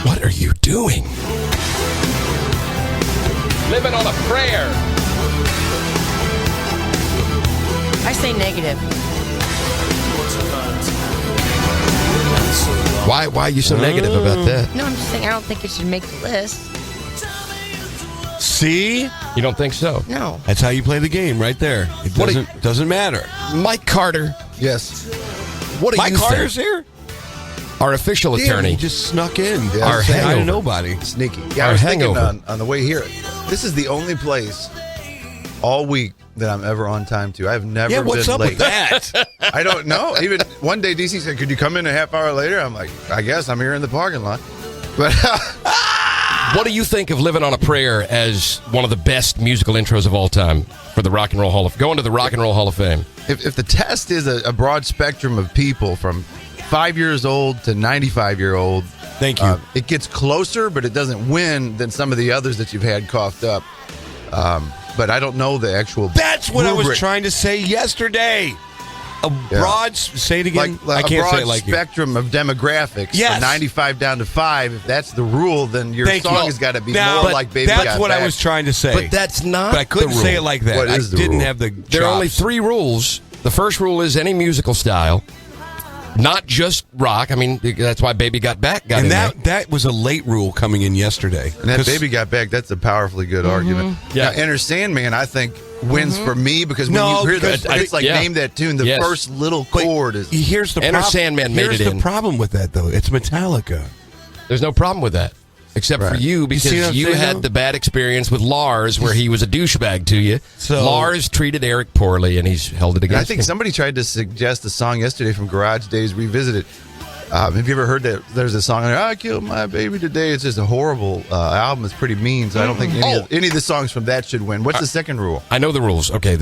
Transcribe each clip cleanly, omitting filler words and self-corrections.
What are you doing? Living on a prayer. I say negative. Why are you so negative about that? No, I'm just saying I don't think it should make the list. See? You don't think so? No. That's how you play the game right there. It doesn't matter. Mike Carter. Yes. What do Mike you Carter's think? here? Our official attorney. He just snuck in. Yeah, Our Say hi to hangover. nobody. Sneaky. Yeah, Our I was thinking hangover. on the way here, this is the only place all week that I'm ever on time to. I've never Yeah, what's been up late. with that? I don't know. Even one day DC said, could you come in a half hour later? I'm like, I guess I'm here in the parking lot. But What do you think of Living on a Prayer as one of the best musical intros of all time for the Rock and Roll Hall of Going to the Rock and Roll Hall of Fame? if the test is a broad spectrum of people from 5 years old to 95-year-old, Thank you. it gets closer, but it doesn't win than some of the others that you've had coughed up. But I don't know the actual. That's what I was rubric. trying to say yesterday. Broad, say it again. Like I can't a say broad it like you. spectrum of demographics. Yes. From 95 down to 5. If that's the rule, then your Thank song you. has got to be Now, more like Baby That's Got what Back. I was trying to say. But that's not But I couldn't the say rule. it like that. What I is the didn't rule? have the There are only chops. 3 rules. The first rule is any musical style, not just rock. I mean, that's why Baby Got Back got in And there. that was a late rule coming in yesterday. And that 'Cause- Baby Got Back, that's a powerfully good argument. Yeah. Now, Enter Sandman, I think, wins for me because when No, you hear because that, it's like yeah. name that tune. The Yes. first little But chord is. Here's the Enter problem. Sandman made Here's it the in. problem with that, though. It's Metallica. There's no problem with that. Except for Right. you, see because what I'm you saying, had though? the bad experience with Lars where he was a douchebag to you. So- Lars treated Eric poorly, and he's held it And against I think him. somebody tried to suggest a song yesterday from Garage Days Revisited. Have you ever heard that? There's a song there, I killed my baby today. It's just a horrible album. It's pretty mean, so I don't think any of the songs from that should win. What's the second rule? I know the rules. Okay,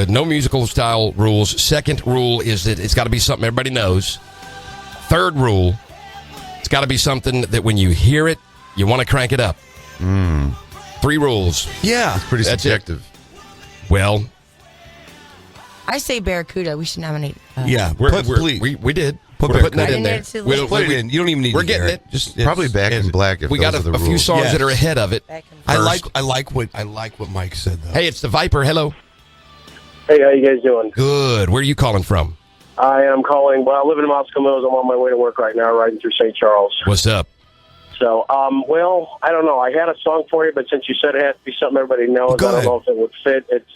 no musical style rules. Second rule is that it's got to be something everybody knows. Third rule, it's got to be something that when you hear it, you want to crank it up. 3 rules. Yeah. Pretty That's subjective. Well, I say Barracuda. We should nominate. Yeah. Please. we did. Put We're putting Barracuda. that in I there. didn't see the We'll- list. Put it in. You don't even need We're to hear getting it. it. Just Probably Back in Black. If We got those are the a few rules. songs Yes. that are ahead of it. Back in I first. like what Mike said though. Hey, it's the Viper. Hello. Hey, how you guys doing? Good. Where are you calling from? I am calling. Well, I live in Moscow Mills. I'm on my way to work right now, riding through St. Charles. What's up? So, well, I don't know. I had a song for you, but since you said it has to be something everybody knows, Go I don't ahead. know if it would fit. It's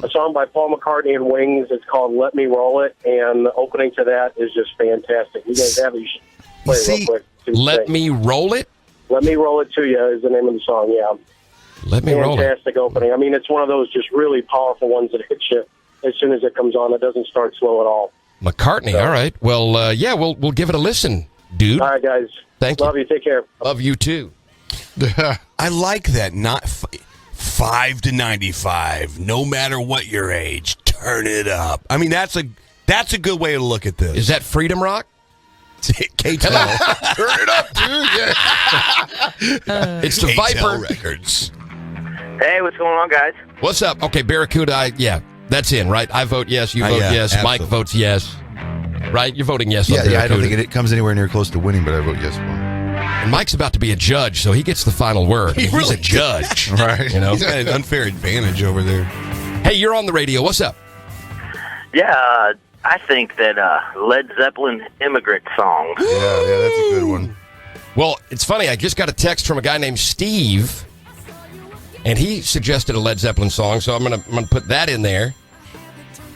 a song by Paul McCartney and Wings. It's called "Let Me Roll It," and the opening to that is just fantastic. You guys have it. You should play it real quick. See what you Let think. me roll it. Let Me Roll It to You is the name of the song. Yeah, Let me roll it. fantastic opening. I mean, it's one of those just really powerful ones that hits you as soon as it comes on. It doesn't start slow at all. McCartney. All right. Well, yeah, we'll give it a listen, dude. All right, guys. Thank you. Love you. Take care. Love you too. I like that. Not 5 to 95. No matter what your age, turn it up. I mean, that's a good way to look at this. Is that Freedom Rock? KTEL. Turn it up, dude. It's the KTEL Viper. Records. Hey, what's going on, guys? What's up? Okay, Barracuda. Yeah, that's in, right? I vote yes. You vote yeah, yes. Mike absolutely. votes yes. Right? You're voting yes. Yeah, on I don't Barracuda. think it comes anywhere near close to winning, but I vote yes for him. And Mike's about to be a judge, so he gets the final word. He's really a judge. Right. You know? He's got an unfair advantage over there. Hey, you're on the radio. What's up? Yeah, I think that Led Zeppelin Immigrant Song. Yeah, that's a good one. Well, it's funny. I just got a text from a guy named Steve, and he suggested a Led Zeppelin song, so I'm gonna put that in there.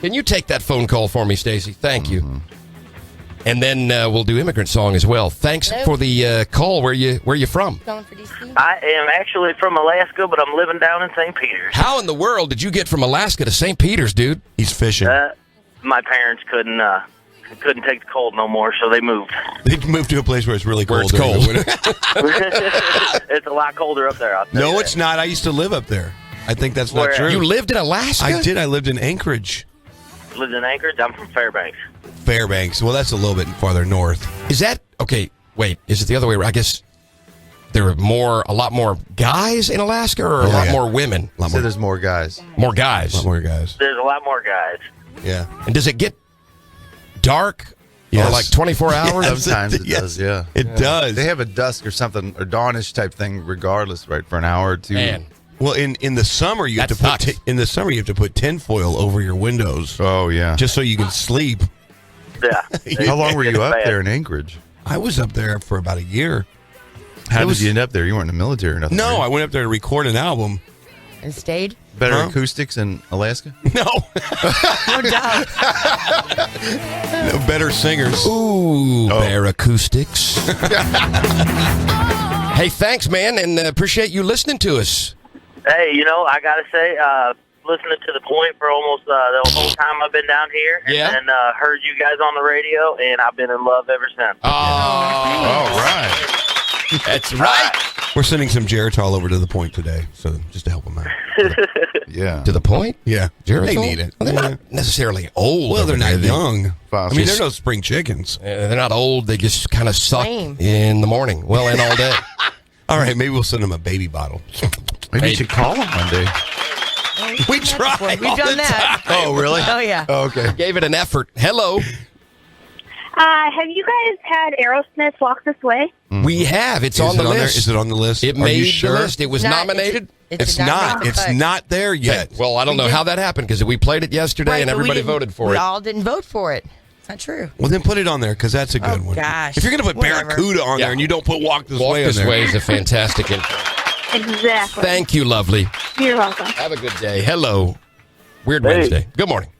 Can you take that phone call for me, Stacy? Thank you. And then we'll do Immigrant Song as well. Thanks Hello? for the call. Where you from? Going for DC? I am actually from Alaska, but I'm living down in St. Peters. How in the world did you get from Alaska to St. Peters, dude? He's fishing. My parents couldn't take the cold no more, so they moved. They moved to a place where it's really Where cold. it's during the cold. winter. It's a lot colder up there. I'll tell No, you it's that. not. I used to live up there. I think that's not Where? true. You lived in Alaska? I did. I lived in Anchorage, Lived in Anchorage. I'm from Fairbanks. Fairbanks. Well, that's a little bit farther north. Is that okay? Wait, is it the other way around? I guess there are a lot more guys in Alaska, or a lot yeah. more women? A lot So more, there's more guys. More guys. lot more guys. There's a lot more guys. Yeah. And does it get dark Yes. Or like 24 hours? Yes, Sometimes it yes. does, yeah. It does. They have a dusk or something, or dawnish type thing, regardless, right? For an hour or two. Man. Well, in the summer you have That to put sucks. in the summer you have to put tinfoil over your windows Oh yeah. just so you can sleep. Yeah. How long were you up Bad. there in Anchorage? I was up there for about a year. How It was- did you end up there? You weren't in the military or nothing. No, were I you? went up there to record an album. And stayed? Better Huh? acoustics in Alaska. No, No doubt. no better singers. Ooh, Bear Acoustics. Hey, thanks, man, and appreciate you listening to us. Hey, I got to say, listening to The Point for almost the whole time I've been down here. Yeah. And heard you guys on the radio, and I've been in love ever since. Oh, All right. that's right. We're sending some Geritol over to the Point today, so just to help them out. Yeah. To the point? Yeah, Geritol? they need it. Well, they're not necessarily old. Well, they're over not there. young. Fast. I mean, Just- they're no spring chickens. They're not old. They just kind of suck Lame. in the morning. Well, and all day. All right, maybe we'll send them a baby bottle. Maybe you should call them one day. We tried. We've done that. Oh, really? Oh, yeah. Oh, okay. Gave it an effort. Hello. Have you guys had Aerosmith Walk This Way? We have. It's Is on the it on there? list. Is it on the list? It Are made you sure? the list. It was nominated. It's not. It's not there yet. Okay, well, I don't know how that happened because we played it yesterday and everybody voted for we it. all didn't vote for it. It's not true. Well, then put it on there because that's a good Oh, one. gosh. If you're going to put Whatever. Barracuda on Yeah. there and you don't put Walk This Walk Way This on there. Way is a fantastic intro. Exactly. Thank you, lovely. You're welcome. Have a good day. Hello. Weird Hey. Wednesday. Good morning.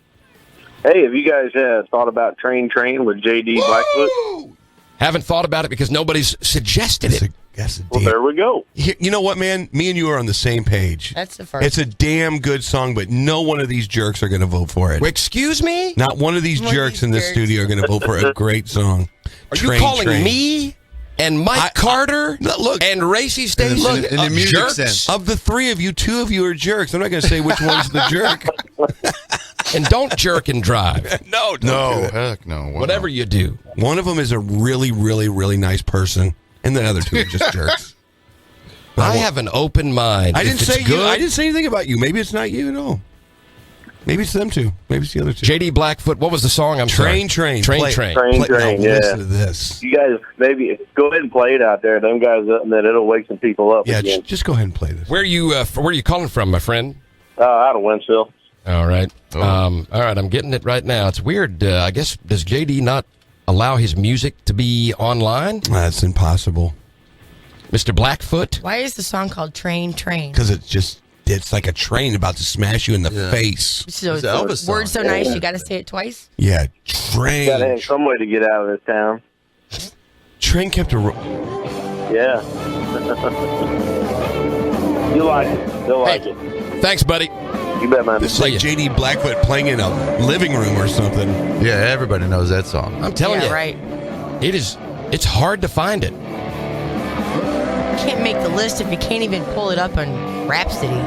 Hey, have you guys thought about Train with J.D. Blackfoot? Woo! Haven't thought about it because nobody's suggested That's it. that's a Well, damn. there we go. You know what, man? Me and you are on the same page. That's the first. It's a damn good song, but no one of these jerks are going to vote for it. Well, excuse me? Not one of these One of jerks these in this jerks. studio are going to vote for a great song. Are you calling me and Mike Carter No, look. and Racy Station in the music jerks? sense. Of the three of you, two of you are jerks. I'm not going to say which one's the jerk. And don't jerk and drive. No, No, heck no. Wow. Whatever you do. One of them is a really, really, really nice person, and the other two are just jerks. I have an open mind. I If didn't it's say good, you. I didn't say anything about you. Maybe it's not you at all. Maybe it's them two. Maybe it's the other two. J.D. Blackfoot, what was the song? I'm sorry. Train. Train. Play- Train. Train, now yeah. listen to this. You guys, maybe go ahead and play it out there. Them guys, and then it'll wake some people up Yeah, again. just go ahead and play this. Where are you calling from, my friend? Out of Winsville. All right. All right, I'm getting it right now. It's weird. I guess, does J.D. not allow his music to be online? That's impossible Mr. Blackfoot? Why is the song called Train? because it's like a train about to smash you in the face. So It's an Elvis word song. so nice, you got to say it twice? Yeah, Got to train. have some way to get out of this town. Train kept a. Yeah. You like it. They'll like it. Thanks, buddy. You bet, man. It's like J.D. Blackfoot playing in a living room or something. Yeah, everybody knows that song. I'm telling yeah, you. right. It's hard to find it. You can't make the list if you can't even pull it up on Rhapsody.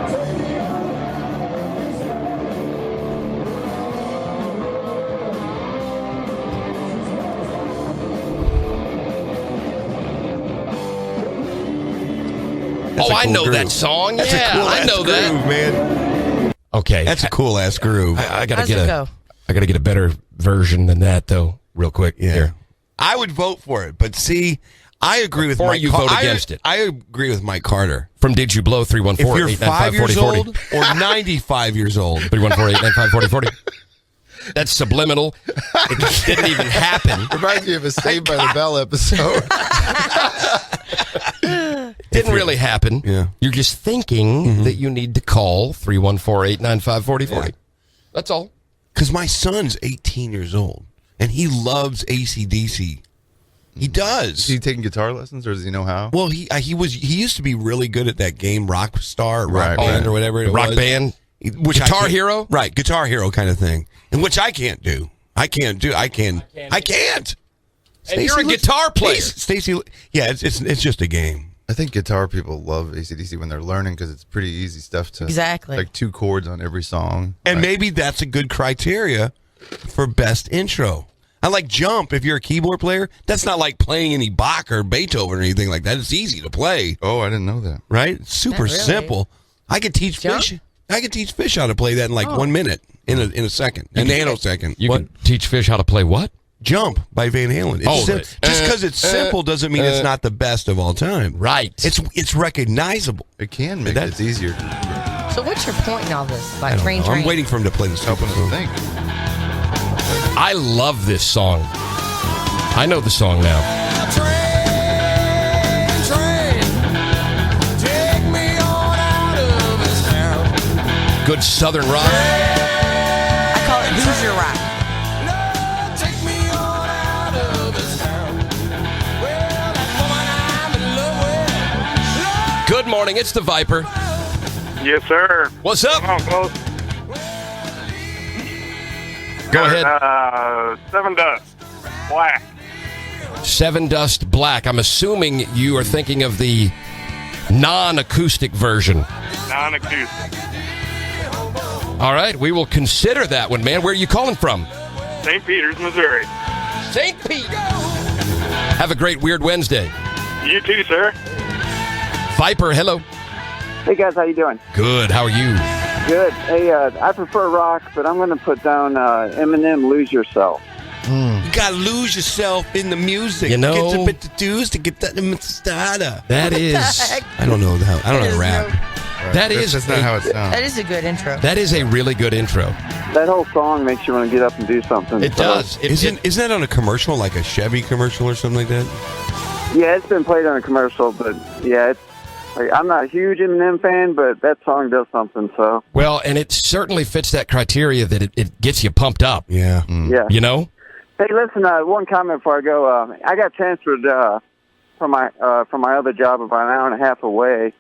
That's Oh, a I cool know groove. that song. That's Yeah, a cool I know groove, that. man. Okay. That's a cool ass groove. I gotta How's get it a. go? I gotta get a better version than that, though. Real quick. Yeah. Here. I would vote for it, but see, I agree with Or Mike. you vote against it. I agree with Mike Carter. From Did You Blow? If you're 5 years 314-895-4040. old or 95 years old, 314-895-4040. That's subliminal. It just didn't even happen. Reminds me of a Saved by the Bell episode. Didn't really happen. Yeah. You're just thinking that you need to call 314-895-4040. Yeah. That's all. because my son's 18 years old and he loves AC/DC. He does. Is he taking guitar lessons, or does he know how? Well, he used to be really good at that game Rockstar, Right, Rock Band, right. or whatever it Rock was. Band? Which I Guitar can't- Hero? Right, Guitar Hero kind of thing. And which I can't do. I can't. And you're a guitar player. Stacy, yeah, it's just a game. I think guitar people love AC/DC when they're learning because it's pretty easy stuff to Exactly. like 2 chords on every song. And Right. maybe that's a good criteria for best intro. I like Jump. If you're a keyboard player, that's not like playing any Bach or Beethoven or anything like that. It's easy to play, Oh, I didn't know that. right? It's super Not really. simple. I could teach Jump? fish. I could teach fish how to play that in like 1 minute, in a second, a nanosecond. You What? can teach fish how to play what? Jump by Van Halen. Just because it's simple doesn't mean it's not the best of all time. Right. It's recognizable. It can make it easier. So what's your point in all this? I don't know. I'm waiting for him to play the Helping us think. I love this song. I know the song now. Good Southern rock. I call it Hoosier rock. Good morning. It's the Viper. Yes, sir. What's up? Come on, folks. Go ahead. Seven Dust. Black. Seven Dust Black. I'm assuming you are thinking of the non-acoustic version. Non-acoustic. All right, we will consider that one, man. Where are you calling from? St. Peters, Missouri. St. Pete. Have a great Weird Wednesday. You too, sir. Viper, hello. Hey guys, how you doing? Good. How are you? Good. Hey, I prefer rock, but I'm going to put down Eminem, "Lose Yourself." You gotta lose yourself in the music. You know, get a bit to do to get that in starter. That is. I don't know how. I don't know how to rap. That's not how it sounds. That is a good intro. That is a really good intro. That whole song makes you want to get up and do something. It does. Isn't that on a commercial, like a Chevy commercial or something like that? Yeah, it's been played on a commercial, but yeah, I'm not a huge Eminem fan, but that song does something. So Well, and it certainly fits that criteria that it gets you pumped up. Yeah. yeah. You know? Hey, listen. One comment before I go. I got transferred from my other job about an hour and a half away,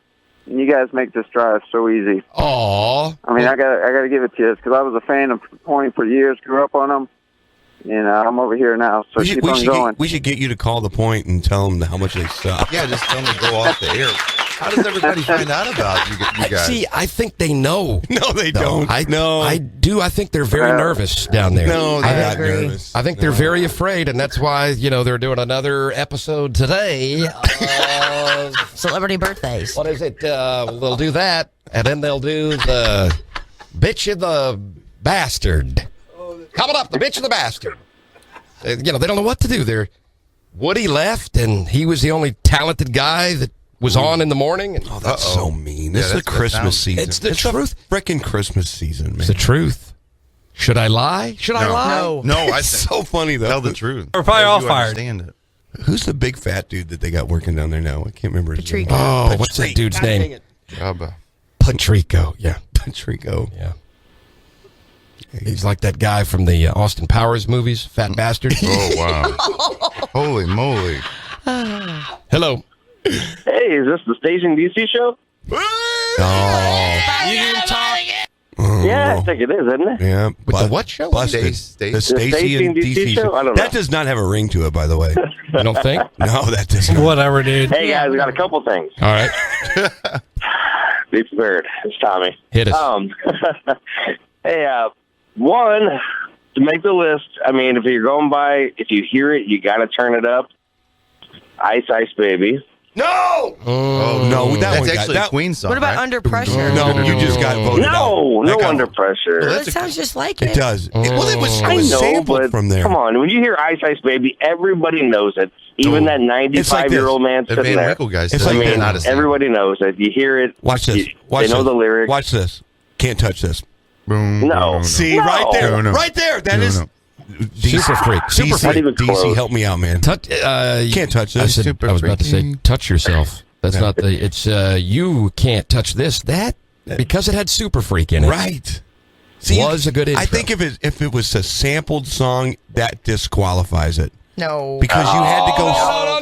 and you guys make this drive so easy. Aw. I mean, I got to give it to you because I was a fan of Point for years, grew up on them, and I'm over here now. So keep on going. We should get you to call the Point and tell them how much they suck. Yeah, just tell them to go off the air. How does everybody find out about you guys? See, I think they know. No, they don't. I do. I think they're very nervous down there. No, I they're not agree. nervous. I think they're very afraid, and that's why, they're doing another episode today of Celebrity birthdays. what is it? They'll do that, and then they'll do the bitch of the bastard. Coming up, the bitch of the bastard. They don't know what to do. Woody left, and he was the only talented guy that was on in the morning. And, Oh, that's so mean. It's the that Christmas sounds- season. It's the truth. Frickin' Christmas season, man. It's the truth. Should I lie? Should I lie? No, I It's think so funny, though. tell the truth. We're probably all You fired. understand it. Who's the big fat dude that they got working down there now? I can't remember his name. Patrico. Oh, what's that dude's name? Jabba. Patrico. Yeah. Patrico. Yeah. He's like that guy from the Austin Powers movies, fat bastard. Oh, wow. Holy moly. Hello. Hey, is this the Station DC show? Oh. Yeah, I think it is, isn't it? Yeah. With the what show? Busted. Stacy The Stacy and DC show? I don't know. That does not have a ring to it, by the way. You don't think? No, that does not. Whatever, dude. Hey guys, we got a couple things. All right. Be prepared. It's Tommy. Hit us. Hey, one, to make the list, I mean, if you hear it, you got to turn it up. Ice Ice Baby. No! Oh, no, that one that's got actually that. a Queen song. What about right? Under Pressure? No, you just got voted out. No That got- Under Pressure. Well, that sounds just like it. It does. Well, it was I know, sampled but from there. come on. When you hear Ice Ice Baby, everybody knows it. Even that It's like 95-year-old man The sitting Van there. Winkle guys. It's said like they're that. not a singer. Everybody knows it. You hear it. Watch this. They know the lyrics. Watch this. Can't touch this. Boom, No. See, No. right there. No, no. Right there. That No, is. no. Super freak. Super DC, Not even DC, close. help me out, man. Can't touch I this. said, I was about to say, freaky. touch yourself. That's No. not the. It's you can't touch this. That because it had Super Freak in it. Right. Was a good intro. I think if it was a sampled song, that disqualifies it. No. Because you had to go.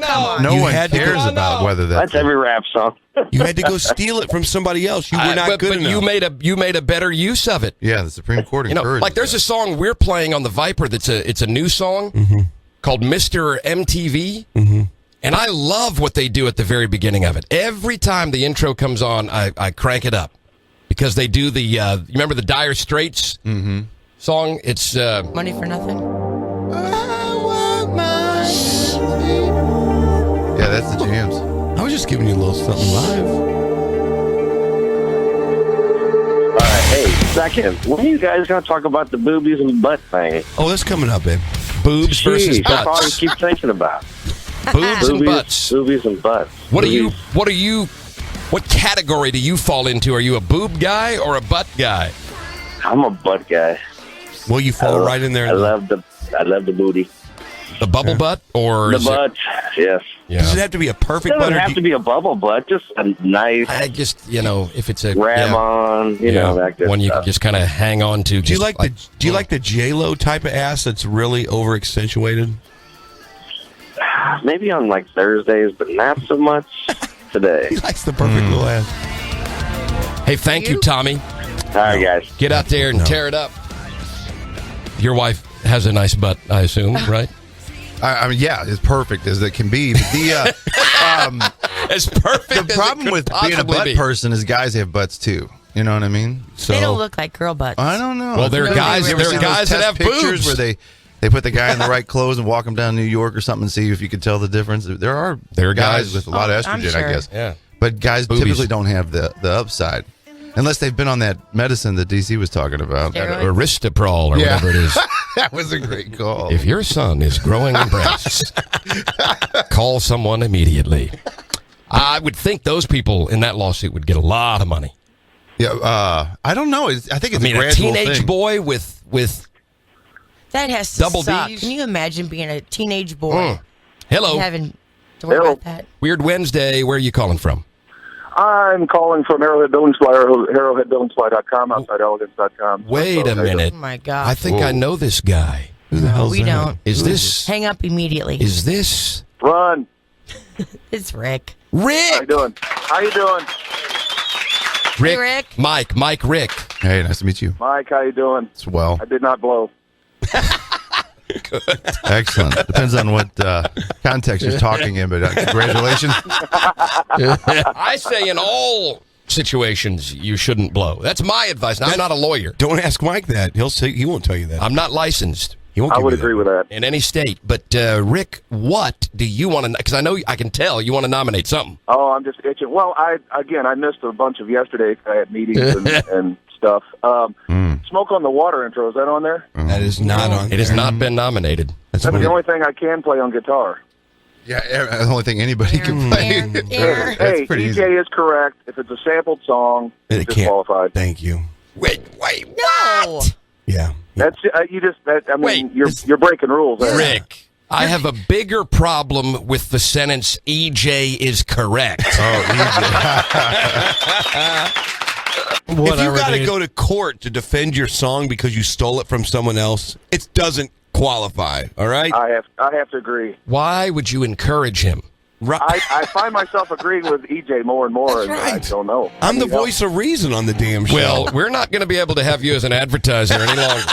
Come on. No You one had to cares go- about whether That's every rap song. You had to go steal it from somebody else. You were not but, good but enough. you made a better use of it. Yeah, the Supreme Court encouraged Like there's a song we're playing on the Viper that's it's a new song called Mr. MTV. And I love what they do at the very beginning of it. Every time the intro comes on, I crank it up because they do the you remember the Dire Straits song? It's Money for nothing. Yeah, that's the jams. I was just giving you a little something live. All right, hey, second, when are you guys going to talk about the boobies and butt thing? Oh, that's coming up, babe. Boobs versus Jeez, that's all you butts. keep thinking about. Boobs and butts. Boobies and butts. What category do you fall into? Are you a boob guy or a butt guy? I'm a butt guy. Well, you fall right in there. I love the booty. The bubble butt or The is it- butt, yes. Yeah. Does it have to be a perfect It butt? doesn't Or have to be a bubble butt, just a nice I just, if it's a ram on, you know, that good one you stuff. can just kind of hang on to. do you like the J-Lo type of ass that's really over accentuated? Maybe on like Thursdays, but not so much today. He likes the perfect little ass. Hey, thank you, Tommy. All right, guys. Get out there and tear it up. Your wife has a nice butt, I assume, right? I mean, yeah, as perfect as it can be. But As perfect the as it problem could with being a possibly butt be. person is guys have butts too. You know what I mean? So They don't look like girl butts. I don't know. Well, there are No, guys. they There really are don't. guys that Test have pictures boobs. where they put the guy in the right clothes and walk him down New York or something and see if you can tell the difference. There are guys with a lot of I'm estrogen, sure. I guess. Yeah. But guys Boobies. typically don't have the upside. Unless they've been on that medicine that DC was talking about. Steroids? Aristoprol or Yeah. whatever it is. That was a great call. If your son is growing breasts, call someone immediately. I would think those people in that lawsuit would get a lot of money. Yeah, I don't know. I think it's I mean, a a gradual teenage thing. boy with That has to Double suck. Ds? Can you imagine being a teenage boy hello, and having to worry about that? Weird Wednesday. Where are you calling from? I'm calling from Arrowhead Building Supply, arrowheadbuildingsupply.com, outside elegance.com. Wait a minute. Oh my God. I think I know this guy. Who the hell's we that? don't. Is this Hang up immediately. Run. It's Rick. How you Rick? doing? How you doing? Rick? Rick. Mike, Rick. Hey, nice to meet you. Mike, how you doing? It's well. I did not blow. Excellent. Depends on what context you're talking in, but congratulations. I say in all situations you shouldn't blow. That's my advice. Now, I'm not a lawyer. Don't ask Mike that. He won't tell you that. I'm not licensed He won't. I give would you agree with that. in any state. But Rick, what do you want to? Because I can tell you want to nominate something. Oh, I'm just itching. Well, I missed a bunch of yesterday. I had meetings and stuff. Smoke on the Water intro, is that on there? That is not on. It has not been nominated. That's the only thing I can play on guitar. Yeah, the only thing anybody can play. There. That's Hey, pretty EJ easy. is correct. If it's a sampled song, It it's can't. disqualified. Thank you. Wait. No. Yeah. That's you just. I mean, Wait, you're breaking rules. there. Rick, I have a bigger problem with the sentence EJ is correct. If you got to go to court to defend your song because you stole it from someone else, it doesn't qualify. All right. I have to agree. Why would you encourage him? Right. I find myself agreeing with EJ more and more, That's and right. I don't know. I'm the voice of reason on the damn show. Well, we're not going to be able to have you as an advertiser any longer.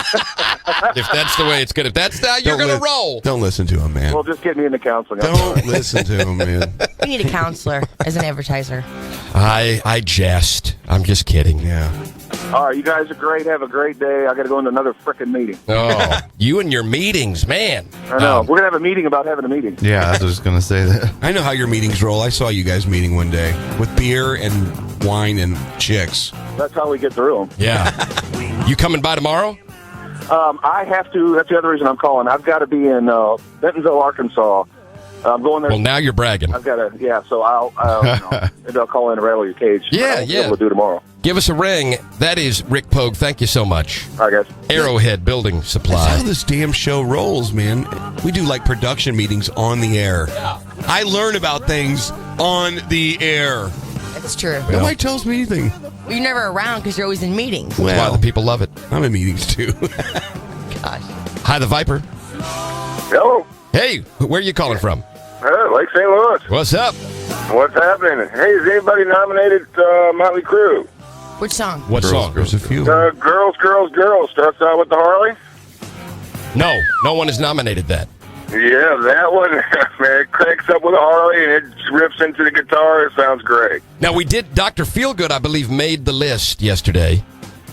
If that's the way it's going to. If that's how you're going to roll. Don't listen to him, man. Well, just get me into counseling. Don't listen to him, man. We need a counselor as an advertiser. I jest. I'm just kidding. Yeah. All right, you guys are great. Have a great day. I got to go into another frickin' meeting. Oh, you and your meetings, man. I know. We're gonna have a meeting about having a meeting. Yeah, I was just going to say that. I know how your meetings roll. I saw you guys meeting one day with beer and wine and chicks. That's how we get through them. Yeah. You coming by tomorrow? I have to. That's the other reason I'm calling. I've got to be in Bentonville, Arkansas. I'm going there. Well, now you're bragging. I've got to. Yeah. So maybe I'll call in and rattle your cage. Yeah, I'll be able to do tomorrow. Give us a ring. That is Rick Pogue. Thank you so much. All right, guys. Arrowhead Building That's Supply. how this damn show rolls, man. We do like production meetings on the air. I learn about things on the air. That's true. Nobody tells me anything. Well, you're never around because you're always in meetings. That's why the people love it. I'm in meetings too. Gosh. Hi, the Viper. Hello. Hey, where are you calling from? Lake St. Louis. What's up? What's happening? Hey, has anybody nominated Motley Crue? Which song? What song? There's a few. Girls, Girls, Girls starts out with the Harley. No one has nominated that. Yeah, that one, man, it cranks up with a Harley and it rips into the guitar. It sounds great. Now, we did, Dr. Feelgood, I believe, made the list yesterday.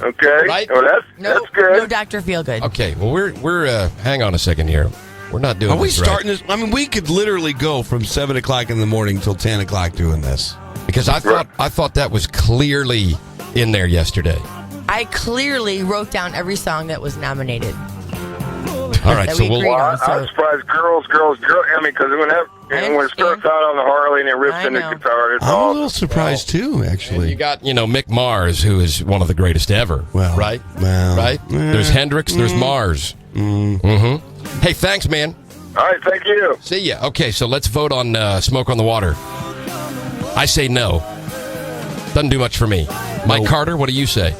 Okay. Right? Well, that's good. No Dr. Feelgood. Okay, well, we're hang on a second here. We're not doing Are we this right. starting this? I mean, we could literally go from 7 o'clock in the morning till 10 o'clock doing this. Because I thought that was clearly in there yesterday. I clearly wrote down every song that was nominated. All right, That so we we'll. agreed on. I was surprised, girls. I mean, because when it starts out on the Harley and it rips I into know. guitar, it's I'm a awesome. little surprised too, actually. You got, Mick Mars, who is one of the greatest ever. Well, right? well, right? There's Hendrix, there's Mars. Mm-hmm. Hey, thanks, man. All right, thank you. See ya. Okay, so let's vote on Smoke on the Water. I say no. Doesn't do much for me. Mike Carter, what do you say?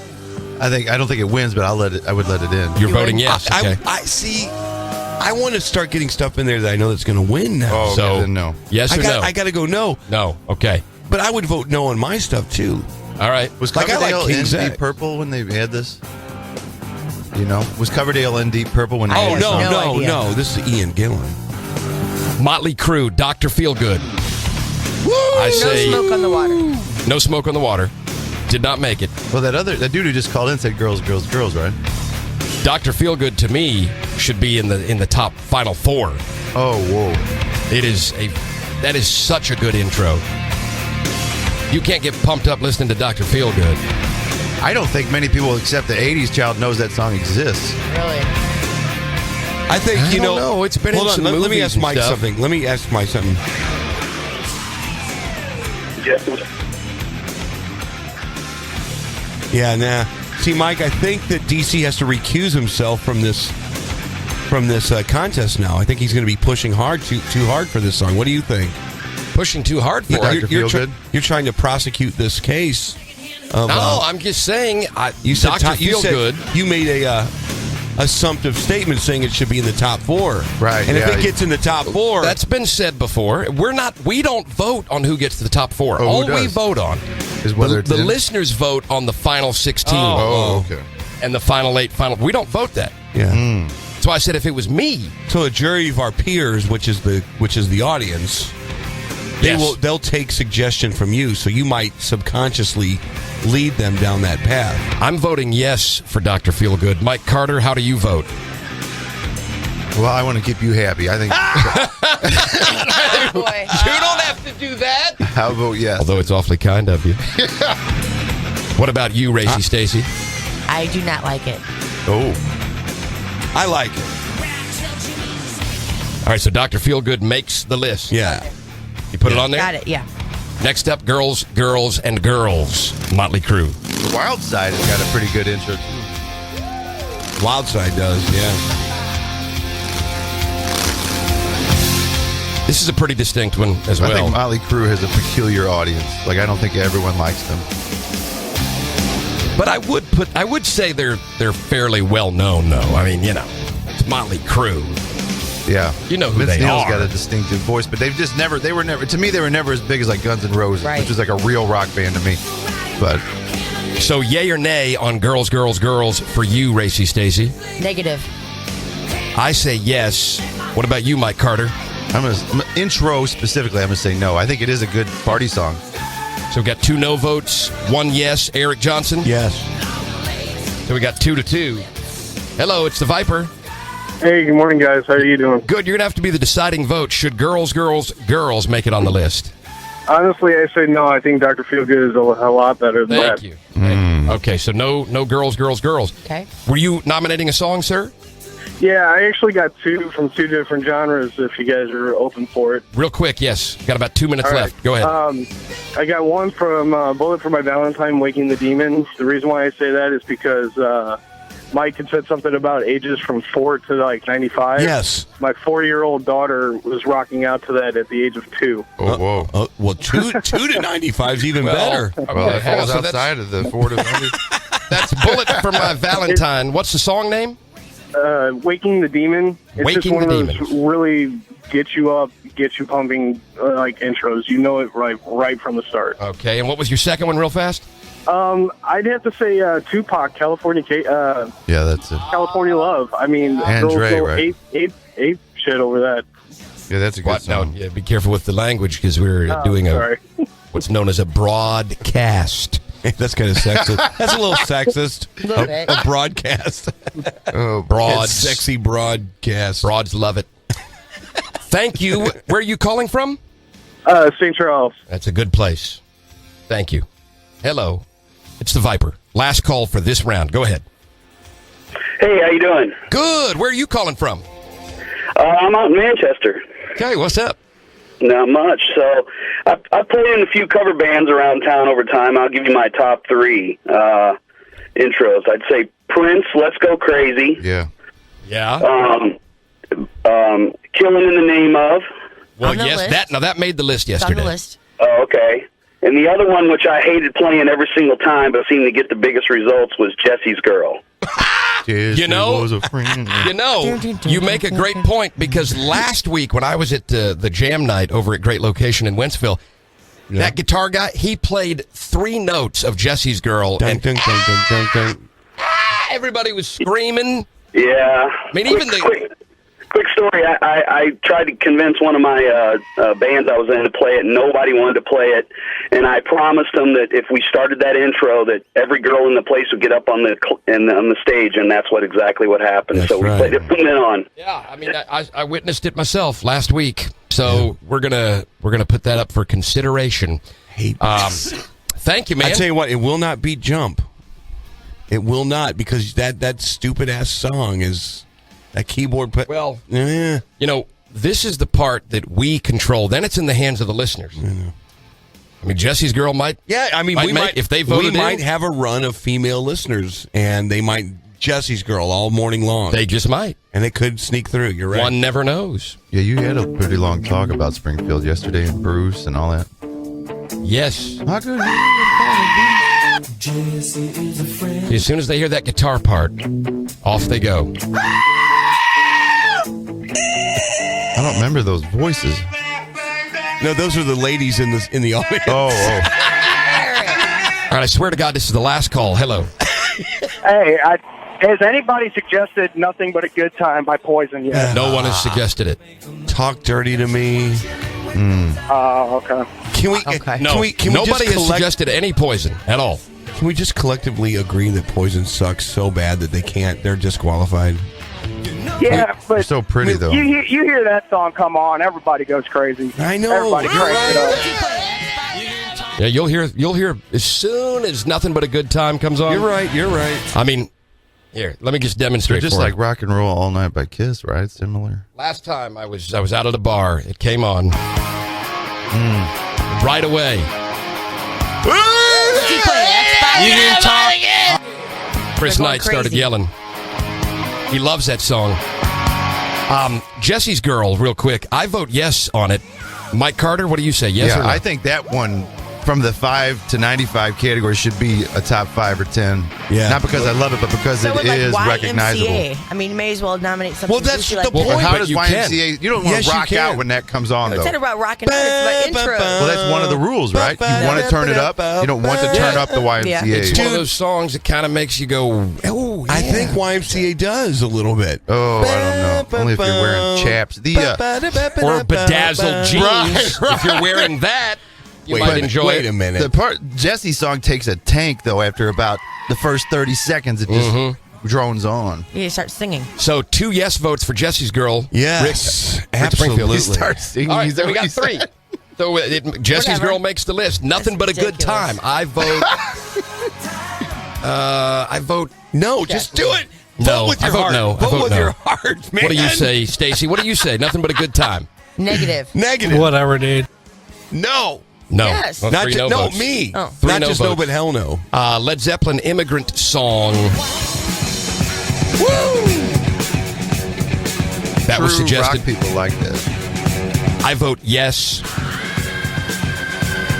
I don't think it wins, but I would let it in. You're voting yes. Okay. I see. I want to start getting stuff in there that I know that's going to win now. Oh, So- then no. Yes or no? I got to go no. No. Okay. But I would vote no on my stuff too. All right. Was Like, I like Coverdale King in Zach. Deep Purple when they had this? Was Coverdale in Deep Purple when they I Oh had have this? no idea. no! This is Ian Gillan. Motley Crue, Dr. Feelgood. I No say smoke on the water. no smoke on the water. Did not make it. Well, that dude who just called in said girls, girls, girls, right? Dr. Feelgood to me should be in the top final four. Oh, whoa. That is such a good intro. You can't get pumped up listening to Dr. Feelgood. I don't think many people except the 80s child knows that song exists. Really? I think I don't know. It's been in hold on. some Let me movies ask and Mike stuff. something. Let me ask Mike something. Yeah, nah. See, Mike, I think that DC has to recuse himself from this contest now. I think he's going to be pushing too hard for this song. What do you think? Pushing too hard for it. You're trying to prosecute this case. Of, No, I'm just saying. you said Dr. you said Feelgood. you made a assumptive statement saying it should be in the top four. Right, And yeah. if it gets in the top four, That's been said before. We don't vote on who gets to the top four. Oh, who All we does? vote on Is whether it's the in? listeners vote on the final 16 Oh, okay. and the final 8. We don't vote that. yeah. That's why I said if it was me, So a jury of our peers, which is the audience, Yes. they'll take suggestion from you, so you might subconsciously lead them down that path. I'm voting yes for Dr. Feelgood. Mike Carter, how do you vote? Well, I want to keep you happy. I think Boy. You don't have to do that. I'll vote yes. Although it's awfully kind of you. What about you, Racy Stacy? I do not like it. Oh. I like it. All right, so Dr. Feelgood makes the list. Yeah. You put it on there? Got it, yeah. Next up, Girls, Girls, and Girls. Motley Crue. The Wild Side has got a pretty good intro, too. Wild Side does, yeah. This is a pretty distinct one as I think well. Motley Crue has a peculiar audience. Like, I don't think everyone likes them. But I would say they're fairly well known, though. I mean, it's Motley Crue. Yeah. You know who Vince they Neil's are. got a distinctive voice, but they were never, to me, they were never as big as like Guns N' Roses, Right. which was like a real rock band to me. But So, yay or nay on Girls, Girls, Girls for you, Racy Stacy? Negative. I say yes. What about you, Mike Carter? intro specifically, I'm going to say no. I think it is a good party song. So we got 2 no votes, 1 yes. Eric Johnson? Yes. So we got 2-2. Hello, it's the Viper. Hey, good morning, guys. How are you doing? Good. You're going to have to be the deciding vote. Should Girls, Girls, Girls make it on the list? Honestly, I say no. I think Dr. Feelgood is a lot better than Thank that. you. Okay, so no Girls, Girls, Girls. Okay. Were you nominating a song, sir? Yeah, I actually got 2 from 2 different genres if you guys are open for it. Real quick, yes. Got about 2 minutes All right. left. Go ahead. I got one from Bullet for My Valentine, Waking the Demons. The reason why I say that is because Mike had said something about ages from 4 to like 95. Yes. My 4-year-old daughter was rocking out to that at the age of 2. Oh, whoa. Well, 2 to 95 is even better. Okay, Well, it falls so that's- outside of the 4 to 90. That's Bullet for My Valentine. What's the song name? Waking the Demon. It's Waking just one the of those Demons. really get you up, get you pumping like intros. You know it right from the start. Okay, and what was your second one real fast? I'd have to say Tupac, California Yeah, that's it. California Love. I mean, And girls Dre, go right? ape shit over that. Yeah, that's a good What? No, song. yeah, be careful with the language because we're doing Sorry. what's known as a broadcast. That's kind of sexist. That's a little sexist. A little bit. A broadcast. Oh, Broads. Sexy broadcast. Broads love it. Thank you. Where are you calling from? St. Charles. That's a good place. Thank you. Hello. It's the Viper. Last call for this round. Go ahead. Hey, how you doing? Good. Where are you calling from? I'm out in Manchester. Okay, what's up? Not much. So I played in a few cover bands around town over time. I'll give you my top 3 intros. I'd say Prince, Let's Go Crazy. Yeah. Killing in the Name of. Well, yes, that made the list yesterday. It's on the list. Oh, okay. And the other one, which I hated playing every single time, but seemed to get the biggest results, was Jesse's Girl. You know, you make a great point, because last week when I was at the jam night over at Great Location in Wentzville, that guitar guy, he played 3 notes of Jesse's Girl. Dun, dun, dun, dun, dun, dun. Everybody was screaming. Yeah. I mean, even Quick story. I tried to convince one of my bands I was in to play it, and nobody wanted to play it. And I promised them that if we started that intro, that every girl in the place would get up on the stage, and that's exactly what happened. That's so we right. played it from then on. Yeah, I mean, I witnessed it myself last week, so we're gonna put that up for consideration. Thank you, man. I tell you what, it will not beat Jump. It will not, because that stupid ass song is that keyboard. Well, you know, this is the part that we control. Then it's in the hands of the listeners. I mean, Jesse's Girl might. Yeah, I mean, we might if they voted. We might have a run of female listeners, and they might Jesse's Girl all morning long. They just might, and it could sneak through. You're right. One never knows. Yeah, you had a pretty long talk about Springfield yesterday and Bruce and all that. Yes. How good. As soon as they hear that guitar part, off they go. I don't remember those voices. No, those are the ladies in the audience. Oh. All right, I swear to God, this is the last call. Hello. Hey, has anybody suggested Nothing But a Good Time by Poison yet? No one has suggested it. Talk dirty to me. Oh, okay. Can we? Okay. No. Can we Nobody just has suggested any Poison at all. Can we just collectively agree that Poison sucks so bad that they're disqualified? Yeah, but You're so pretty, though. You hear that song come on, everybody goes crazy. I know. Everybody You're cranks it up. Yeah, you'll hear as soon as Nothing But a Good Time comes on. You're right. I mean, here, let me just demonstrate. Just for like you. Rock and Roll All Night by Kiss, right? Similar. Last time I was out at a bar, it came on right away. You didn't talk. Chris They're going Knight started crazy. yelling. He loves that song. Jesse's Girl, real quick. I vote yes on it. Mike Carter, what do you say? Yes or no? I think that one from the 5 to 95 category should be a top 5 or 10. Yeah. Not because I love it, but because So it with like is YMCA, recognizable. I mean, you may as well nominate something. Well, that's goofy the like point. that. Well, how But does you YMCA? You don't want Yes, to you rock can. out when that comes on, though. Instead of about rocking out, it's about intro. Well, that's one of the rules, right? You want to turn it up. You don't want to turn up the YMCA. It's one of those songs that kind of makes you go, oh, yeah. I think YMCA does a little bit. Oh, I don't know. Only if you're wearing chaps. Or bedazzled jeans. If you're wearing that, you might enjoy wait it. a minute. The part Jesse's song takes a tank though. After about the first 30 seconds, it just drones on. You start singing. So 2 yes votes for Jesse's Girl. Yes, Rick Springfield. He starts singing. All right, Is so that we what got you said? 3. So Jesse's Whatever. Girl makes the list. Nothing but a good ridiculous. time. I vote. I vote. No, just do it. No, Vote with I your vote heart. no. I Vote vote with no. your heart, man. What do you say, Stacy? What do you say? Nothing but a good time. Negative. Negative. Whatever, dude. No. No. Yes. Well, Not 3 just, no no, votes. me. Oh. 3 Not no just no, votes. but hell no. Led Zeppelin Immigrant Song. Woo! That was True suggested. rock people like that. I vote yes.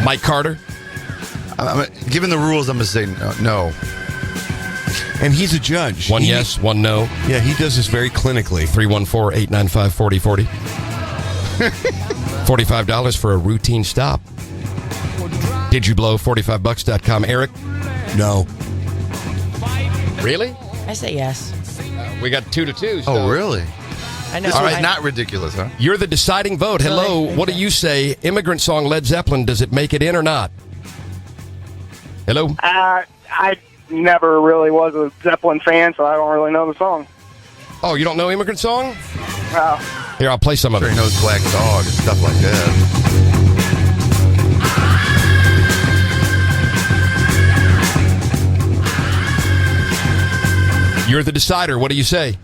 Mike Carter. Given the rules, I'm going to say no. And he's a judge. One yes, one no. Yeah, he does this very clinically. 314-895-4040. $45 for a routine stop. Did you blow $45bucks.com? Eric? No. Really? I say yes. We got 2-2. So. Oh, really? I know. This was I- not ridiculous, huh? You're the deciding vote. Hello. Really? What do you say? Immigrant Song Led Zeppelin. Does it make it in or not? Hello? I never really was a Zeppelin fan, so I don't really know the song. Oh, you don't know Immigrant Song? Wow. Here, I'll play some of Sure it. he knows Black Dog and stuff like that. You're the decider. What do you say?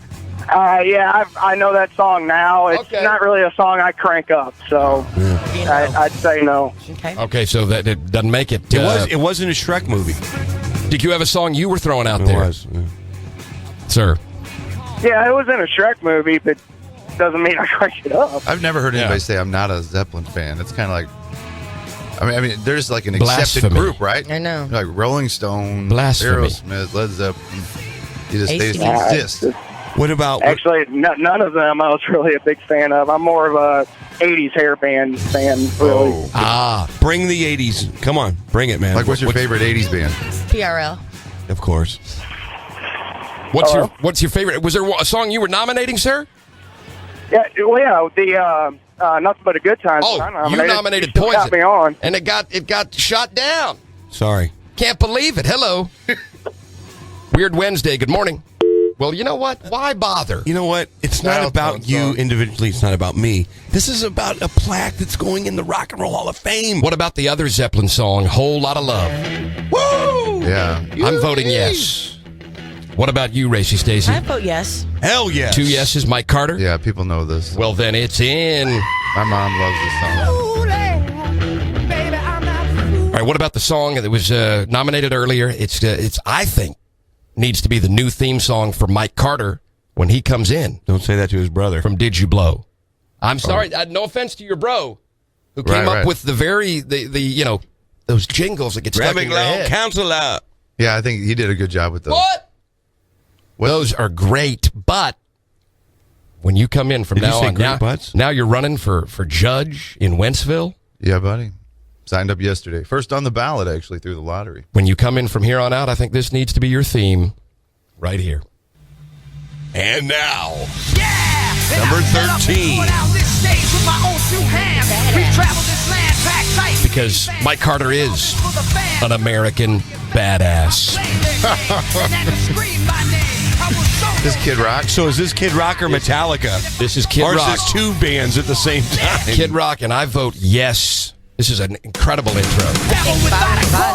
Yeah, I know that song now. It's not really a song I crank up, so I'd say no. Okay, so that it doesn't make it. It wasn't a Shrek movie. Did you have a song you were throwing out It there? was. Sir. Yeah, it was in a Shrek movie, but doesn't mean I crank it up. I've never heard anybody say I'm not a Zeppelin fan. It's kind of like, I mean, there's like an accepted Blasphemy. group, right? I know. Like Rolling Stone, Blasphemy. Aerosmith, Led Zeppelin. They AC/DC. exist. What about... Actually, none of them I was really a big fan of. I'm more of a 80s hair band fan, really. Bring the 80s. Come on, bring it, man. Like, what's your favorite 80s band? PRL. Of course. What's your favorite? Was there a song you were nominating, sir? Yeah, well, the Nothing But a Good Time. Oh, you nominated still got Poison. me on. And it got shot down. Sorry. Can't believe it. Hello. Weird Wednesday. Good morning. Well, you know what? Why bother? You know what? It's not about you individually. It's not about me. This is about a plaque that's going in the Rock and Roll Hall of Fame. What about the other Zeppelin song, Whole Lotta Love? Woo! Yeah. I'm voting yes. What about you, Racy Stacey? I vote yes. Hell yes. 2 yeses, Mike Carter? Yeah, people know this. Well, then it's in. My mom loves this song. All right, what about the song that was nominated earlier? It's I think, needs to be the new theme song for Mike Carter when he comes in. Don't say that to his brother. From Did You Blow? I'm sorry, no offense to your bro, who came up with the those jingles that get stuck in your head. Counselor. Yeah, I think he did a good job with those. What? Those are great, but when you come in from Did you now say on, great butts? now you're running for judge in Wentzville. Yeah, buddy. Signed up yesterday. First on the ballot, actually, through the lottery. When you come in from here on out, I think this needs to be your theme right here. And now, number 13. Because Mike Carter is an American badass. This Kid Rock. So is this Kid Rock or Metallica? This is Kid Or Rock. is this two bands at the same time? Kid Rock, and I vote yes. This is an incredible intro.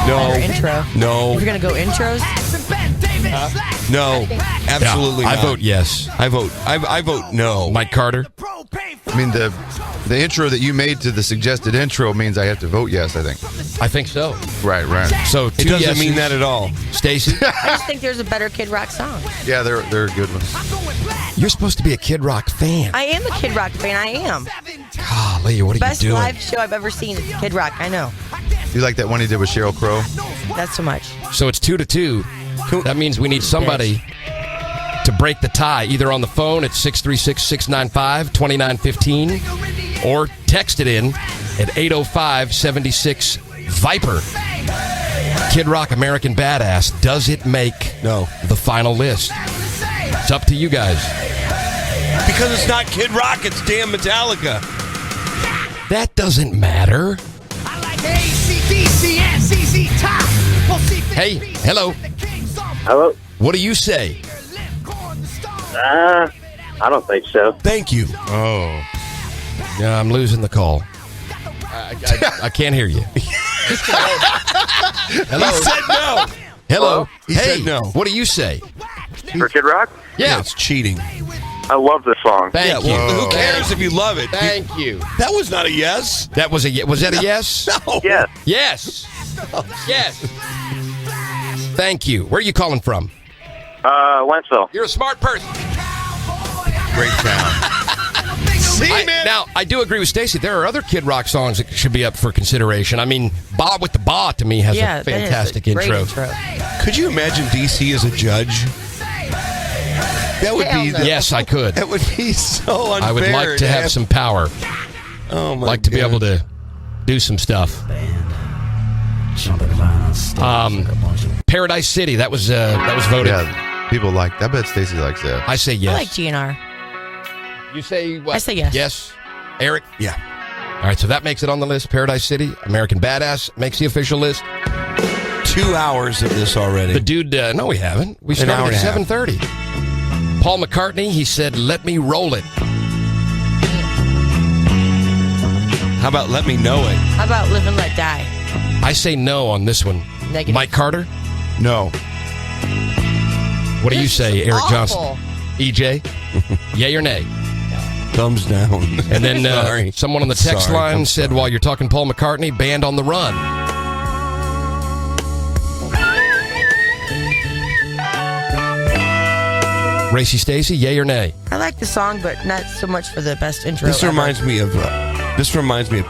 No. Intro. No. If you're going to go intros? No. Absolutely Yeah, not. I vote yes. I vote no. Mike Carter? I mean, the intro that you made to the suggested intro means I have to vote yes, I think. I think so. Right. So It doesn't mean that at all. Stacy? I just think there's a better Kid Rock song. Yeah, they're good ones. You're supposed to be a Kid Rock fan. I am a Kid Rock fan. I am. Golly, what are Best you doing? live show I've ever seen is Kid Rock. I know. You like that one he did with Sheryl Crow? That's so much. So it's 2-2. That means we need somebody to break the tie, either on the phone at 636-695-2915 or text it in at 805-76-VIPER. Kid Rock, American Badass. Does it make the final list? It's up to you guys. Because it's not Kid Rock, it's damn Metallica. That doesn't matter. Hey, hello. Hello? What do you say? I don't think so. Thank you. Oh. Yeah, I'm losing the call. I can't hear you. Hello. He said no. Hello. He Hey, said no. what do you say? For Kid Rock? Yeah. It's cheating. I love this song. Thank you. Well, who cares if you love it? Thank you. That was not a yes. That was a was that a yes? No. Yes. Yes. Yes. Thank you. Where are you calling from? Wentzville. You're a smart person. Great town. Now, I do agree with Stacey. There are other Kid Rock songs that should be up for consideration. I mean, Bob with the Ba to me has a fantastic that is a great intro. Could you imagine DC as a judge? That would Hell be. no. Yes, I could. That would be so unfair. I would like to have some power. Oh my! Like to be able to do some stuff. Paradise City. That was voted. Yeah, people like that. I bet Stacey likes that. I say I yes. like GNR. You say what? I say yes. Yes. Eric? Yeah. All right, so that makes it on the list. Paradise City, American Badass makes the official list. 2 hours of this already. The dude, no, we haven't. We An hour started and a at 7:30. Paul McCartney, he said, "Let me roll it." How about Let Me Know It? How about Live and Let Die? I say no on this one. Negative. Mike Carter? No. What do you say, Eric Johnson? Awful. EJ, yay or nay? Thumbs down. And then Sorry. someone on the text Sorry, line I'm said, sorry. while you're talking Paul McCartney, Band on the Run. Racy Stacy, yay or nay? I like the song, but not so much for the best intro. This ever. reminds me of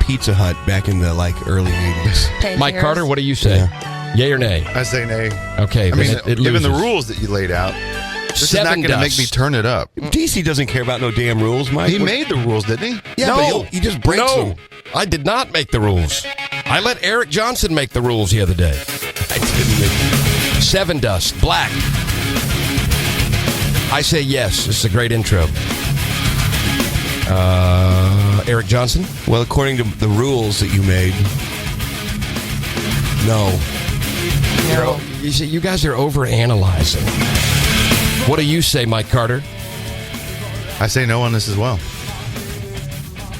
Pizza Hut back in the early 80s. Pain Mike Tears. Carter, what do you say? Yay or nay? I say nay. Okay, I mean, it given the loses. rules that you laid out, this is not 7 going to make dust. me turn it up. DC doesn't care about no damn rules, Mike. He made the rules, didn't he? Yeah, No. but he just breaks No, them. I did not make the rules. I let Eric Johnson make the rules the other day. I didn't make 7 dust, black. I say yes. This is a great intro. Eric Johnson? Well, according to the rules that you made, no. You see, you guys are overanalyzing. What do you say, Mike Carter? I say no on this as well.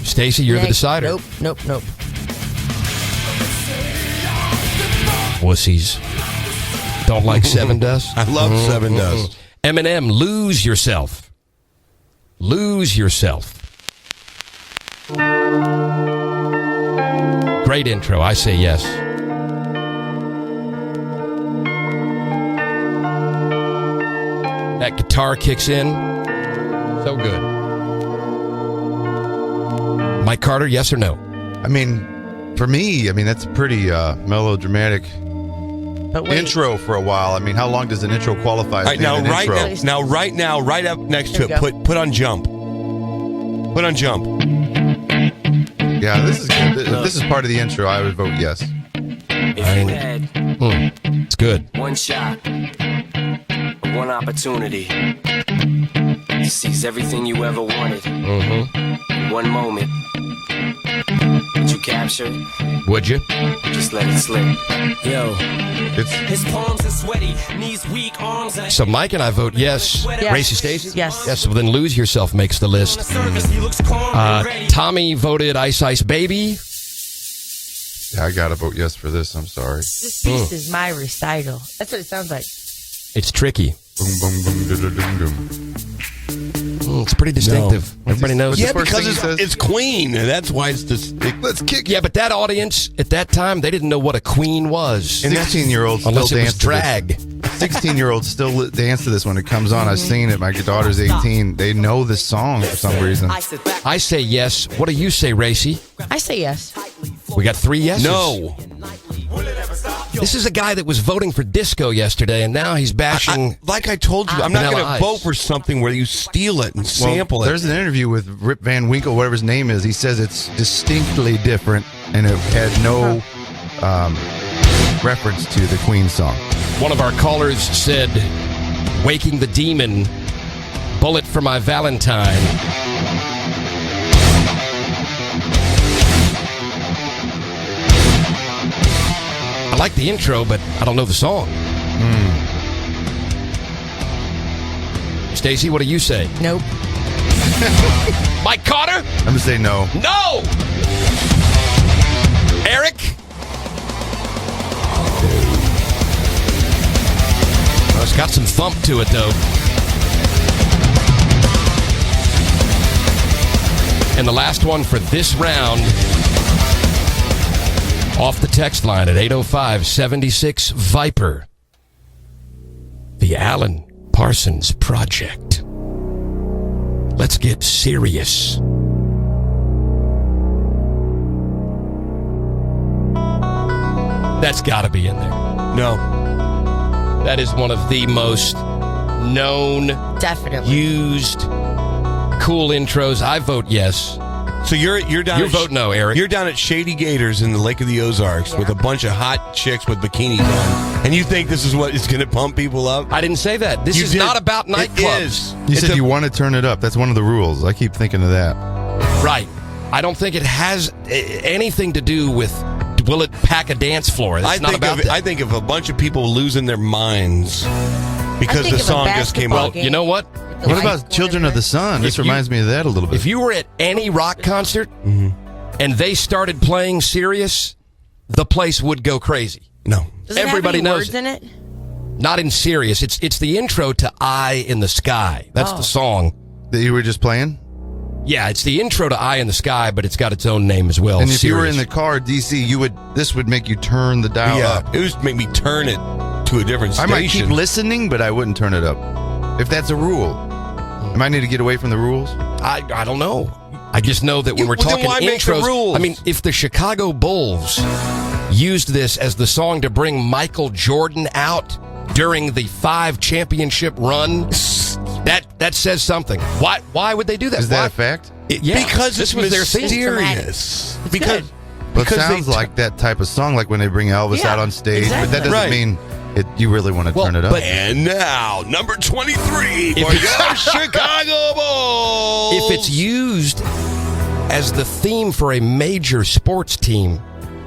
Stacy, you're the decider. Nope. Wussies. Don't like 7 dust? I love 7 dust. Eminem, Lose Yourself. Lose Yourself. Great intro. I say yes. That guitar kicks in. So good. Mike Carter, yes or no? I mean, for me, that's pretty melodramatic But wait, intro for a while. I mean, how long does an intro qualify as All right, being an intro? right up next to There it, you go. put on jump. Put on jump. Yeah, this is good. If this is part of the intro, I would vote yes. It's good. One shot, one opportunity to seize everything you ever wanted. One moment that you captured. Would you? Just let it slip. Yo, It's his palms are sweaty, knees weak, arms are. So Mike and I vote yes. Yes. Racy Stacy? Yes. Yes, well then Lose Yourself makes the list. He looks calm and ready. Tommy voted Ice Ice Baby. yeah, I gotta vote yes for this. I'm sorry. this piece is my recital. That's what it sounds like. It's tricky. Boom, boom, boom, dum, dum, dum. It's pretty distinctive. Everybody knows. Yeah, first because thing he says? it's Queen. And that's why it's distinct. Let's kick. Yeah, but that audience at that time, they didn't know what a queen was. And 16-year-olds still Unless it was dance to drag. this. 16-year-olds still dance to this when it comes on. I've seen it. My daughter's 18. They know this song for some reason. I say yes. What do you say, Racy? I say yes. We got 3 yeses. No. This is a guy that was voting for disco yesterday, and now he's bashing. Like I told you, I'm not Vanilla going to Ice. vote for something where you steal it and sample it. There's an interview with Rip Van Winkle, whatever his name is. He says it's distinctly different, and it had no reference to the Queen song. One of our callers said, "Waking the Demon, Bullet for My Valentine." I like the intro, but I don't know the song. Stacy, what do you say? Nope. Mike Carter? I'm gonna say no. No! Eric? Oh, it's got some thump to it, though. And the last one for this round, off the text line at 805-76 Viper. The Alan Parsons Project. Let's get serious. That's got to be in there. No. That is one of the most known, Definitely. used, cool intros. I vote yes. So you're down. You vote no, Eric. You're down at Shady Gators in the Lake of the Ozarks with a bunch of hot chicks with bikinis on, and you think this is what is going to pump people up? I didn't say that. This You is did. not about It nightclubs. is. You It's said a- you want to turn it up. That's one of the rules. I keep thinking of that. Right. I don't think it has anything to do with will it pack a dance floor. That's not about that. I think of a bunch of people losing their minds because think the of a song just came basketball out. game. You know what? What about Children of the Sun? This If you- reminds me of that a little bit. If you were at any rock concert and they started playing Sirius, the place would go crazy. No. Does it Everybody have any knows words in it? Not in Sirius. It's the intro to Eye in the Sky. That's the song that you were just playing. Yeah, it's the intro to Eye in the Sky, but it's got its own name as well. And if Sirius. you were in the car, DC, this would make you turn the dial up. It would make me turn it to a different station. I might keep listening, but I wouldn't turn it up. If that's a rule. I might need to get away from the rules. I don't know. I just know that when we're talking why make the intros, rules? I mean, if the Chicago Bulls used this as the song to bring Michael Jordan out during the 5 championship run, that says something. Why would they do that? Is that a fact? Because this was their theme. mysterious. Because But it sounds like that type of song, like when they bring Elvis out on stage. exactly. But that doesn't mean you really want to turn it up. And now, number 23 for your Chicago Bulls. If it's used as the theme for a major sports team,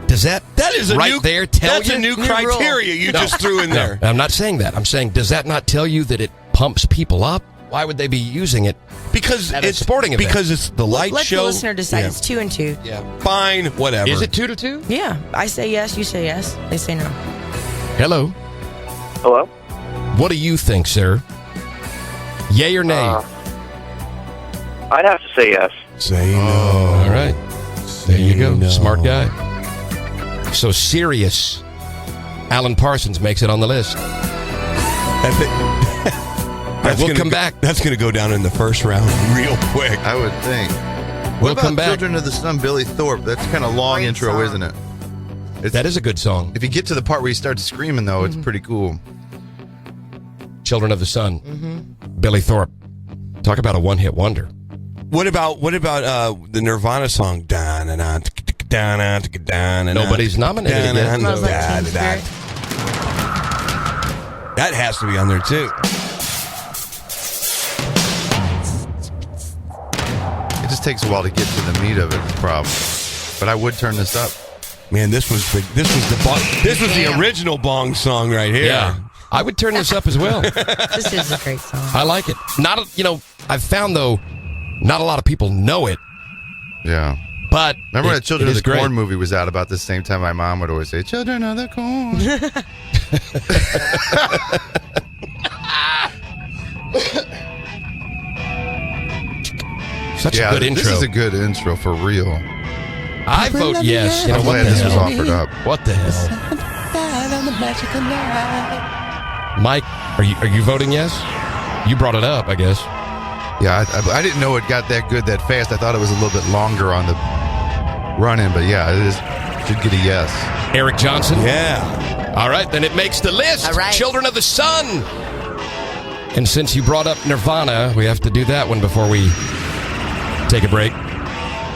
does that is a right new, there tell that's you? a new criteria you just threw in there. No, I'm not saying that. I'm saying, does that not tell you that it pumps people up? Why would they be using it? Because at a it's sporting event? Because it's the light Let show. the listener decide. It's 2 and 2. Yeah. Fine, whatever. Is it 2-2? Yeah. I say yes. You say yes. They say no. Hello. Hello? What do you think, sir? Yay or nay? I'd have to say yes. Say no. All right. There you go. no. Smart guy. So serious. Alan Parsons makes it on the list. We'll come back. That's going to go down in the first round real quick. I would think. We'll What about come back. Children of the Sun, Billy Thorpe? That's kind of long Great intro, song. isn't it? That is a good song. If you get to the part where he starts screaming, though, it's pretty cool. Children of the Sun. Billy Thorpe. Talk about a one-hit wonder. What about the Nirvana song? Nobody's nominated yet. Smells Like Teen Spirit. That has to be on there too. It just takes a while to get to the meat of it, the problem. But I would turn this up. Man, this was the original Bong song right here. Yeah. I would turn this up as well. This is a great song. I like it. I've found, though, not a lot of people know it, Yeah. but Remember when the Children of the great. Corn movie was out about the same time? My mom would always say, Children of the Corn. Such a good intro. This is a good intro for real. I vote yes. I'm glad this was offered up. What the hell? Mike, are you voting yes? You brought it up, I guess. Yeah, I didn't know it got that good that fast. I thought it was a little bit longer on the run-in, but yeah, it is. Should get a yes. Eric Johnson? Yeah. All right, then it makes the list. All right. Children of the Sun. And since you brought up Nirvana, we have to do that one before we take a break.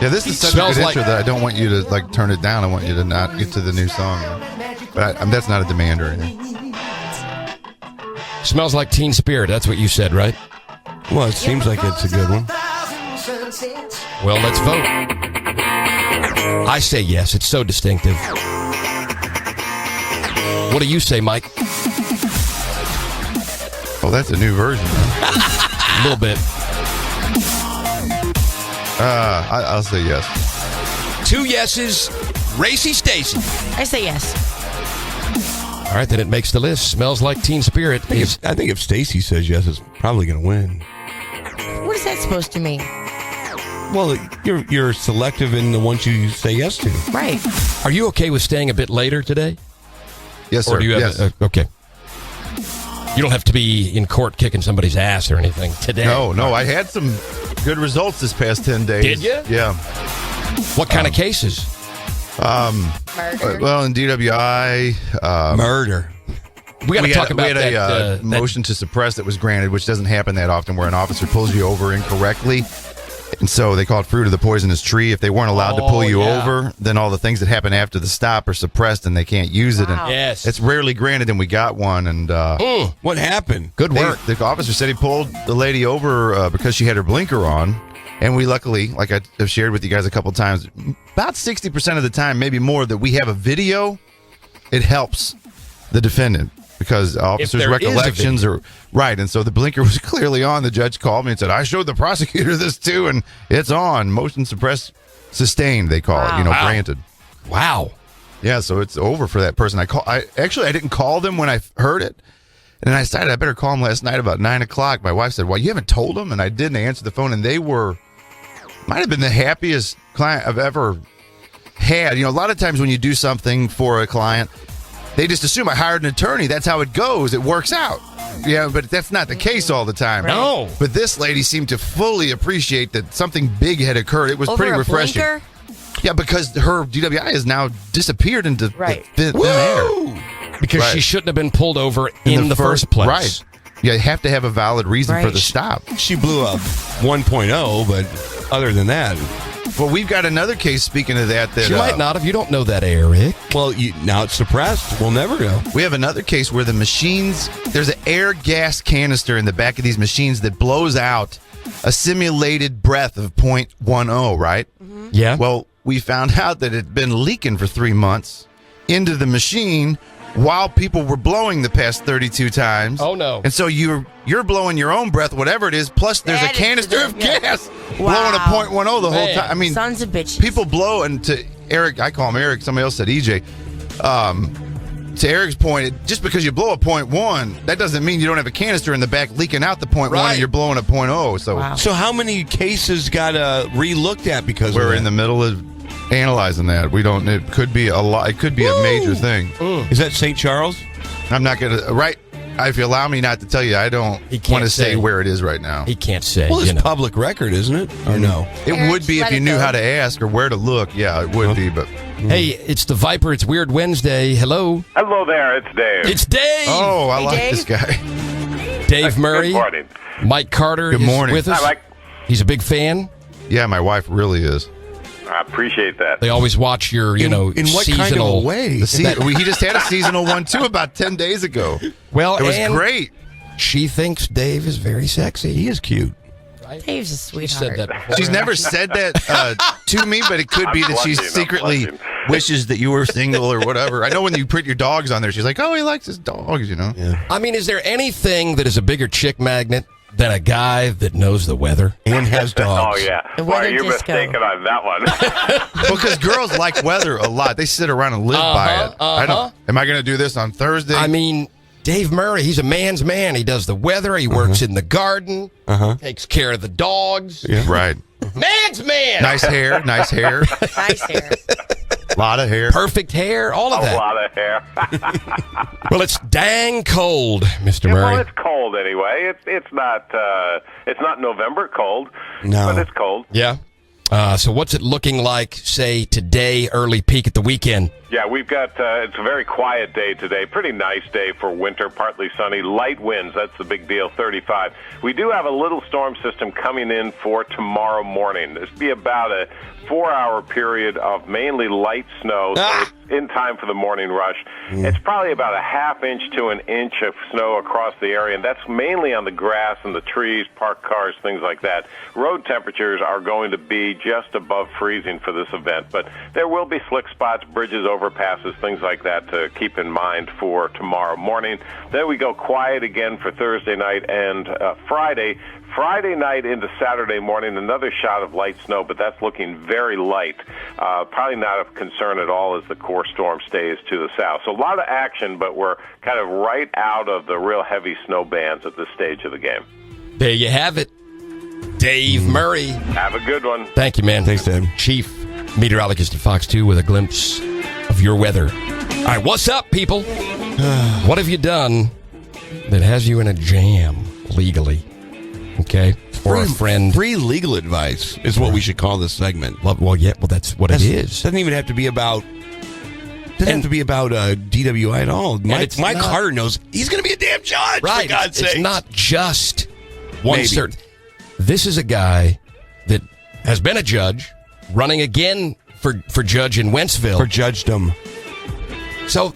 Yeah, this is such a Smells good like- intro that I don't want you to turn it down. I want you to not get to the new song. But that's not a demand or anything. Smells Like Teen Spirit. That's what you said, right? Well, it seems like it's a good one. Well, let's vote. I say yes. It's so distinctive. What do you say, Mike? Oh, that's a new version. A little bit. I'll say yes. 2 yeses. Racy Stacy. I say yes. All right, then it makes the list. Smells Like Teen Spirit. I think if Stacy says yes, it's probably going to win. What is that supposed to mean? Well, you're selective in the ones you say yes to. Right. Are you okay with staying a bit later today? Yes, sir. Or do you have yes. okay. You don't have to be in court kicking somebody's ass or anything today. No. I had some good results this past 10 days. Did you? Yeah. What kind of cases? Murder. Well, in DWI, Murder. We got to talk about we had that. a motion to suppress that was granted, which doesn't happen that often, where an officer pulls you over incorrectly. And so they call it fruit of the poisonous tree. If they weren't allowed to pull you over, then all the things that happen after the stop are suppressed and they can't use it. And Yes. it's rarely granted, and we got one. And What happened? Good work. the officer said he pulled the lady over because she had her blinker on. And we luckily, like I have shared with you guys a couple times, about 60% of the time, maybe more, that we have a video, it helps the defendant. Because officers' there is a recollections are right, and so the blinker was clearly on. The judge called me and said, "I showed the prosecutor this too, and it's on. Motion suppressed, sustained. They call it, Wow. granted. Wow. Yeah, so it's over for that person. I didn't call them when I heard it, And I decided I better call them last night about 9 o'clock. My wife said, well, you haven't told them? And I didn't answer the phone. And they might have been the happiest client I've ever had. You know, a lot of times when you do something for a client, they just assume I hired an attorney. That's how it goes. It works out. Yeah, but that's not the case all the time. Right. No. But this lady seemed to fully appreciate that something big had occurred. It was Over pretty a refreshing. blinker? Yeah, because her DWI has now disappeared into thin air. Because she shouldn't have been pulled over in the first place. Right. Yeah, you have to have a valid reason for the stop. She blew up 1.0, but other than that. Well, we've got another case, speaking of that. She might not have. You don't know that, Eric. Well, now it's suppressed. We'll never know. We have another case where the machines, there's an air gas canister in the back of these machines that blows out a simulated breath of 0.10, right? Mm-hmm. Yeah. Well, we found out that it had been leaking for 3 months into the machine while people were blowing the past 32 times. Oh, no. And so you're blowing your own breath, whatever it is, plus there's a canister of gas blowing a 0.10 the whole time. I mean, sons of bitches. People blow, and to Eric, I call him Eric, somebody else said EJ. To Eric's point, just because you blow a 0.1, that doesn't mean you don't have a canister in the back leaking out the 0.1 and you're blowing a 0.0. So how many cases got re-looked at because we're of that? in the middle of analyzing that. We don't. It could be a lot. It could be a major thing. Is that St. Charles? I'm not gonna. Right. If you allow me not to tell you, I don't want to say where it is right now. He can't say. Well, it's public record, isn't it? Or no? It would be if you knew how to ask or where to look. Yeah, it would be. But Hey, it's the Viper. It's Weird Wednesday. Hello. Hello there, it's Dave. It's Dave. Oh, I like this guy. Dave Murray. Good morning. Mike Carter Good morning. is with us. Hi, Mike. He's a big fan. Yeah, my wife really is. I appreciate that. They always watch your, in what seasonal kind of a way? He just had a seasonal one too about 10 days ago. Well, it was and great. She thinks Dave is very sexy. He is cute. Dave's a sweetheart. She said that before. She's never said that to me, but it could be that she secretly wishes that you were single or whatever. I know when you put your dogs on there, she's like, oh, he likes his dogs, Yeah. I mean, is there anything that is a bigger chick magnet than a guy that knows the weather and has dogs? Oh, yeah. The Well, weather you're disco. mistaken on that one. Because girls like weather a lot. They sit around and live by it. I don't. Am I going to do this on Thursday? I mean, Dave Murray, he's a man's man. He does the weather. He works in the garden. Takes care of the dogs. Yeah. Right. Man's man. Nice hair. Nice hair. Nice hair. Lot of hair. Perfect hair. All of A that. lot of hair. Well, it's dang cold, Mr. Yeah, Murray. well, it's cold anyway. It's not November cold, No. but it's cold. Yeah. So what's it looking like, say, today, early peak at the weekend? Yeah, we've got, it's a very quiet day today. Pretty nice day for winter, partly sunny. Light winds, that's the big deal, 35. We do have a little storm system coming in for tomorrow morning. This will be about a 4-hour period of mainly light snow, so it's in time for the morning rush. It's probably about a ½ inch to an inch of snow across the area, and that's mainly on the grass and the trees, parked cars, things like that. Road temperatures are going to be just above freezing for this event, but there will be slick spots, bridges, overpasses, things like that to keep in mind for tomorrow morning. Then we go quiet again for Thursday night and Friday. Friday night into Saturday morning, another shot of light snow, but that's looking very light. Probably not of concern at all as the core storm stays to the south. So a lot of action, but we're kind of right out of the real heavy snow bands at this stage of the game. There you have it. Dave Murray. Have a good one. Thank you, man. Thanks, Dave. Chief meteorologist at Fox 2 with a glimpse of your weather. All right, what's up, people? What have you done that has you in a jam legally? Okay? Or a friend. Free legal advice is what we should call this segment. Well, yeah, well, that's what it is. Doesn't even have to be about. Doesn't have to be about DWI at all. Mike Carter knows he's going to be a damn judge. Right. For God's sake. It's not just one Maybe. certain. This is a guy that has been a judge, running again for judge in Wentzville. For judgedom. So,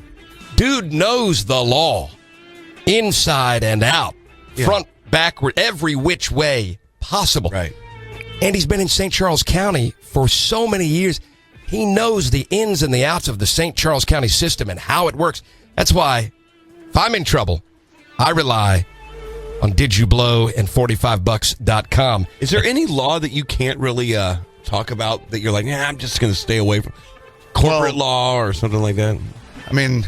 dude knows the law inside and out, front, backward, every which way possible. Right. And he's been in St. Charles County for so many years. He knows the ins and the outs of the St. Charles County system and how it works. That's why, if I'm in trouble, I rely on Did You Blow and 45bucks.com. Is there any law that you can't really talk about that you're like, I'm just going to stay away from? Corporate law or something like that? I mean,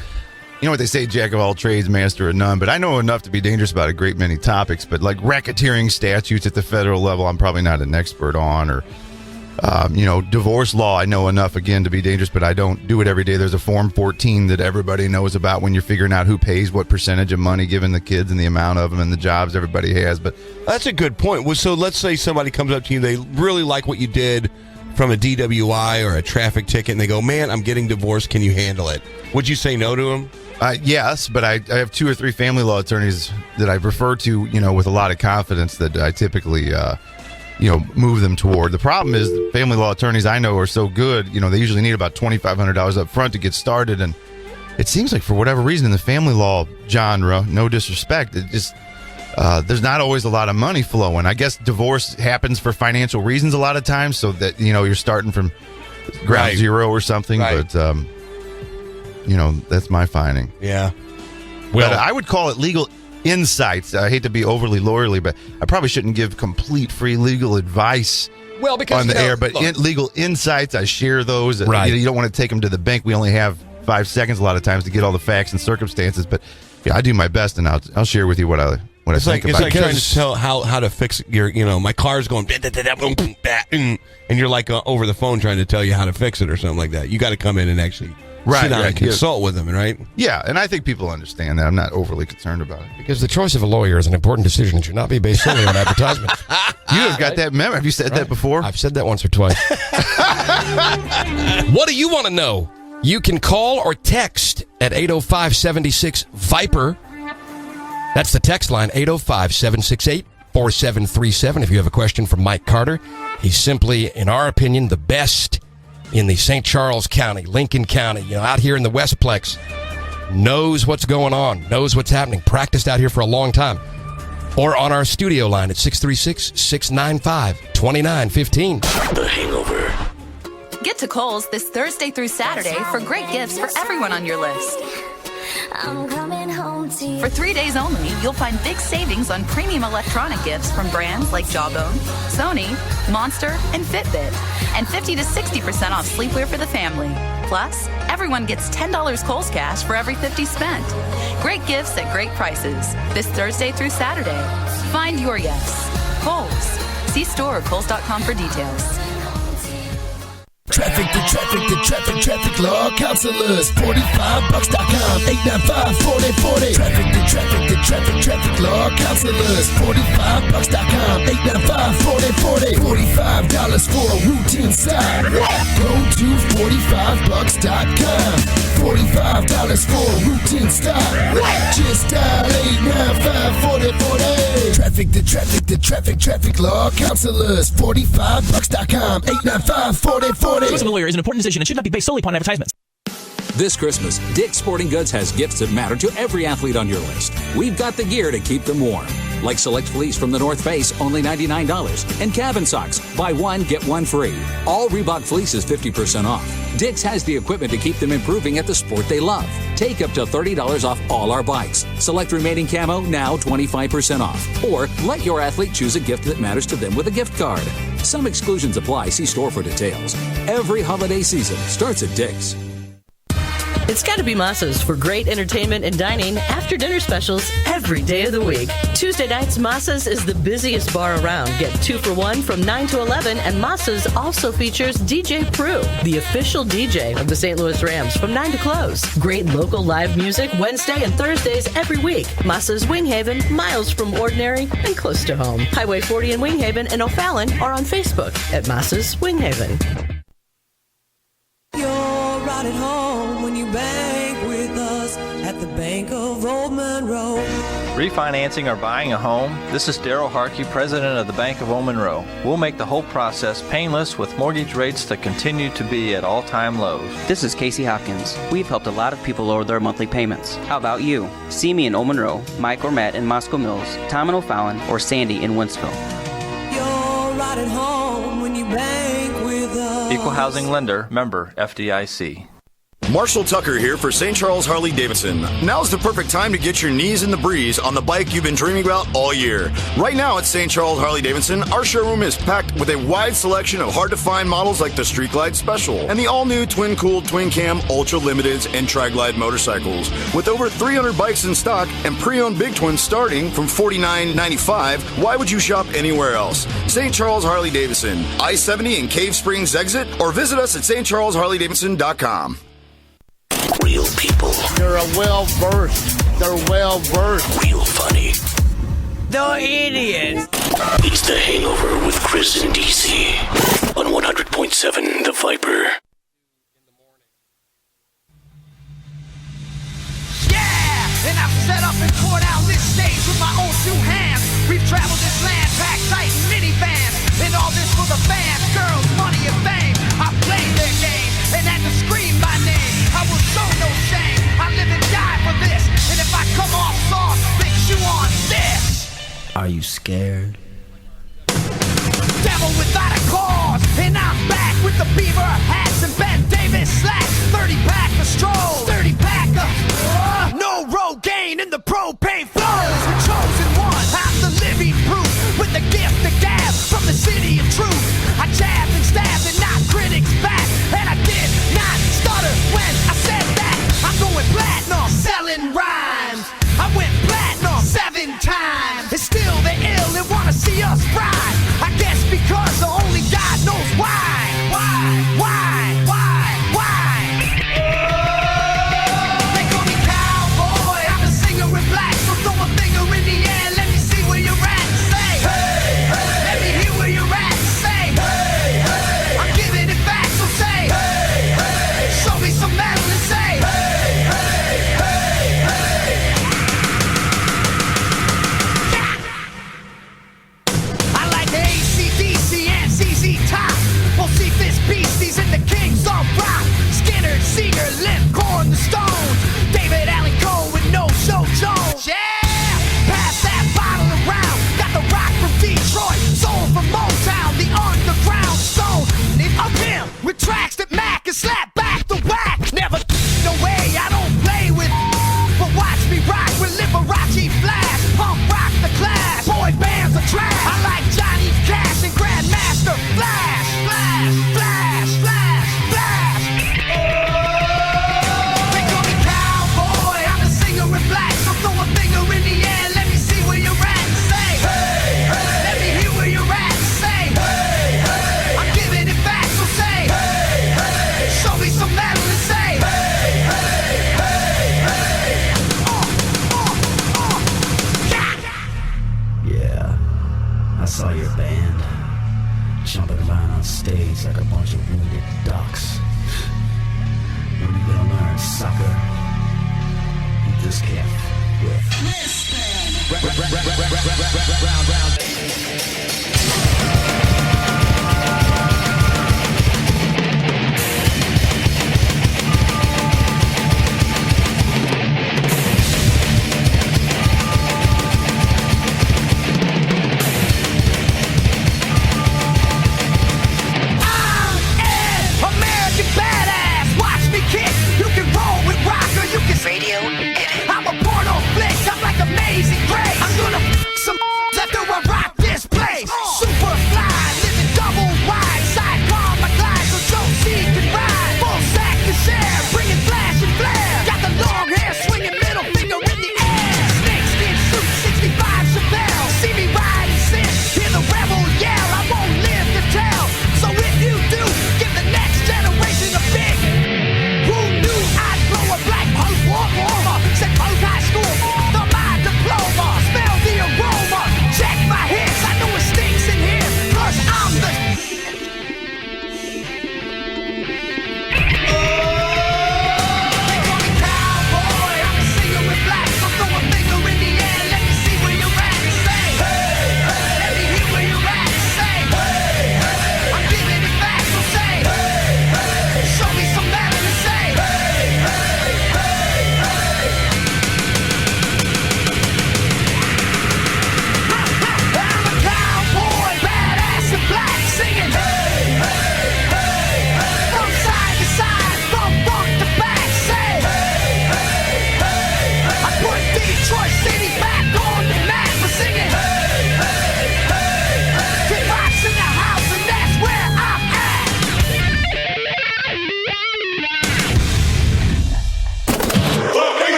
you know what they say, jack of all trades, master of none, but I know enough to be dangerous about a great many topics, but like racketeering statutes at the federal level, I'm probably not an expert on, or, divorce law, I know enough, again, to be dangerous, but I don't do it every day. There's a Form 14 that everybody knows about when you're figuring out who pays what percentage of money given the kids and the amount of them and the jobs everybody has. But that's a good point. Well, so let's say somebody comes up to you, they really like what you did from a DWI or a traffic ticket, and they go, man, I'm getting divorced. Can you handle it? Would you say no to them? Yes, but I have 2 or 3 family law attorneys that I refer to, with a lot of confidence that I typically, move them toward. The problem is the family law attorneys I know are so good, they usually need about $2,500 up front to get started. And it seems like for whatever reason in the family law genre, no disrespect, it just, there's not always a lot of money flowing. I guess divorce happens for financial reasons a lot of times, so that, you're starting from ground zero or something. Right. But, that's my finding. Yeah. Well, but I would call it legal insights. I hate to be overly lawyerly, but I probably shouldn't give complete free legal advice because on the air. But legal insights, I share those. Right. You don't want to take them to the bank. We only have 5 seconds a lot of times to get all the facts and circumstances. But I do my best, and I'll share with you what I think about. It's like trying to tell how to fix your, my car's going, and you're like over the phone trying to tell you how to fix it or something like that. You got to come in and actually sit down and consult with them, right? Yeah, and I think people understand that. I'm not overly concerned about it. Because the choice of a lawyer is an important decision. It should not be based solely on advertisements. You have got that memo. Have you said that before? I've said that once or twice. What do you want to know? You can call or text at 805-76-VIPER. That's the text line, 805-768-4737. If you have a question for Mike Carter, he's simply, in our opinion, the best in the St. Charles County, Lincoln County, out here in the Westplex, knows what's going on, knows what's happening, practiced out here for a long time. Or on our studio line at 636-695-2915. The Hangover. Get to Kohl's this Thursday through Saturday for great gifts for everyone on your list. I'm coming home to you. For 3 days only, you'll find big savings on premium electronic gifts from brands like Jawbone, Sony, Monster, and Fitbit. And 50 to 60% off sleepwear for the family. Plus, everyone gets $10 Kohl's cash for every 50 spent. Great gifts at great prices. This Thursday through Saturday. Find your yes. Kohl's. See store or Kohl's.com for details. Traffic law counselors. $45.com, 895-4040. Traffic law counselors. $45.com, 895-4040. $45 for a routine stop. Go to $45.com. $45 for a routine stop. Just dial 895-4040. Traffic law counselors. $45.com, 895-4040. The choice of a lawyer is an important decision and should not be based solely upon advertisements. This Christmas, Dick's Sporting Goods has gifts that matter to every athlete on your list. We've got the gear to keep them warm. Like select fleece from the North Face, only $99. And cabin socks, buy one, get one free. All Reebok fleece is 50% off. Dick's has the equipment to keep them improving at the sport they love. Take up to $30 off all our bikes. Select remaining camo, now 25% off. Or let your athlete choose a gift that matters to them with a gift card. Some exclusions apply. See store for details. Every holiday season starts at Dick's. It's got to be Massa's for great entertainment and dining after dinner specials every day of the week. Tuesday nights, Massa's is the busiest bar around. Get 2 for $1 from 9 to 11, and Massa's also features DJ Prue, the official DJ of the St. Louis Rams, from 9 to close. Great local live music Wednesday and Thursdays every week. Massa's Wing Haven, miles from ordinary and close to home. Highway 40 in Wing Haven and O'Fallon are on Facebook at Massa's Wing Haven. You're right at home when you bank with us at the Bank of Old Monroe. Refinancing or buying a home? This is Daryl Harkey, president of the Bank of Old Monroe. We'll make the whole process painless with mortgage rates that continue to be at all-time lows. This is Casey Hopkins. We've helped a lot of people lower their monthly payments. How about you? See me in Old Monroe, Mike or Matt in Moscow Mills, Tom in O'Fallon, or Sandy in Winsville. You're right at home when you bank with us. Equal housing lender, member FDIC. Marshall Tucker here for St. Charles Harley Davidson. Now's the perfect time to get your knees in the breeze on the bike you've been dreaming about all year. Right now at St. Charles Harley Davidson, our showroom is packed with a wide selection of hard-to-find models like the Street Glide Special and the all-new twin-cooled, twin-cam, Ultra Limiteds and Tri-Glide motorcycles. With over 300 bikes in stock and pre-owned big twins starting from $49.95, why would you shop anywhere else? St. Charles Harley Davidson, I-70 and Cave Springs exit, or visit us at stcharlesharleydavidson.com. Real people. They're well-versed. Real funny. The idiot. It's The Hangover with Chris and DC on 100.7 The Viper. Yeah, and I've set up and tore down this stage with my own two hands. We've traveled this land, packed tight in minivans, and all this for the fans, girls, money, and fame. I played their game and had to scream my name. I will show no shame. I live and die for this, and if I come off soft, then chew on this. Are you scared? Devil without a cause, and I'm back with the beaver hats and Ben Davis slacks. 30-pack of stroll, 30-pack of no Rogaine in the propane flows. The chosen one, I'm the living proof with the gift of gab from the city of truth. I jabbed and stabbed and knocked critics back, and I did not stutter when I said that. I'm going platinum, selling rhymes. I went platinum 7 times. And still they're ill and wanna see us ride. I guess because only God knows why. They call me cowboy, I'm a singer in black. So throw a finger in the air, let me see where you're at. Say, hey, hey. Let me hear where you're at. Say, hey, hey. I'm giving it back, so say, hey, hey. Show me some metal and say, hey, hey, hey, hey. I like the AC/DC and ZZ Top. We'll see this beasties in the Kings of Rock. Skinner, Seeger, Limp, Corn, the Stones. David Allen Coe with No Show Jones. Yeah! Pass that bottle around. Got the rock from Detroit, soul from Motown, the underground stone. Up him with tracks that Mac and slap back the whack. Never no way, I don't play with. But watch me rock with Liberace Flash. Punk rock the class. Boy bands are trash. I like Johnny Cash and Grandmaster Flash. Flash, flash, flash, flash. They call me cowboy, I'm a singer in black. So throw a finger in the air, let me see where you're at. Say, hey, hey. Let me hear where you're at. Say, hey, hey. I'm giving it back, so say, hey, hey. Show me some metal and say, hey, hey, hey, hey. Yeah, I saw your band jumping around on stage like a bunch of wounded ducks. When you gonna learn, sucker? You just can't American badass, watch me kick. You can roll with rock or you can radio. I'm a porno flick, I'm like Amazing Grace. I'm gonna some after I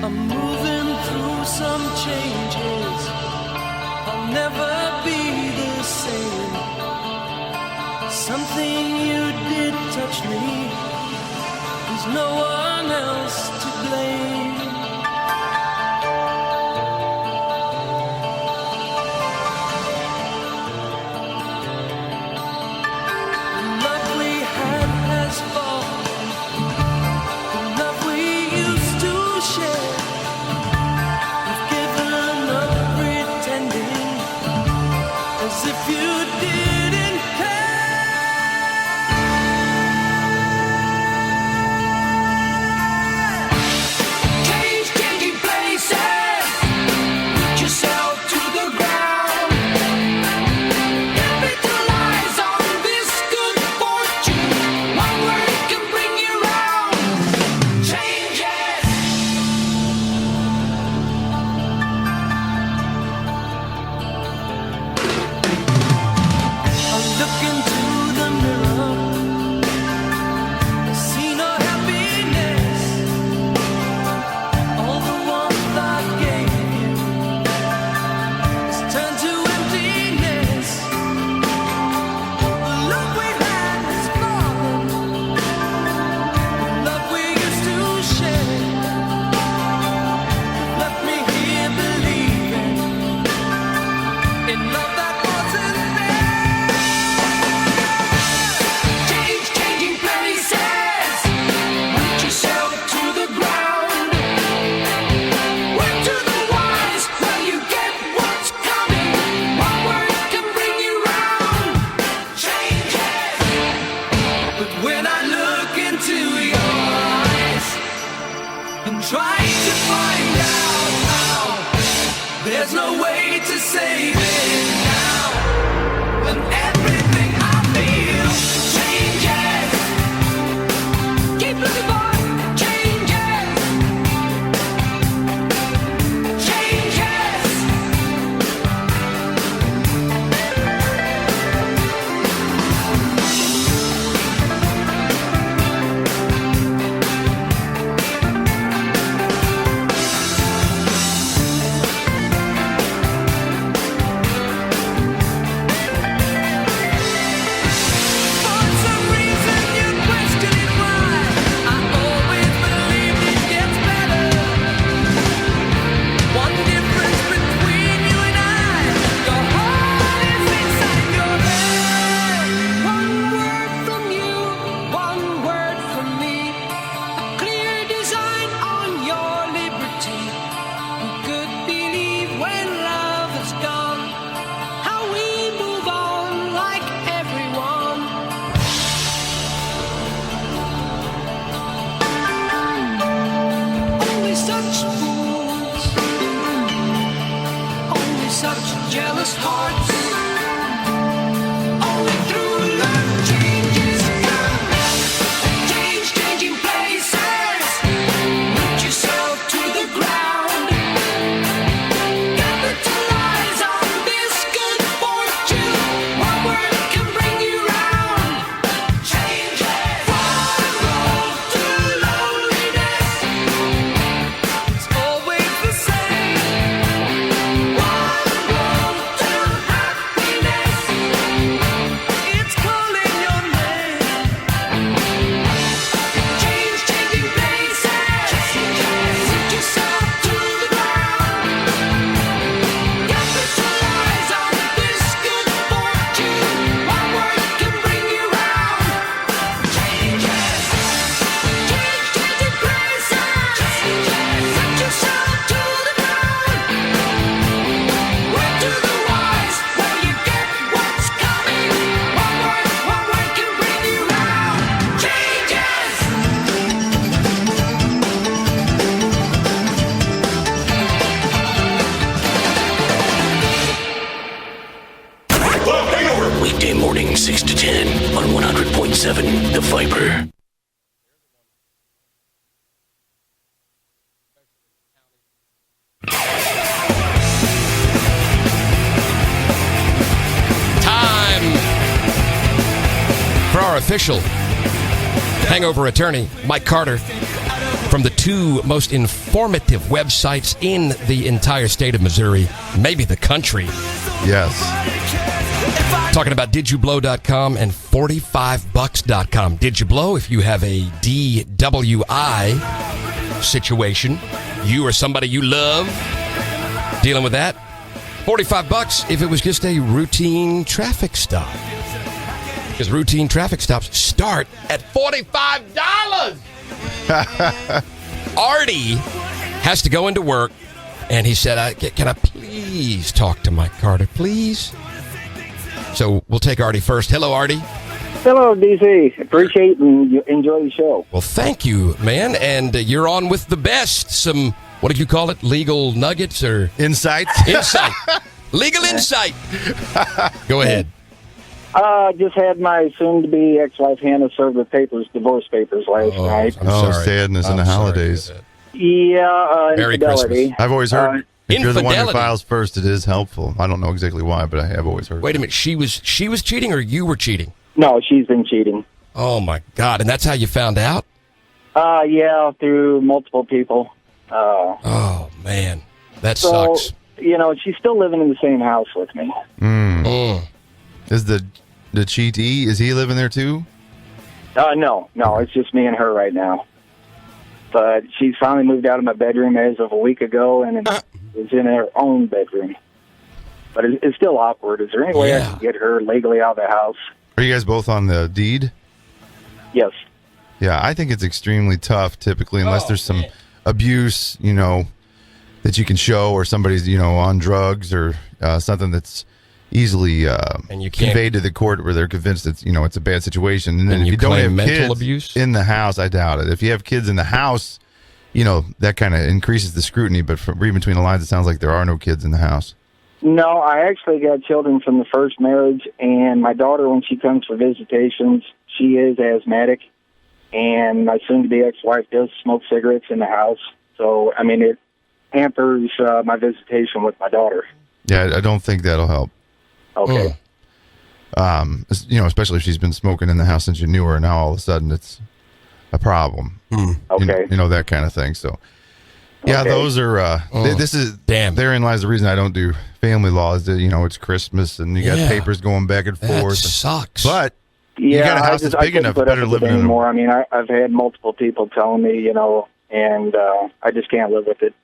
I'm moving through some changes. I'll never be the same. Something you did touch me. There's no one else to blame. The love we had has fallen. The love we used to share. You've given up pretending as if you didn't care. Changing places, put yourself to the ground. Capitalize on this good fortune. One word can bring you round. Changes. I look into the mirror. I see no happiness. All the warmth I gave you has turned to emptiness. The love we had has fallen. The love we used to share left me here believing in love that wasn't there. Changing places, put yourself to the ground. Word to the wise, well you get what's coming. One word can bring you round. Changes, but when I look into your eyes and try to find out how, there's no way to save it now. When everything I feel changes. Keep looking for changes. Changes. our official hangover attorney, Mike Carter, from the two most informative websites in the entire state of Missouri, maybe the country. Yes. Talking about DidYouBlow.com and 45bucks.com. Did you blow if you have a DWI situation? You or somebody you love dealing with that? $45 if it was just a routine traffic stop. Because routine traffic stops start at $45. Artie has to go into work, and he said, can I please talk to Mike Carter, please? So we'll take Artie first. Hello, Artie. Hello, DC. Appreciate and enjoy the show. Well, thank you, man. And you're on with the best. Some, what did you call it? Legal nuggets or? Insights? Insight. Legal insight. Go ahead. Just had my soon-to-be ex-wife Hannah serve the divorce papers last night. I'm sorry. Sadness in the holidays. Yeah, Merry infidelity. Christmas. I've always heard if you're the one who infidelity. files first, it is helpful. I don't know exactly why, but I have always heard. Wait a minute. She was cheating or you were cheating? No, she's been cheating. Oh, my God. And that's how you found out? Yeah, through multiple people. Oh, man. That sucks. You know, she's still living in the same house with me. Is the cheatee, is he living there too? No, it's just me and her right now. But she's finally moved out of my bedroom as of a week ago, and is in her own bedroom. But it's still awkward. Is there any way I can get her legally out of the house? Are you guys both on the deed? Yes. Yeah, I think it's extremely tough typically unless there's some abuse, that you can show, or somebody's, on drugs or something that's easily and you can't, conveyed to the court where they're convinced it's, it's a bad situation. And then if you don't have mental kids abuse in the house, I doubt it. If you have kids in the house, that kind of increases the scrutiny. But from reading between the lines, it sounds like there are no kids in the house. No, I actually got children from the first marriage, and my daughter, when she comes for visitations, she is asthmatic, and my soon-to-be ex-wife does smoke cigarettes in the house. So, I mean, it hampers my visitation with my daughter. Yeah, I don't think that'll help. Okay. Especially if she's been smoking in the house since you knew her, and now all of a sudden it's a problem. Okay. That kind of thing. So, yeah, those are. This is damn. Therein lies the reason I don't do family law. Is that it's Christmas and you got papers going back and forth. That sucks. But yeah, you got a house that's big enough, better living in anymore. I mean, I've had multiple people telling me, and I just can't live with it.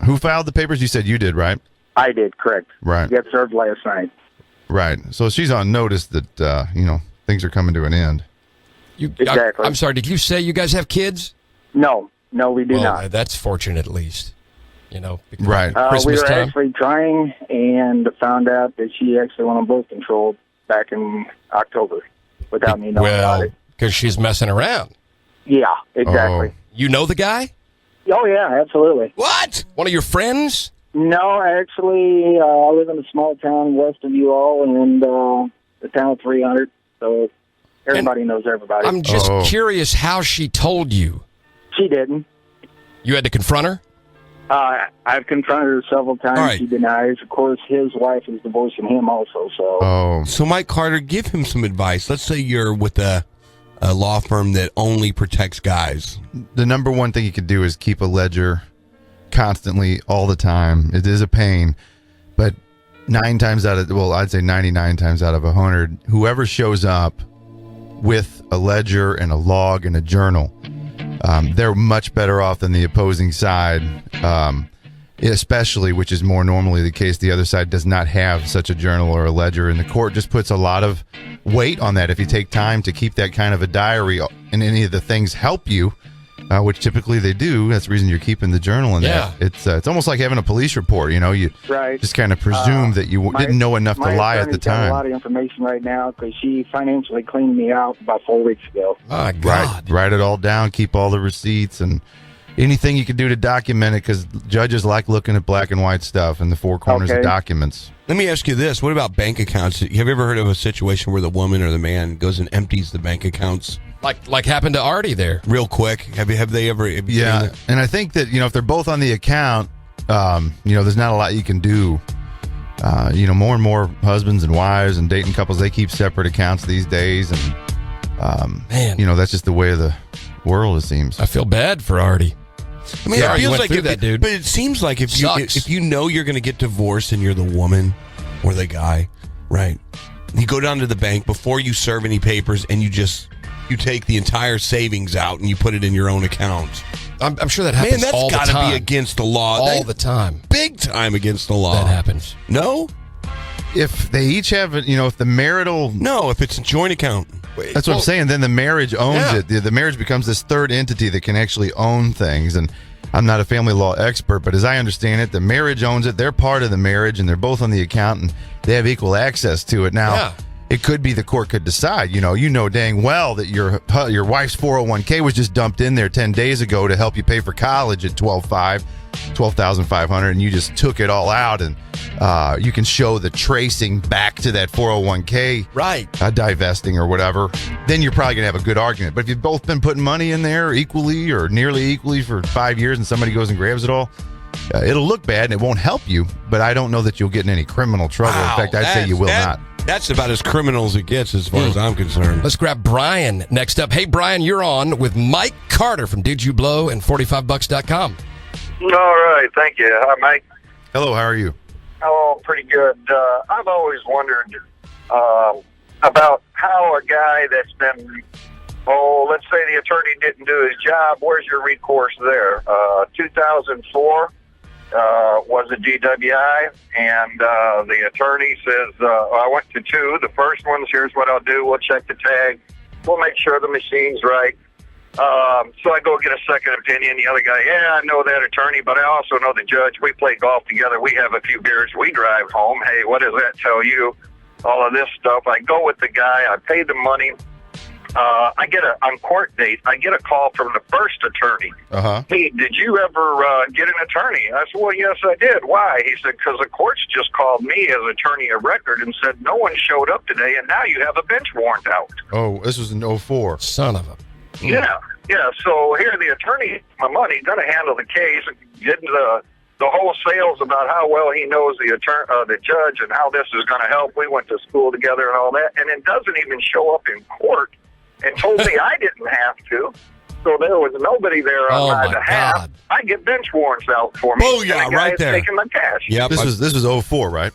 Who filed the papers? You said you did, right? I did, correct. Right. Got served last night. Right. So she's on notice that things are coming to an end. Exactly. I'm sorry. Did you say you guys have kids? No, we do not. That's fortunate, at least. Right. Christmas we were time. actually trying, and found out that she actually went on birth control back in October without me knowing about it. Because she's messing around. Yeah, exactly. You know the guy? Oh yeah, absolutely. What? One of your friends? No, actually, I live in a small town west of you all, and the town of 300, so everybody knows everybody. I'm just curious how she told you. She didn't. You had to confront her? I've confronted her several times. All right. She denies. Of course, his wife is divorcing him also. So, So Mike Carter, give him some advice. Let's say you're with a law firm that only protects guys. The number one thing you could do is keep a ledger constantly, all the time. It is a pain, but 99 times out of 100, whoever shows up with a ledger and a log and a journal, they're much better off than the opposing side, especially, which is more normally the case, the other side does not have such a journal or a ledger, and the court just puts a lot of weight on that. If you take time to keep that kind of a diary and any of the things help you, which typically they do, that's the reason you're keeping the journal in there. It's almost like having a police report. You just kind of presume that you didn't know enough to lie at the time. Got a lot of information right now because she financially cleaned me out about 4 weeks ago. My God. Write it all down, keep all the receipts, and anything you can do to document it, because judges like looking at black and white stuff in the four corners of documents. Let me ask you this. What about bank accounts? Have you ever heard of a situation where the woman or the man goes and empties the bank accounts? Like happened to Artie there. Real quick. Have they ever? Yeah, and I think that, if they're both on the account, there's not a lot you can do. More and more husbands and wives and dating couples, they keep separate accounts these days, and Man. That's just the way of the world, it seems. I feel bad for Artie. I mean, Sorry it you feels went like through that, dude. But it seems like if you know you're going to get divorced and you're the woman or the guy, right? You go down to the bank before you serve any papers and you take the entire savings out and you put it in your own account. I'm sure that happens all the time. Man, that's got to be against the law. All the time. Big time against the law. That happens. No? If they each have it, if the marital... No, if it's a joint account. That's what I'm saying. Then the marriage owns it. The marriage becomes this third entity that can actually own things. And I'm not a family law expert, but as I understand it, the marriage owns it. They're part of the marriage, and they're both on the account, and they have equal access to it. Now, it could be the court could decide. You know dang well that your wife's 401k was just dumped in there 10 days ago to help you pay for college at $12,500, and you just took it all out, and you can show the tracing back to that 401k, right? Divesting or whatever. Then you're probably gonna have a good argument. But if you've both been putting money in there equally or nearly equally for 5 years, and somebody goes and grabs it all, it'll look bad and it won't help you. But I don't know that you'll get in any criminal trouble. Wow, in fact, I'd say you will not. That's about as criminal as it gets, as far as I'm concerned. Let's grab Brian next up. Hey, Brian, you're on with Mike Carter from Did You Blow and 45bucks.com. All right, thank you. Hi, Mike. Hello, how are you? Oh, pretty good. I've always wondered about how a guy that's been, let's say the attorney didn't do his job. Where's your recourse there? 2004 was a DWI, and the attorney says, I went to two. The first one's, here's what I'll do. We'll check the tag. We'll make sure the machine's right. So I go get a second opinion. The other guy, I know that attorney, but I also know the judge. We play golf together. We have a few beers. We drive home. Hey, what does that tell you? All of this stuff. I go with the guy. I pay the money. I get on court date, I get a call from the first attorney. Hey, did you ever get an attorney? I said, well, yes, I did. Why? He said, because the courts just called me as attorney of record and said no one showed up today, and now you have a bench warrant out. Oh, this was in 04. Son of a... Yeah. So here the attorney, my money, going to handle the case, getting the whole sales about how well he knows the judge and how this is going to help. We went to school together and all that, and it doesn't even show up in court and told me I didn't have to. So there was nobody there on my behalf. God. I get bench warrants out for me. Oh, yeah, and the right guy's there. taking my cash. Yep. This was 04, right?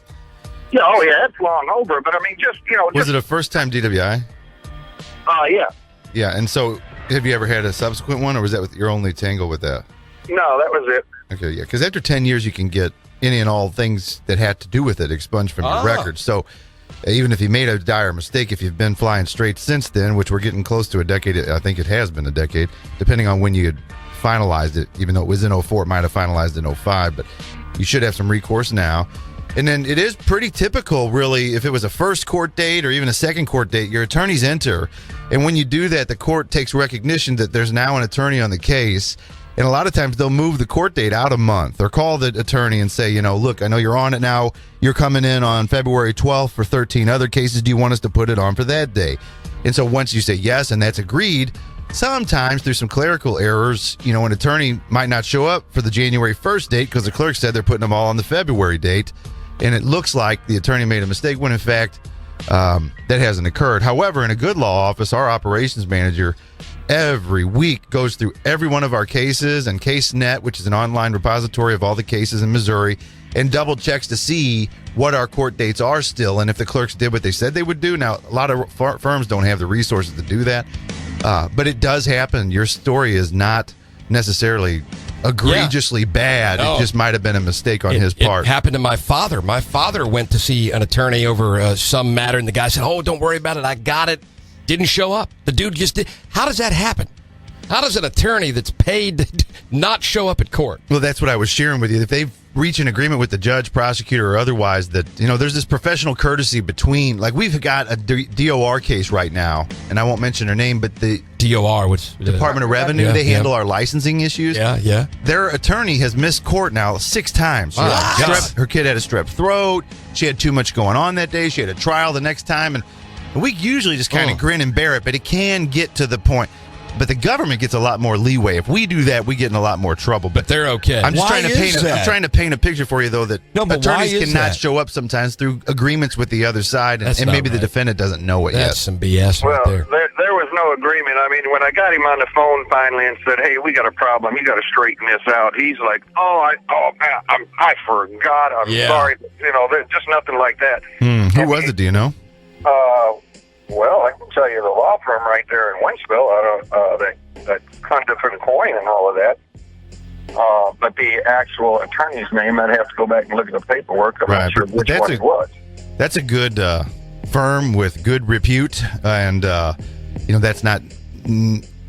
Yeah, it's long over. But I mean, Was it a first time DWI? Yeah. Yeah, and so have you ever had a subsequent one, or was that your only tangle with that? No, that was it. Okay, yeah, because after 10 years, you can get any and all things that had to do with it expunged from your record. So even if you made a dire mistake, if you've been flying straight since then, which we're getting close to a decade, I think it has been a decade, depending on when you had finalized it, even though it was in 04, it might have finalized in 05, but you should have some recourse now. And then it is pretty typical, really, if it was a first court date or even a second court date, your attorneys enter. And when you do that, the court takes recognition that there's now an attorney on the case. And a lot of times they'll move the court date out a month or call the attorney and say, look, I know you're on it now. You're coming in on February 12th for 13 other cases. Do you want us to put it on for that day? And so once you say yes and that's agreed, sometimes through some clerical errors, an attorney might not show up for the January 1st date because the clerk said they're putting them all on the February date. And it looks like the attorney made a mistake when, in fact, that hasn't occurred. However, in a good law office, our operations manager every week goes through every one of our cases and CaseNet, which is an online repository of all the cases in Missouri, and double checks to see what our court dates are still and if the clerks did what they said they would do. Now, a lot of firms don't have the resources to do that, but it does happen. Your story is not necessarily egregiously bad. No. It just might have been a mistake on his part. It happened to my father. My father went to see an attorney over some matter, and the guy said, don't worry about it. I got it. Didn't show up. The dude just did. How does that happen? How does an attorney that's paid not show up at court? Well, that's what I was sharing with you. If they've reached an agreement with the judge, prosecutor, or otherwise, that there's this professional courtesy between. Like we've got a DOR case right now, and I won't mention her name, but the DOR, which Department of Revenue, they handle our licensing issues. Yeah. Their attorney has missed court now 6 times. She had her kid had a strep throat. She had too much going on that day. She had a trial the next time, and we usually just kind of grin and bear it, but it can get to the point. But the government gets a lot more leeway. If we do that, we get in a lot more trouble. But they're okay. I'm just trying to paint a picture for you, though, that attorneys cannot show up sometimes through agreements with the other side, and maybe the defendant doesn't know it yet. That's some BS right there. There was no agreement. I mean, when I got him on the phone finally and said, "Hey, we got a problem. You got to straighten this out," he's like, man, I forgot. I'm sorry. You know, there's just nothing like that. Who was it? Do you know? Well, I can tell you the law firm right there in Wentzville, that Cundiff and Coyne and all of that. But the actual attorney's name, I'd have to go back and look at the paperwork. I'm not sure which one it was. That's a good firm with good repute, and that's not.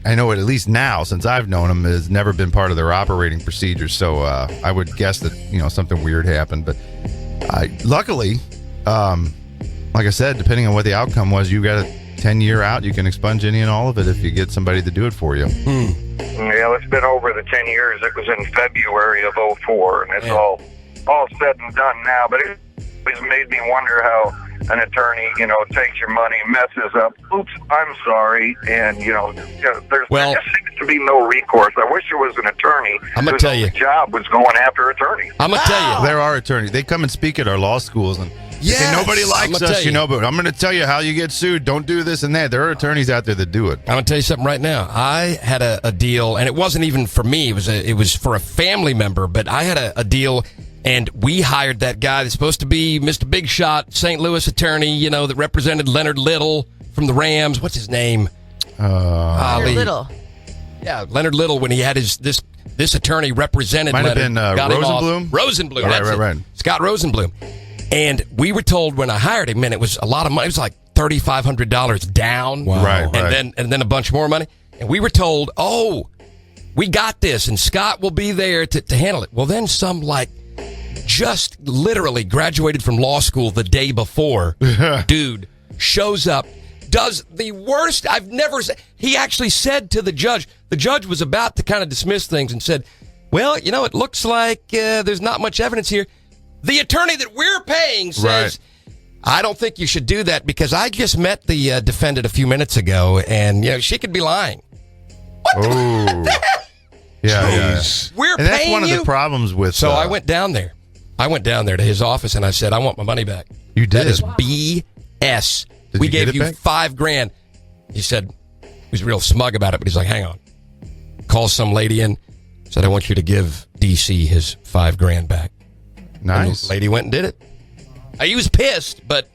I know it, at least now, since I've known them, has never been part of their operating procedures. So I would guess that something weird happened. But luckily, like I said, depending on what the outcome was, you got a 10-year out. You can expunge any and all of it if you get somebody to do it for you. Yeah, it's been over the 10 years. It was in February of 2004, and it's all said and done now. But it always made me wonder how an attorney, takes your money, messes up. Oops, I'm sorry, and there just seems to be no recourse. I wish there was an attorney. I'm gonna tell you, job was going after attorneys. I'm gonna tell you, there are attorneys. They come and speak at our law schools and. Yes, say, nobody likes us, but I'm going to tell you how you get sued. Don't do this and that. There are attorneys out there that do it. I'm going to tell you something right now. I had a deal, and it wasn't even for me. It was for a family member, but I had a deal, and we hired that guy that's supposed to be Mr. Big Shot, St. Louis attorney, that represented Leonard Little from the Rams. What's his name? Leonard Little. Yeah, Leonard Little, when he had this attorney represented Might Leonard. have been Rosenblum? Rosenblum. Right. Scott Rosenblum. And we were told when I hired him, man, it was a lot of money. It was like $3,500 down. Wow. Right. And then a bunch more money. And we were told, we got this, and Scott will be there to handle it. Well, then some just literally graduated from law school the day before dude shows up, does the worst I've never said. He actually said to the judge was about to kind of dismiss things and said, well, it looks like there's not much evidence here. The attorney that we're paying says, I don't think you should do that because I just met the defendant a few minutes ago, and she could be lying. Yeah. We're and that's paying one of you? the problems with. So I went down there. To his office, and I said, I want my money back. You did? That is BS. We gave you $5,000. He said, he was real smug about it, but he's like, hang on. Calls some lady in, said, I want you to give DC his $5,000 back. Nice. And the lady went and did it. He was pissed, but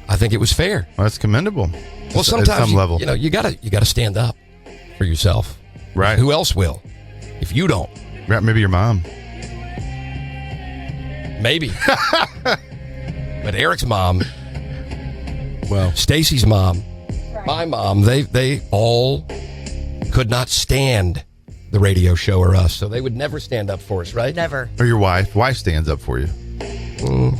I think it was fair. Well, that's commendable. Well, sometimes at some level, you gotta stand up for yourself. Right. Who else will? If you don't, maybe your mom. Maybe. But Eric's mom, Stacy's mom, my mom, they all could not stand the radio show or us, so they would never stand up for us, right? Never. Or your wife. Wife stands up for you.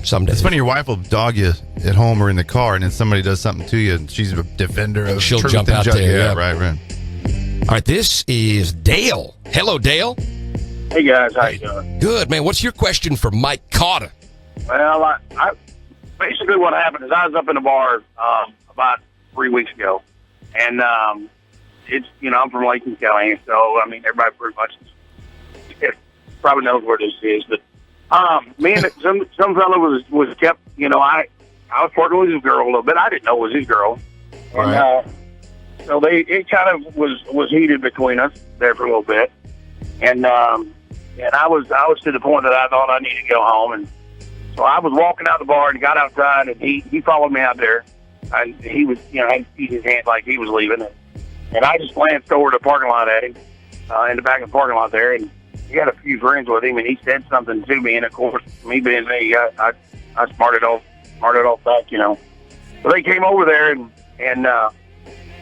Someday. It's funny, your wife will dog you at home or in the car, and then somebody does something to you, and she's a defender of she'll truth jump and out justice. there. Yeah, right. All right, this is Dale. Hello, Dale. Hey, guys. How you doing? Good, man. What's your question for Mike Carter? Well, I basically what happened is I was up in a bar about 3 weeks ago, and it's I'm from Lakeland County, so everybody pretty much probably knows where this is. But me and some fella was kept. I was flirting with his girl a little bit. I didn't know it was his girl, and so it kind of was heated between us there for a little bit, and I was to the point that I thought I needed to go home, and so I was walking out the bar and got outside, and he followed me out there, and he was had his hands like he was leaving, and I just glanced over the parking lot at him in the back of the parking lot there, and he had a few friends with him, and he said something to me, and of course, me being me, I smarted off back, So they came over there, and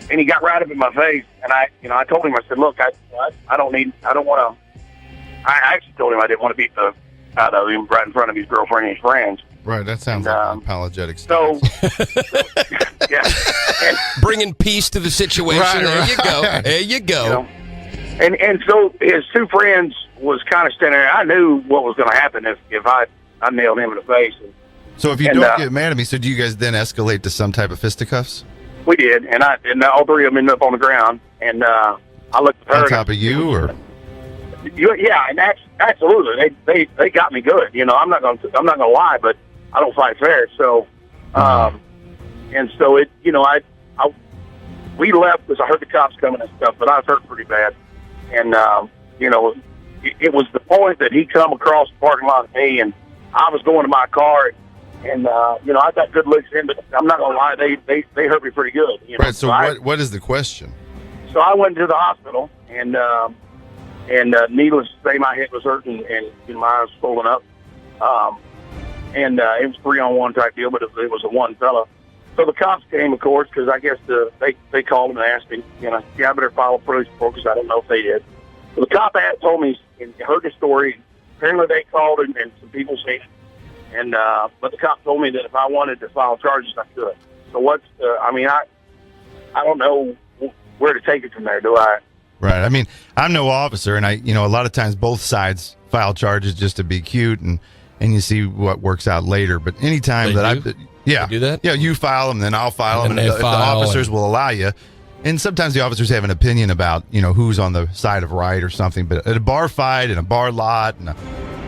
he got right up in my face, and I told him, I said, look, I actually told him I didn't want to beat the out of him right in front of his girlfriend and his friends. Right, that sounds like an apologetic stance. Bringing peace to the situation. Right. There you go. And so his two friends was kind of standing there. I knew what was going to happen if I nailed him in the face. So if you don't get mad at me, so do you guys then escalate to some type of fisticuffs? We did, and all three of them ended up on the ground, and I looked at her. On top of you, or? Yeah, and absolutely, they got me good. I'm not gonna lie, but I don't fight fair. So, and so it, we left because I heard the cops coming and stuff, but I was hurt pretty bad. And, it was the point that he come across the parking lot of me, and I was going to my car, and I got good licks in, but I'm not going to lie, they hurt me pretty good. Right, so what is the question? So I went to the hospital, and needless to say, my head was hurting, and my eyes was swollen up. It was 3-on-1 type deal, but it was a one fella. So the cops came, of course, because I guess they called him and asked me, I better file a police report because I don't know if they did. So the cop had told me and heard the story. Apparently they called and some people seen it. But the cop told me that if I wanted to file charges, I could. So I don't know where to take it from there, do I? Right. I mean, I'm no officer, and a lot of times both sides file charges just to be cute, and you see what works out later. But anytime They do that? Yeah, you file them, then I'll file them, And and then if they the file officers will allow you. And sometimes the officers have an opinion about, who's on the side of right or something. But at a bar fight, in a bar lot, and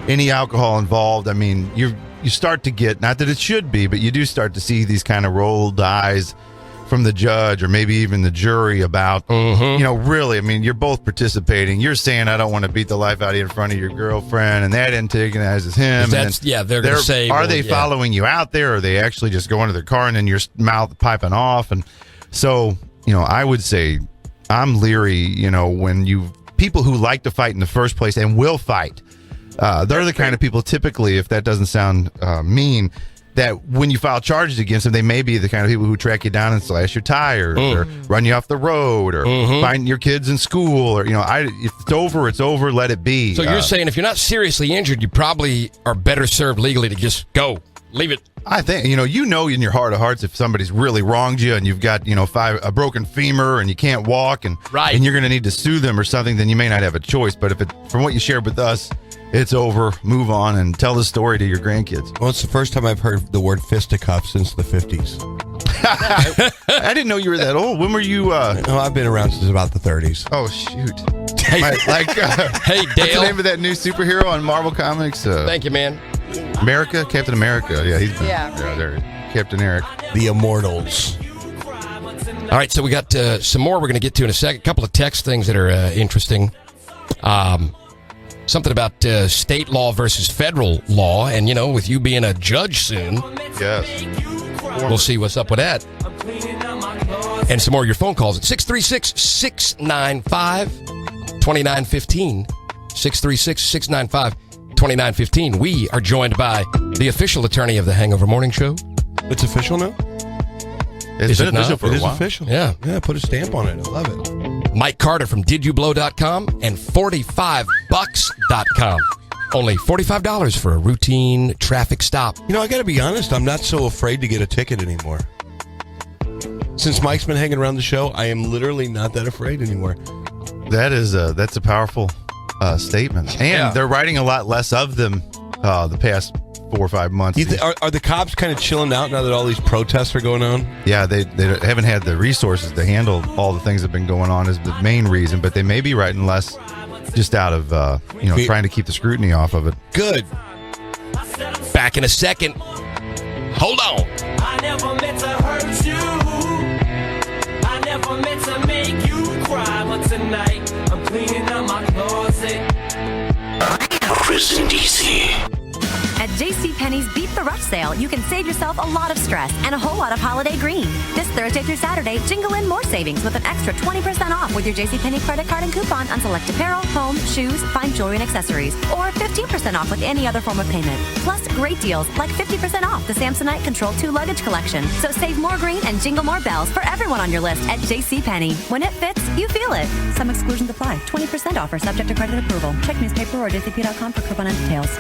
any alcohol involved, I mean, you start to get, not that it should be, but you do start to see these kind of rolled eyes from the judge or maybe even the jury about, really, I mean, you're both participating. You're saying, I don't want to beat the life out of you in front of your girlfriend, and that antagonizes him. They're going to say, are they following you out there? Or are they actually just going to their car and then your mouth piping off? And so, I would say I'm leery, when people who like to fight in the first place and will fight, they're the kind of people typically, if that doesn't sound mean, that when you file charges against them, they may be the kind of people who track you down and slash your tires or run you off the road or find your kids in school or, if it's over, let it be. So you're saying if you're not seriously injured, you probably are better served legally to just go. Leave it. I think, in your heart of hearts, if somebody's really wronged you and you've got, a broken femur and you can't walk and you're going to need to sue them or something, then you may not have a choice. But from what you shared with us, it's over, move on, and tell the story to your grandkids. Well, it's the first time I've heard the word fisticuffs since the 50s. I didn't know you were that old. When were you? I've been around since about the 30s. Oh, shoot. Hey, hey, Dale. What's the name of that new superhero on Marvel Comics? Thank you, man. Captain America. Yeah, he's there. Captain Eric. The Immortals. All right, so we got some more we're going to get to in a second. A couple of text things that are interesting. Something about state law versus federal law, and with you being a judge soon, yes, we'll see what's up with that. And some more of your phone calls at 636-695-2915. 636-695-2915. We are joined by the official attorney of the Hangover Morning Show. It's official now? It's been official for a while. It is official. Yeah. Yeah, put a stamp on it. I love it. Mike Carter from DidYouBlow.com and 45bucks.com. Only $45 for a routine traffic stop. I got to be honest, I'm not so afraid to get a ticket anymore. Since Mike's been hanging around the show, I am literally not that afraid anymore. That's a powerful statement. And they're writing a lot less of them the past 4 or 5 months. Are the cops kind of chilling out now that all these protests are going on? Yeah, they haven't had the resources to handle all the things that have been going on is the main reason, but they may be writing less just out of, trying to keep the scrutiny off of it. Good. Back in a second. Hold on. I never meant to hurt you. I never meant to make you cry. But tonight, I'm cleaning out my closet. Chris and DC. At JCPenney's Beat the Rush sale, you can save yourself a lot of stress and a whole lot of holiday green. This Thursday through Saturday, jingle in more savings with an extra 20% off with your JCPenney credit card and coupon on select apparel, home, shoes, fine jewelry and accessories, or 15% off with any other form of payment. Plus, great deals like 50% off the Samsonite Control 2 luggage collection. So save more green and jingle more bells for everyone on your list at JCPenney. When it fits, you feel it. Some exclusions apply. 20% offer subject to credit approval. Check newspaper or jcp.com for coupon and details.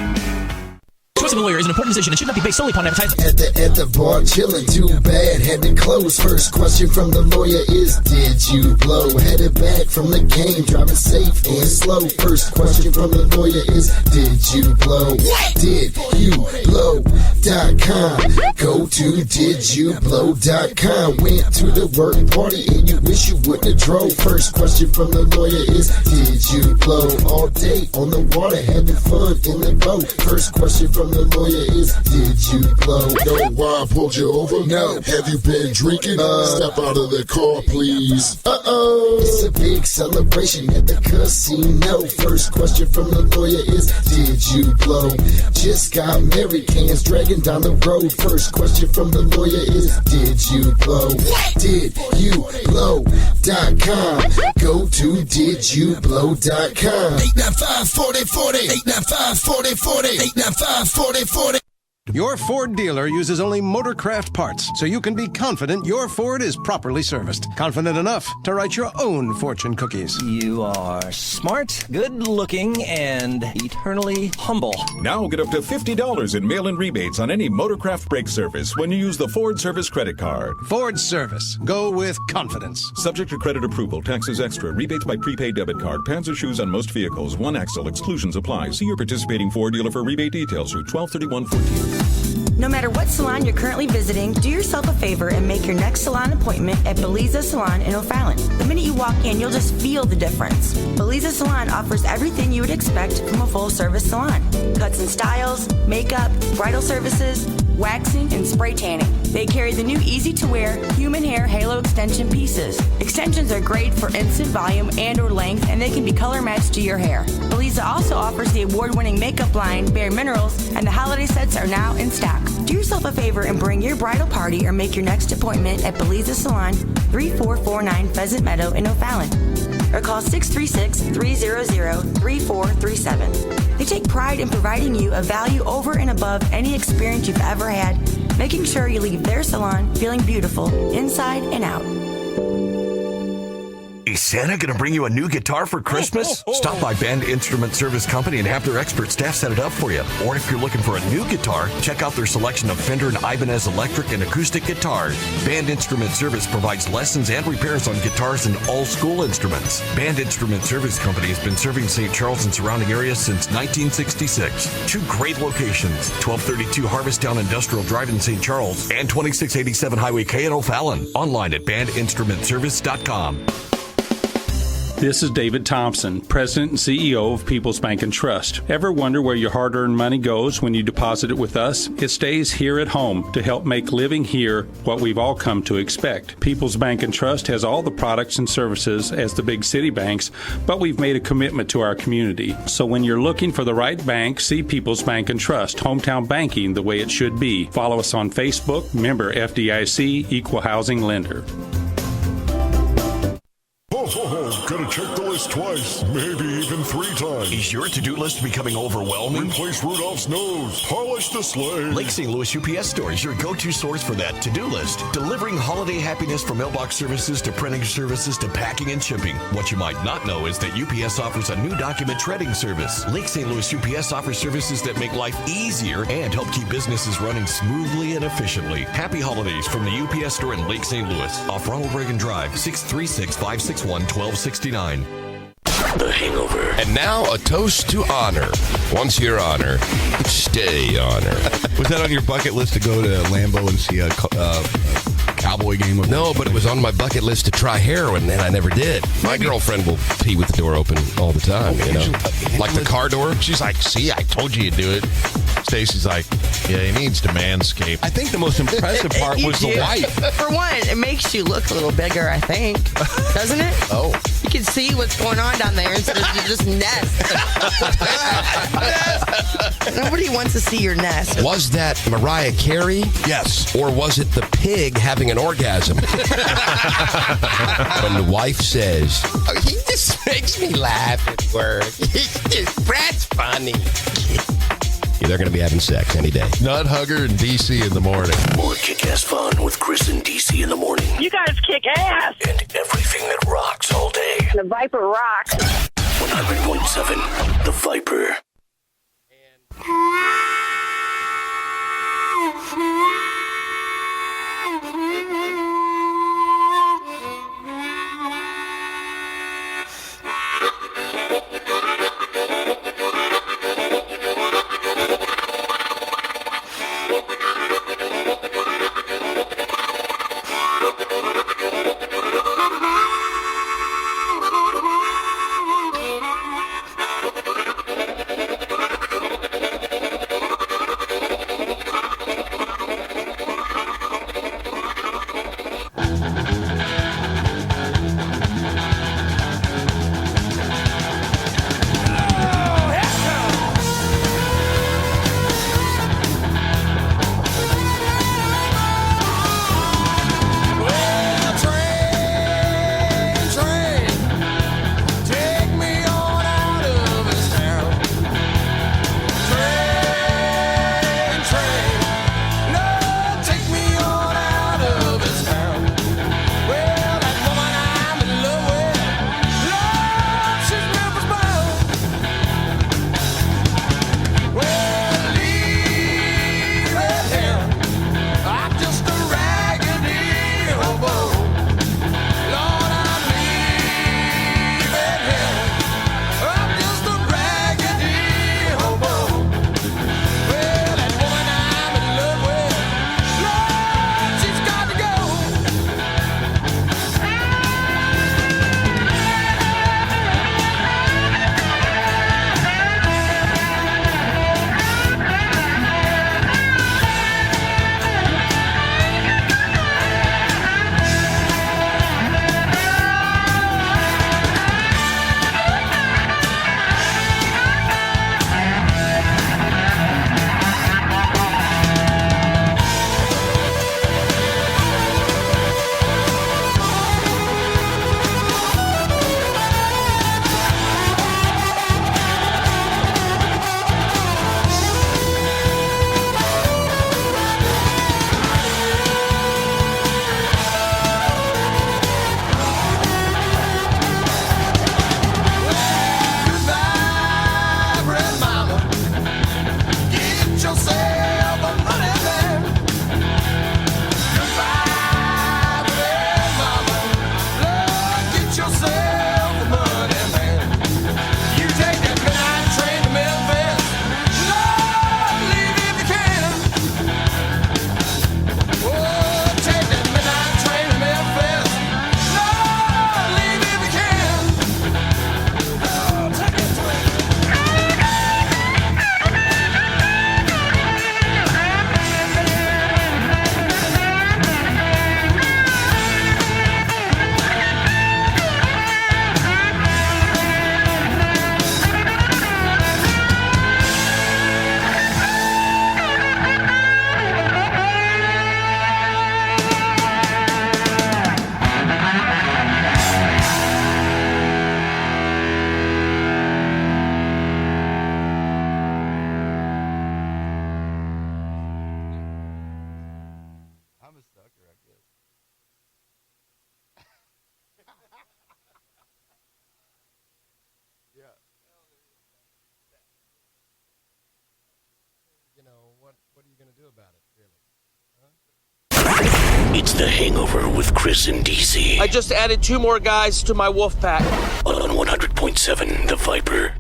Choice of a lawyer is an important decision and should not be based solely upon advertising. At the bar chilling, too bad, had to close. First question from the lawyer is, did you blow? Headed back from the game, driving safe and slow. First question from the lawyer is, did you blow? DidYouBlow.com. Go to DidYouBlow.com. Went to the work party and you wish you wouldn't have drove. First question from the lawyer is, did you blow? All day on the water, having fun in the boat. First question from the the lawyer is, did you blow? No, why I pulled you over? No. Have you been drinking? Step out of the car, please. It's a big celebration at the casino. First question from the lawyer is, did you blow? Just got married, cans dragging down the road. First question from the lawyer is, did you blow? Did you blow.com? Go to didyoublow.com. 895-4040. 895-4040. 895-4040. Your Ford dealer uses only Motorcraft parts, so you can be confident your Ford is properly serviced. Confident enough to write your own fortune cookies. You are smart, good-looking, and eternally humble. Now get up to $50 in mail-in rebates on any Motorcraft brake service when you use the Ford Service credit card. Ford Service. Go with confidence. Subject to credit approval. Taxes extra. Rebates by prepaid debit card. Panzer shoes on most vehicles. One axle. Exclusions apply. See your participating Ford dealer for rebate details through 12/31/14. No matter what salon you're currently visiting, do yourself a favor and make your next salon appointment at Beliza Salon in O'Fallon. The minute you walk in, you'll just feel the difference. Beliza Salon offers everything you would expect from a full-service salon. Cuts and styles, makeup, bridal services, waxing, and spray tanning. They carry the new easy-to-wear human hair halo extension pieces. Extensions are great for instant volume and or length, and they can be color matched to your hair. Beliza also offers the award-winning makeup line, Bare Minerals, and the holiday sets are now in stock. Do yourself a favor and bring your bridal party or make your next appointment at Beliza Salon, 3449 Pheasant Meadow in O'Fallon. Or call 636-300-3437. They take pride in providing you a value over and above any experience you've ever had, making sure you leave their salon feeling beautiful inside and out. Is Santa going to bring you a new guitar for Christmas? Stop by Band Instrument Service Company and have their expert staff set it up for you. Or if you're looking for a new guitar, check out their selection of Fender and Ibanez electric and acoustic guitars. Band Instrument Service provides lessons and repairs on guitars and all school instruments. Band Instrument Service Company has been serving St. Charles and surrounding areas since 1966. Two great locations, 1232 Harvesttown Industrial Drive in St. Charles and 2687 Highway K in O'Fallon. Online at bandinstrumentservice.com. This is David Thompson, President and CEO of People's Bank and Trust. Ever wonder where your hard-earned money goes when you deposit it with us? It stays here at home to help make living here what we've all come to expect. People's Bank and Trust has all the products and services as the big city banks, but we've made a commitment to our community. So when you're looking for the right bank, see People's Bank and Trust, hometown banking the way it should be. Follow us on Facebook, member FDIC, Equal Housing Lender. Gotta check the list twice, maybe even 3 times. Is your to-do list becoming overwhelming? Replace Rudolph's nose, polish the sleigh. Lake St. Louis UPS Store is your go-to source for that to-do list. Delivering holiday happiness from mailbox services to printing services to packing and shipping. What you might not know is that UPS offers a new document shredding service. Lake St. Louis UPS offers services that make life easier and help keep businesses running smoothly and efficiently. Happy holidays from the UPS Store in Lake St. Louis. Off Ronald Reagan Drive, 636-561-1269. The Hangover. And now a toast to honor. Once you're honor, stay honor. Was that on your bucket list to go to Lambeau and see a Cowboy game? No, but it was on my bucket list to try heroin, and I never did. My girlfriend will pee with the door open all the time, you know? Like the car door. She's like, see, I told you to do it. Stacy's like, yeah, he needs to manscape. I think the most impressive part was the wife. For one, it makes you look a little bigger, I think. Doesn't it? Oh. You can see what's going on down there instead of just nest. Nobody wants to see your nest. Was that Mariah Carey? Yes. Or was it the pig having an orgasm? When the wife says, oh, he just makes me laugh at work. Brad's funny. Yeah, they're going to be having sex any day. Nut Hugger and DC in the morning. More kick-ass fun with Chris and DC in the morning. You guys kick ass. And everything that rocks all day. The Viper rocks. 100.7, The Viper. It's The Hangover with Chris and DC. I just added 2 more guys to my wolf pack. On 100.7 The Viper.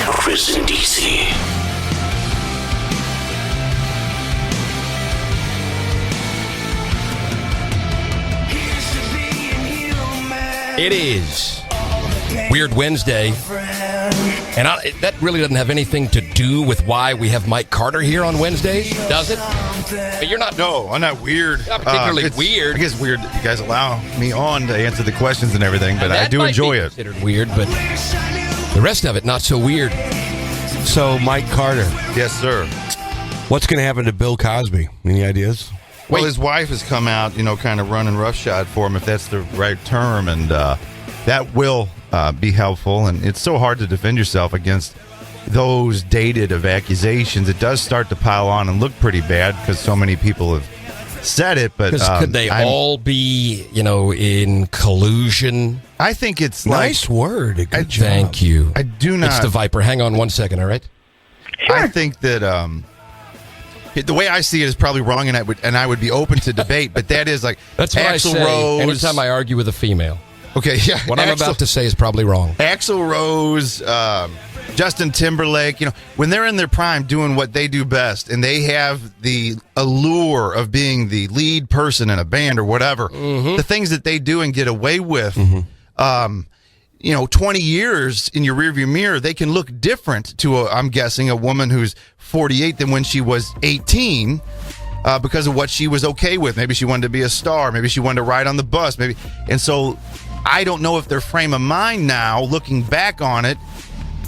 Chris and DC. It is Weird Wednesday, and that really doesn't have anything to do with why we have Mike Carter here on Wednesdays, does it? But you're not. No, I'm not weird. Not particularly weird. I guess weird. You guys allow me on to answer the questions and everything, but I do enjoy it. Considered weird, but the rest of it not so weird. So, Mike Carter. Yes, sir. What's going to happen to Bill Cosby? Any ideas? Well, his wife has come out, kind of running roughshod for him, if that's the right term, and that will be helpful. And it's so hard to defend yourself against those dated of accusations. It does start to pile on and look pretty bad because so many people have said it. But could they all be, in collusion? I think it's nice word. Good job. Thank you. I do not. It's the Viper. Hang on 1 second, all right? Sure. I think that the way I see it is probably wrong, and I would be open to debate. But that is like that's what Axl I say Rose. Anytime I argue with a female. Okay, yeah. What I'm about to say is probably wrong. Axl Rose, Justin Timberlake, when they're in their prime doing what they do best and they have the allure of being the lead person in a band or whatever, the things that they do and get away with, 20 years in your rearview mirror, they can look different to, I'm guessing, a woman who's 48 than when she was 18 because of what she was okay with. Maybe she wanted to be a star. Maybe she wanted to ride on the bus. And so I don't know if their frame of mind now, looking back on it,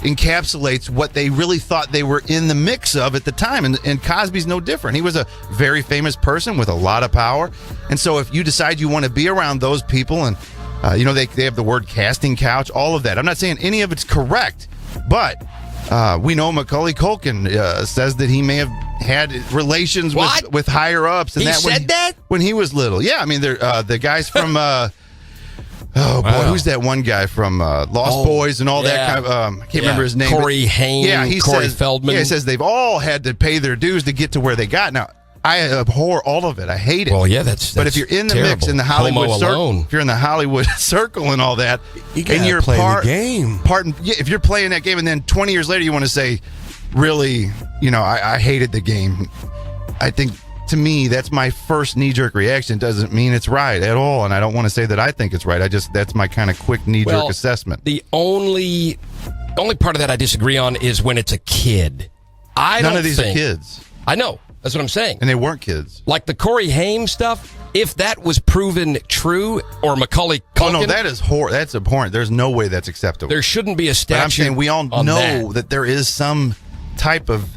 encapsulates what they really thought they were in the mix of at the time. And Cosby's no different. He was a very famous person with a lot of power. And so if you decide you want to be around those people and, they have the word casting couch, all of that. I'm not saying any of it's correct, but we know Macaulay Culkin says that he may have had relations with higher ups. And that when he was little. Yeah, I mean, the guys from... who's that one guy from Lost Boys and all that kind of... I can't remember his name. Corey Haim, Corey Feldman. Yeah, he says they've all had to pay their dues to get to where they got. Now, I abhor all of it. I hate it. Well, yeah, that's But if you're in the mix in the Hollywood circle, if you're in the Hollywood circle and all that, and you're playing the game. If you're playing that game and then 20 years later you want to say, really, I hated the game. I think... To me, that's my first knee-jerk reaction. Doesn't mean it's right at all, and I don't want to say that I think it's right. That's my kind of quick knee-jerk assessment. The only part of that I disagree on is when it's a kid. None of these are kids. I know. That's what I'm saying. And they weren't kids. Like the Corey Haim stuff, if that was proven true, or Macaulay Culkin... Oh, no, that's abhorrent. There's no way that's acceptable. There shouldn't be a statute. But I'm saying we all know that there is some type of...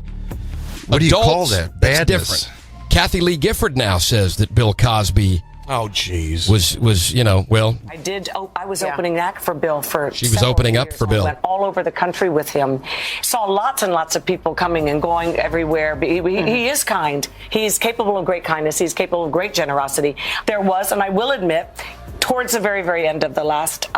What do you call that? Badness. That's different. Kathy Lee Gifford now says that Bill Cosby was I was opening act for Bill for She was opening up for Bill. I went all over the country with him. Saw lots and lots of people coming and going everywhere. He is kind. He's capable of great kindness. He's capable of great generosity. There was, and I will admit, towards the very, very end of the last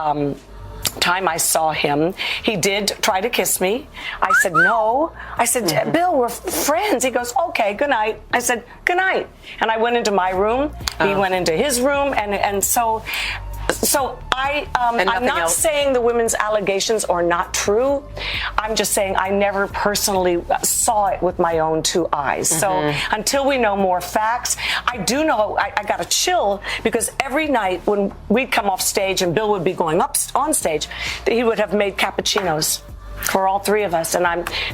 time I saw him, he did try to kiss me. I said no. I said, Bill, we're friends. He goes, okay, good night. I said, good night. And I went into my room. He went into his room, and so I'm not saying the women's allegations are not true. I'm just saying I never personally saw it with my own two eyes. So until we know more facts, I do know I got a chill because every night when we'd come off stage and Bill would be going up on stage, he would have made cappuccinos for all three of us. And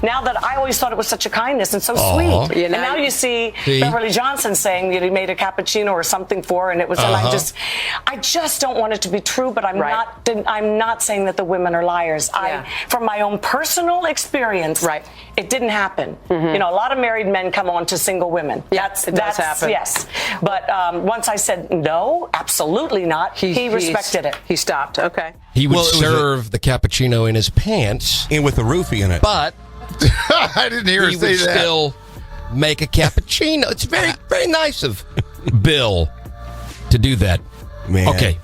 now that I always thought it was such a kindness and so sweet. And now you see Beverly Johnson saying that he made a cappuccino or something for her, and it was, and I just don't want it to be true, but I'm not saying that the women are liars. From my own personal experience, it didn't happen. A lot of married men come on to single women. It does happen. Yes. But once I said no, absolutely not, he respected it. He stopped. Okay. He would serve the cappuccino in his pants. And with a roofie in it. But I didn't hear her say that. He would still make a cappuccino. It's very, very nice of Bill to do that. Man. Okay.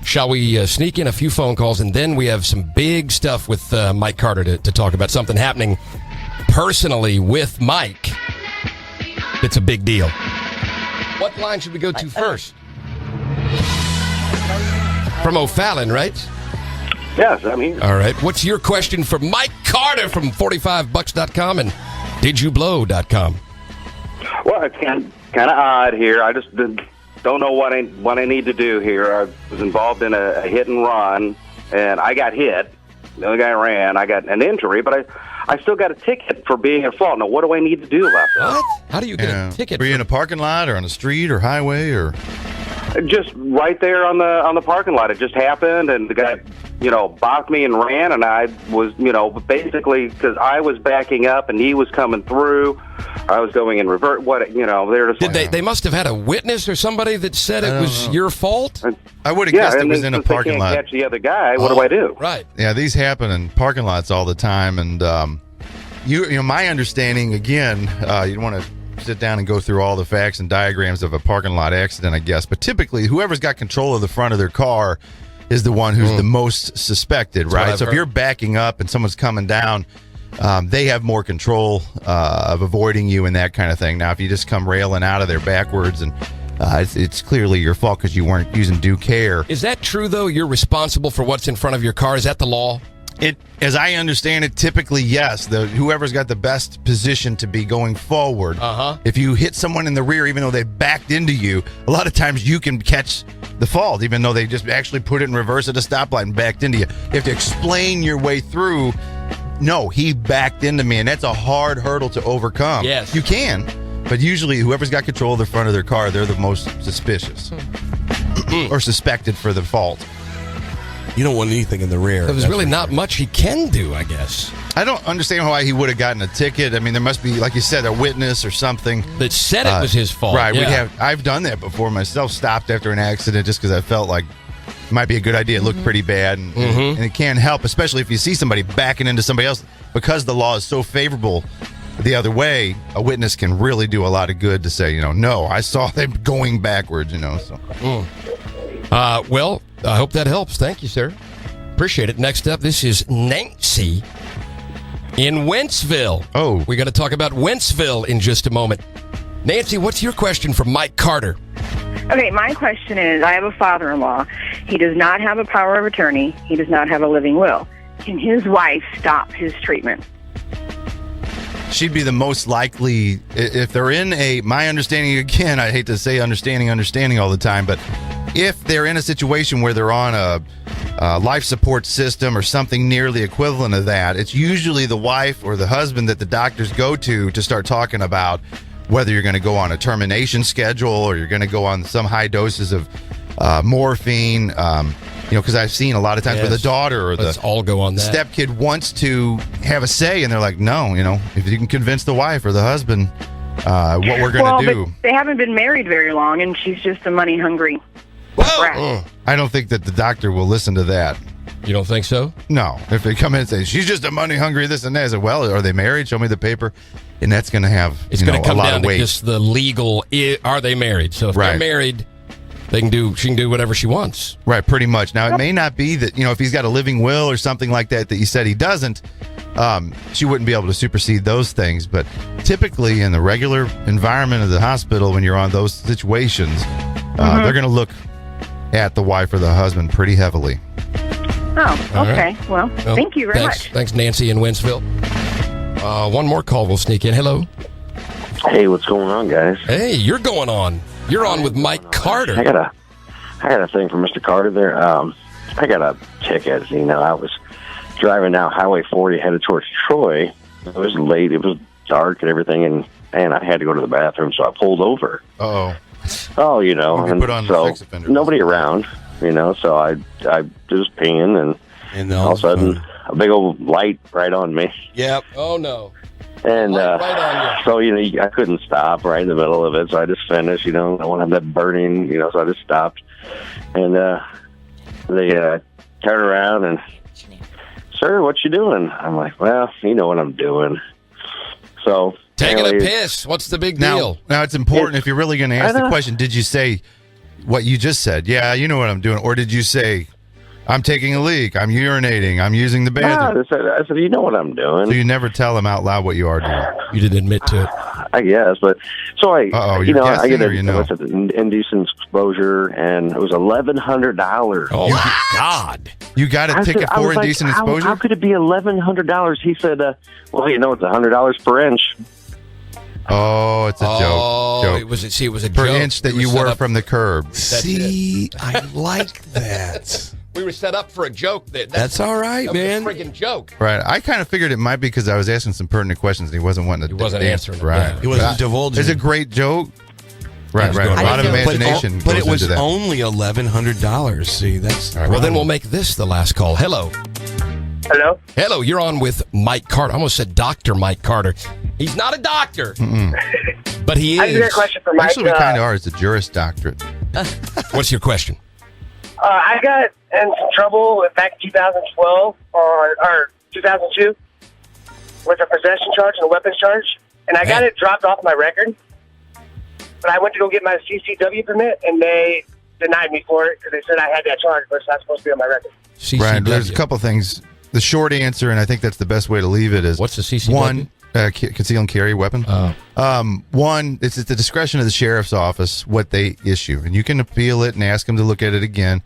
Shall we sneak in a few phone calls, and then we have some big stuff with Mike Carter to talk about, something happening personally with Mike. It's a big deal. What line should we go to first? From O'Fallon, right? Yes, I'm here. All right. What's your question for Mike Carter from 45bucks.com and didyouBlow.com? Well, it's kind of odd here. I just don't know what I need to do here. I was involved in a hit and run, and I got hit. The other guy ran. I got an injury, but I still got a ticket for being at fault. Now, what do I need to do about that? What? How do you get a ticket? Were you in a parking lot or on a street or highway or? Just right there on the parking lot. It just happened, and the guy, bopped me and ran, and I was, basically because I was backing up and he was coming through. I was going in reverse. They're just. Did they must have had a witness or somebody that said it was your fault? I would have guessed it was in a parking they can't lot. Catch the other guy. What do I do? Right. Yeah, these happen in parking lots all the time, and my understanding again, you want to sit down and go through all the facts and diagrams of a parking lot accident, I guess. But typically, whoever's got control of the front of their car is the one who's the most suspected, right? So if you're backing up and someone's coming down, they have more control of avoiding you and that kind of thing. Now, if you just come railing out of there backwards, and it's clearly your fault because you weren't using due care. Is that true, though? You're responsible for what's in front of your car? Is that the law? As I understand it, typically, yes. Whoever's got the best position to be going forward. If you hit someone in the rear, even though they backed into you, a lot of times you can catch the fault, even though they just actually put it in reverse at a stoplight and backed into you. You have to explain your way through. No, he backed into me, and that's a hard hurdle to overcome. Yes. You can, but usually whoever's got control of the front of their car, they're the most suspicious or suspected for the fault. You don't want anything in the rear. There's really not much he can do, I guess. I don't understand why he would have gotten a ticket. I mean, there must be, like you said, a witness or something that said it was his fault. Right. Yeah. I've done that before myself. Stopped after an accident just because I felt like it might be a good idea. It looked pretty bad, and it can't help, especially if you see somebody backing into somebody else. Because the law is so favorable the other way, a witness can really do a lot of good to say, no, I saw them going backwards. So. Well, I hope that helps. Thank you, sir. Appreciate it. Next up, this is Nancy in Wentzville. Oh. We're going to talk about Wentzville in just a moment. Nancy, what's your question for Mike Carter? Okay, my question is, I have a father-in-law. He does not have a power of attorney. He does not have a living will. Can his wife stop his treatment? She'd be the most likely, if they're in my understanding, again, I hate to say understanding all the time, but if they're in a situation where they're on a life support system or something nearly equivalent of that, it's usually the wife or the husband that the doctors go to start talking about whether you're going to go on a termination schedule or you're going to go on some high doses of morphine. Because I've seen a lot of times where the daughter or Let's all go on that. stepkid wants to have a say, and they're like, no, if you can convince the wife or the husband what we're going to do. But they haven't been married very long, and she's just a money-hungry brat. I don't think that the doctor will listen to that. You don't think so? No. If they come in and say, she's just a money-hungry this and that, I say, well, are they married? Show me the paper. And that's going to have It's going to come a lot down of to weight. just the legal, are they married? So if they're married, she can do whatever she wants. Right, pretty much. Now, it may not be that, if he's got a living will or something like that you said he doesn't, she wouldn't be able to supersede those things. But typically in the regular environment of the hospital, when you're on those situations, they're going to look at the wife or the husband pretty heavily. Oh, okay. Right. Well, thank you very much. Thanks, Nancy in Wentzville. One more call will sneak in. Hello. Hey, what's going on, guys? Hey, you're going on. You're on with Mike Carter. I got a thing for Mr. Carter there. I got a ticket. I was driving down Highway 40 headed towards Troy. It was late. It was dark and everything, and I had to go to the bathroom, so I pulled over. Oh, and put on so the sex offender. nobody around, so I was peeing, and all of a sudden a big old light right on me. Yep. Oh no. And right on you. so I couldn't stop right in the middle of it, so I just finished. I don't want to have that burning, so I just stopped, and they turned around and, sir, what you doing? I'm like, well, you know what I'm doing. So taking a piss. What's the big deal? Now it's important if you're really going to ask the question. Did you say what you just said? Yeah, you know what I'm doing, or did you say, I'm taking a leak, I'm urinating, I'm using the bathroom? No, I said, you know what I'm doing. So you never tell them out loud what you are doing. You didn't admit to it. I guess, but so I get an indecent exposure, and it was $1,100. Oh my God! You got a ticket for indecent exposure? How could it be $1,100? He said, it's $100 per inch. Oh, it's a joke. It was a per joke. inch that you were from the curb. I like that. We were set up for a joke. That's all right, man. That was a friggin' joke. Right. I kind of figured it might be because I was asking some pertinent questions and he wasn't wanting to. He wasn't answering. Right. Yeah. He wasn't divulging. It's a great joke. Right. A lot of imagination. But it goes was into that. only $1,100. See, that's Well, then we'll make this the last call. Hello. Hello? Hello, you're on with Mike Carter. I almost said Dr. Mike Carter. He's not a doctor, but he is. I got a question for Mike. Actually, we kind of are. It's a Juris Doctorate. What's your question? I got in some trouble back in 2012 or 2002 with a possession charge and a weapons charge, and I got it dropped off my record. But I went to go get my CCW permit, and they denied me for it because they said I had that charge, but it's not supposed to be on my record. CCW. Right. There's a couple things. The short answer, and I think that's the best way to leave it, is what's the CCW? One, conceal and carry weapon. One, it's at the discretion of the sheriff's office what they issue, and you can appeal it and ask them to look at it again.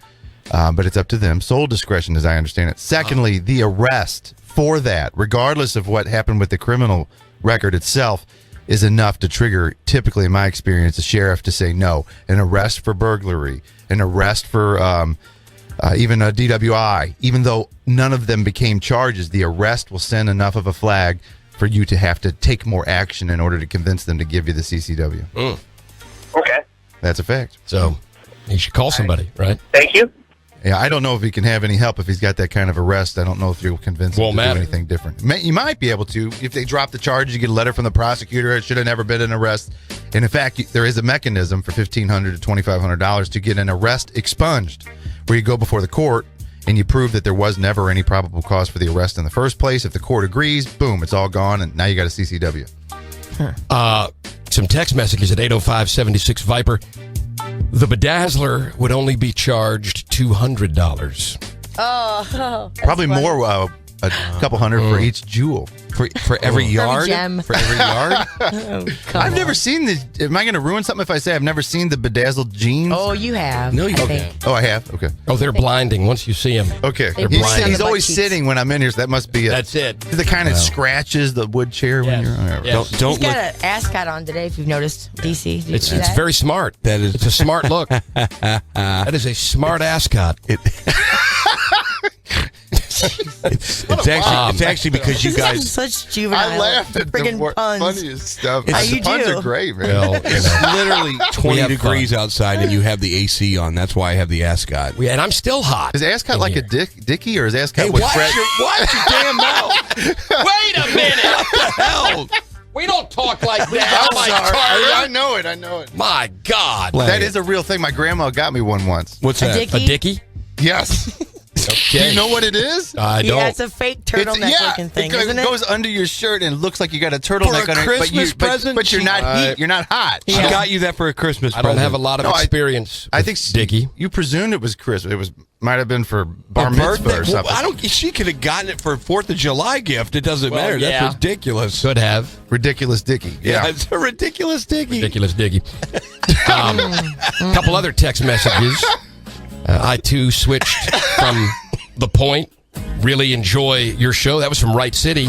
but it's up to them. Sole discretion, as I understand it. Secondly, the arrest for that, regardless of what happened with the criminal record itself, is enough to trigger, typically in my experience, a sheriff to say no. An arrest for burglary, an arrest for even a DWI, even though none of them became charges, the arrest will send enough of a flag for you to have to take more action in order to convince them to give you the CCW. Okay. That's a fact. So you should call somebody, right? Thank you. Yeah, I don't know if he can have any help if he's got that kind of arrest. I don't know if you'll convince him Won't to matter. do anything different. You might be able to. If they drop the charges, you get a letter from the prosecutor. It should have never been an arrest. And in fact, there is a mechanism for $1,500 to $2,500 to get an arrest expunged, where you go before the court and you prove that there was never any probable cause for the arrest in the first place. If the court agrees, boom, it's all gone, and now you got a CCW. Some text messages at 805-76 Viper. The bedazzler would only be charged $200. Oh, Probably more, a couple hundred for each jewel. For every yard? gem. For every yard? Oh, I've never seen the. Am I going to ruin something if I say I've never seen the bedazzled jeans? Oh, you have. No, you I haven't. think. Oh, I have. Okay. Oh, they're blinding once you see them. Okay. They're blind. He's On the always butt cheeks. sitting when I'm in here, so that must be it. That's it. The kind that scratches the wood chair when Yes. you're. All right. Yes. Don't He's got an ascot on today, if you've noticed, DC. Did you It's see that? very smart. That is- It's a smart look. That is a smart ascot. It's actually because you This is guys. such juvenile. I laughed at the friggin' puns. funniest stuff. How The you puns do? are great, man. Well, you know. It's literally 20 have degrees fun. outside and you have the AC on. That's why I have the ascot. And I'm still hot. Is Ascot in like here. a Dickie or is Ascot Hey, with watch Fred? your damn mouth. Wait a minute! What the hell? We don't talk like that. I'm Mike sorry. Carter. I know it. I know it. My God. That is a real thing. My grandma got me one once. What's A that? Dickie? A Dickie? Yes. Do you know what it is? I don't. Yeah, it's a fake turtleneck looking thing, isn't it? goes under your shirt and looks like you got a turtleneck For a on it, Christmas but present? but you're not heat. You're not hot. She got you that for a Christmas I don't present. have a lot of No, experience. I think Dickie. You presumed it was Christmas. It might have been for bar A mitzvah birthday? or something. Well, she could have gotten it for a 4th of July gift. It doesn't matter. yeah. That's ridiculous. Could have. Ridiculous Dickie. Yeah, it's a ridiculous Dickie. Ridiculous Dickie. A couple other text messages. I too switched from The Point. Really enjoy your show. That was from Wright City.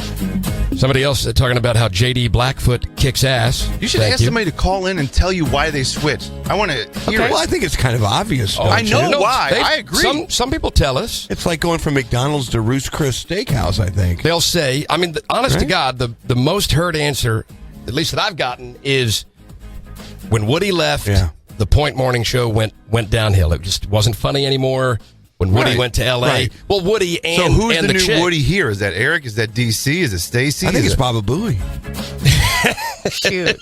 Somebody else talking about how JD Blackfoot kicks ass. You should ask somebody to call in and tell you why they switched. I want to hear it. Well, I think it's kind of obvious. Oh, don't I know you? why. I agree. Some people tell us. It's like going from McDonald's to Roost Chris Steakhouse, I think. They'll say, I mean, honest to Right? God, the most heard answer, at least that I've gotten, is when Woody left, the Point Morning Show went downhill. It just wasn't funny anymore. When Woody Right. went to L.A. Right. Well, Woody and So who's and the new chick. Woody here? Is that Eric? Is that DC? Is it Stacy? I think Is it's it- Baba Booey. Shoot.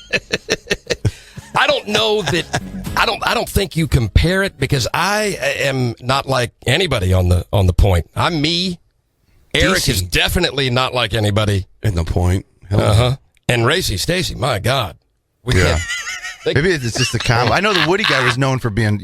I don't know that. I don't think you compare it because I am not like anybody on the Point. I'm me. Eric DC. is definitely not like anybody in the Point. And Racy, Stacy, my God, we Yeah. can't. Maybe it's just the combo. I know the Woody guy was known for being,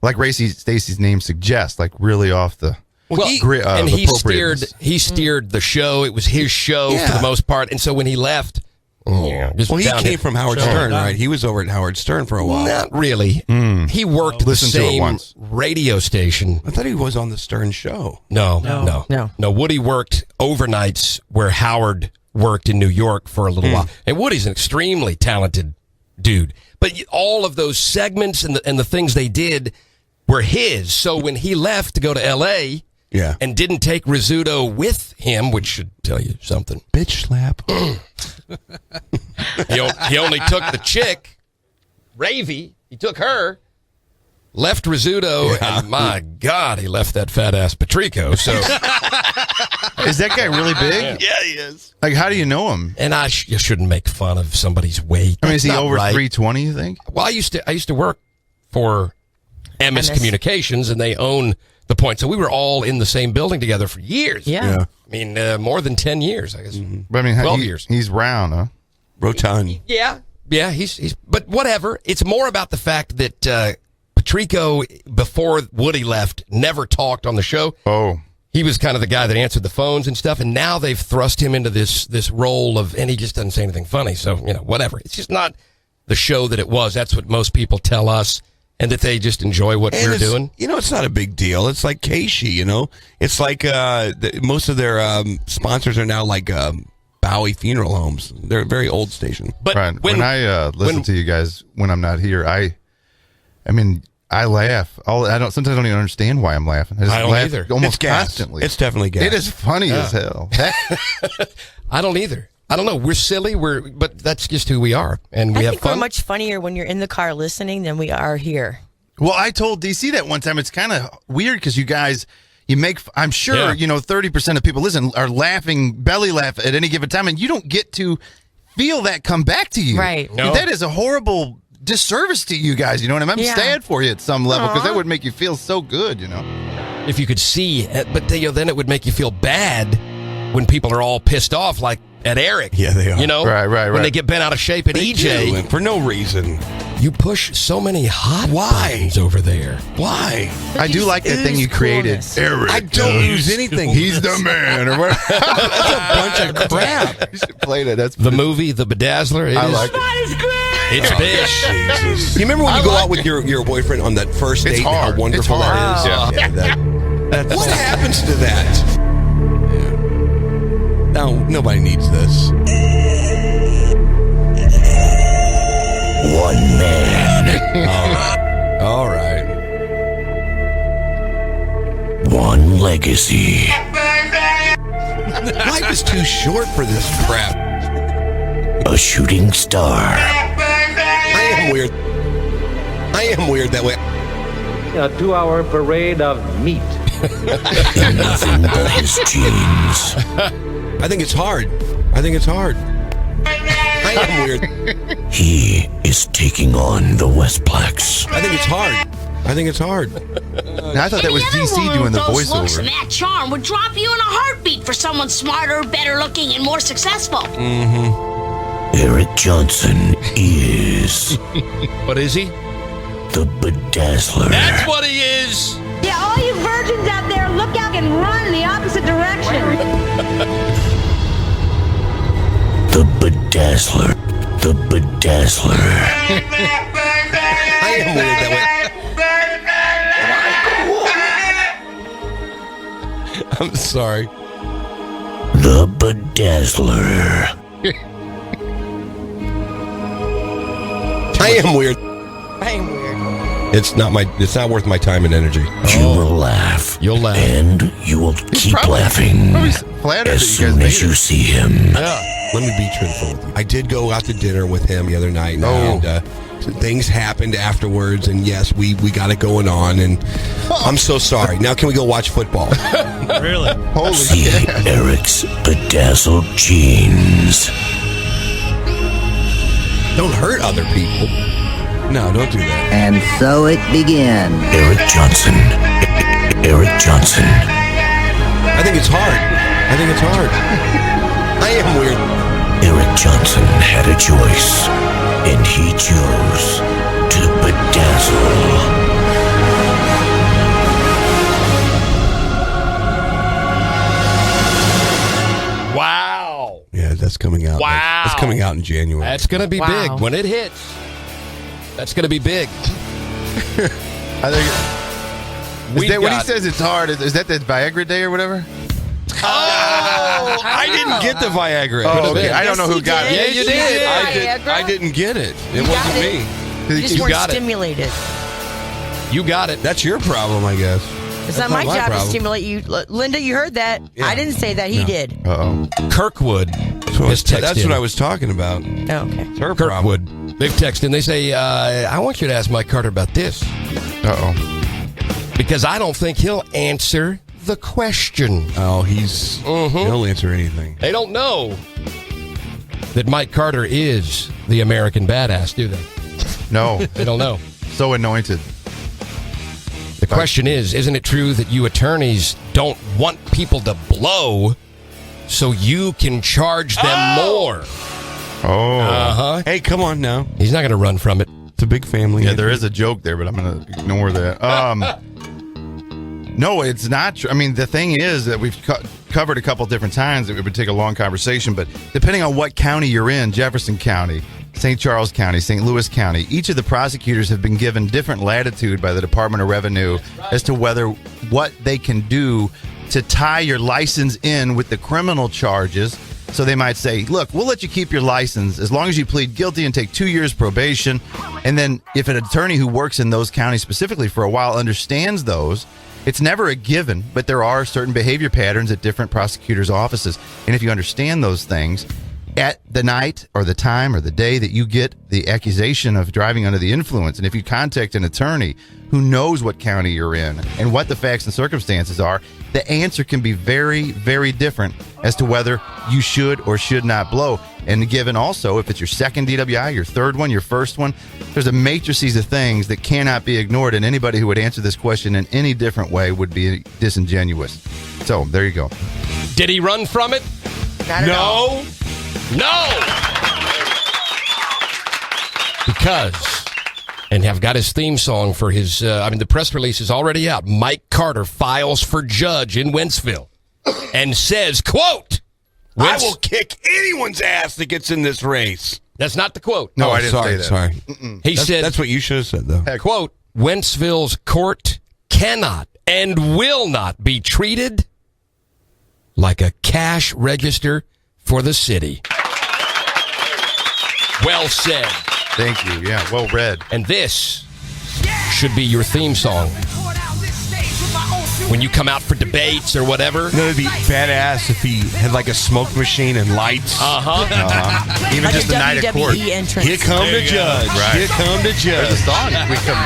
like Racy Stacy's name suggests, like really off the and he appropriateness. steered the show. It was his show for the most part. And so when he left, just Well, he down came it. from Howard Sure. Stern, right? He was over at Howard Stern for a while. Not really. He worked at the Listen to it same once. radio station. I thought he was on the Stern show. No. Woody worked overnights where Howard worked in New York for a little while. And Woody's an extremely talented dude. But all of those segments and the things they did were his. So when he left to go to L.A. and didn't take Rizzuto with him, which should tell you something. Bitch slap. He only took the chick, Ravy. He took her, left Rizzuto, and my God, he left that fat ass Patrico. So Is that guy really big? Yeah, he is. Like, how do you know him? And you shouldn't make fun of somebody's weight. I mean, is he That's not over right. 320, you think? Well, I used to work for MS Communications, and they own the Point. So we were all in the same building together for years. Yeah. I mean, more than 10 years, I guess. But I mean, 12 years. He's round, huh? Rotund. Yeah, he's. But whatever. It's more about the fact that Patrico, before Woody left, never talked on the show. Oh, he was kind of the guy that answered the phones and stuff, and now they've thrust him into this role of, and he just doesn't say anything funny. So whatever. It's just not the show that it was. That's what most people tell us. and that they just enjoy what we're doing. It's not a big deal. It's like Keishi, It's like most of their sponsors are now like Bowie Funeral Homes. They're a very old station. But Brian, when I listen to you guys when I'm not here, I laugh. Sometimes I don't even understand why I'm laughing. I don't laugh either. almost It's gas. constantly. It's definitely gas. It is funny as hell. I don't either. I don't know. We're silly. But that's just who we are, and we I have think fun. we're much funnier when you're in the car listening than we are here. Well, I told DC that one time. It's kind of weird because you guys, I'm sure, 30% of people are belly laugh at any given time, and you don't get to feel that come back to you. Right. No. That is a horrible disservice to you guys. You know what I mean? I'm sad for you at some level because that would make you feel so good, If you could see, but then it would make you feel bad when people are all pissed off, like at Eric. Yeah, they are. Right. When they get bent out of shape at They EJ. do, and for no reason. You push so many hot buttons over there. Why? I do like that thing you created. Eric. I don't use anything. He's the man. Or whatever. That's a bunch of crap. You should play that. That's the movie, The Bedazzler. I like it. It's big. Jesus. You remember when you go out with your boyfriend on that first date? It's hard. How wonderful It's hard. that is. Yeah. What happens to that? No, nobody needs this. One man. All right. One legacy. Life is too short for this crap. A shooting star. I am weird that way. A 2-hour parade of meat. Nothing but his genes. I think it's hard. I am weird. He is taking on the Westplex. I think it's hard. Now, I thought that was DC doing the Those looks and voiceover. that charm would drop you in a heartbeat for someone smarter, better looking, and more successful. Eric Johnson is What is he? the Bedazzler. That's what he is. Yeah, all you virgins out there, look out and run in the opposite direction. The Bedazzler. I am weird that way. I'm sorry. The Bedazzler. I am weird. It's not worth my time and energy. You will laugh. You'll laugh. And you will keep laughing as soon as you see him. Let me be truthful with you. I did go out to dinner with him the other night, and things happened afterwards, and yes, we got it going on, and I'm so sorry. Now can we go watch football? Really? Holy See shit. Eric's bedazzled jeans. Don't hurt other people. No, don't do that. And so it began. Eric Johnson. I think it's hard. I am weird. Eric Johnson had a choice, and he chose to bedazzle. Wow. Yeah, that's coming out. Wow. That's coming out in January. That's going to be big when it hits. That's going to be big. I think. When he says it's hard, is that the Viagra day or whatever? Oh, I didn't get the Viagra. Oh, okay. I don't know who got it. Yeah, you did. I didn't get it. It wasn't me. You just weren't got it. stimulated. You got it. That's your problem, I guess. It's not my job to stimulate you. Linda, you heard that. Yeah. I didn't say that. He did. Uh-oh. Kirkwood has texted That's in. what I was talking about. Oh, okay. It's her problem. Kirkwood. They've texted and they say, I want you to ask Mike Carter about this. Uh-oh. Because I don't think he'll answer the question. Oh, he'll answer anything. They don't know that Mike Carter is the American badass, do they? No. They don't know. So anointed. The question is, isn't it true that you attorneys don't want people to blow so you can charge them more? Oh. Uh-huh. Hey, come on now. He's not going to run from it. It's a big family. Yeah, there is a joke there, but I'm going to ignore that. No, it's not true. I mean, the thing is that we've covered a couple different times. It would take a long conversation, but depending on what county you're in, Jefferson County, St. Charles County, St. Louis County, each of the prosecutors have been given different latitude by the Department of Revenue as to what they can do to tie your license in with the criminal charges. So they might say, look, we'll let you keep your license as long as you plead guilty and take 2 years probation. And then if an attorney who works in those counties specifically for a while understands those, it's never a given, but there are certain behavior patterns at different prosecutors' offices. And if you understand those things, at the night or the time or the day that you get the accusation of driving under the influence, and if you contact an attorney who knows what county you're in and what the facts and circumstances are, the answer can be very, very different as to whether you should or should not blow. And given also, if it's your second DWI, your third one, your first one, there's a matrices of things that cannot be ignored, and anybody who would answer this question in any different way would be disingenuous. So, there you go. Did he run from it? Not at all. No! Because, and have got his theme song for his, the press release is already out. Mike Carter files for judge in Wentzville and says, quote, I will kick anyone's ass that gets in this race. That's not the quote. No, I didn't say that. Sorry. He said, that's what you should have said, though. Quote, Wentzville's court cannot and will not be treated like a cash register for the city. Well said. Thank you. Yeah, well read. And this should be your theme song when you come out for debates or whatever. No, it'd be badass if he had like a smoke machine and lights. Even Like just a the night of court. WWE entrance. Here come the judge. Right. Here come the judge. There's a song.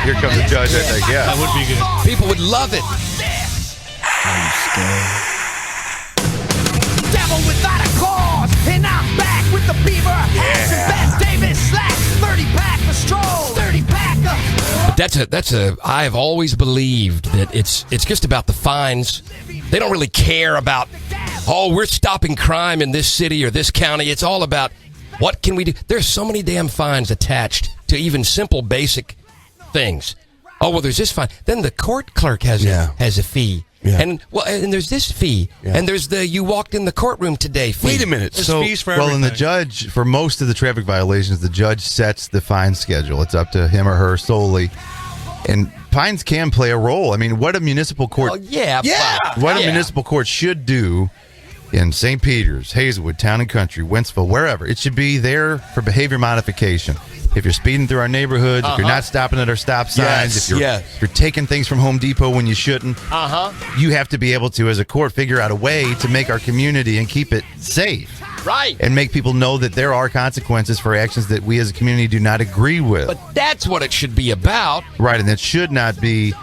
Here comes the judge, I think. Yeah. That would be good. People would love it. Devil without a cause, and I'm back with the Beaver hats and Ben Davis slacks. 30-pack for stroll, 30-pack of... But that's a. I have always believed that it's just about the fines. They don't really care about, we're stopping crime in this city or this county. It's all about what can we do. There's so many damn fines attached to even simple basic things. Oh, well, there's this fine. Then the court clerk has a fee. Yeah. And there's this fee, and there's the you walked in the courtroom today fee. Wait a minute. There's So, fees for Well, everything. and the judge, for most of the traffic violations, the judge sets the fine schedule. It's up to him or her solely. And fines can play a role. I mean, what a municipal court... What a municipal court should do in St. Peter's, Hazelwood, Town and Country, Wentzville, wherever, it should be there for behavior modification. If you're speeding through our neighborhoods, if you're not stopping at our stop signs, if you're taking things from Home Depot when you shouldn't, you have to be able to, as a court, figure out a way to make our community and keep it safe. Right. And make people know that there are consequences for actions that we as a community do not agree with. But that's what it should be about. Right, and it should not be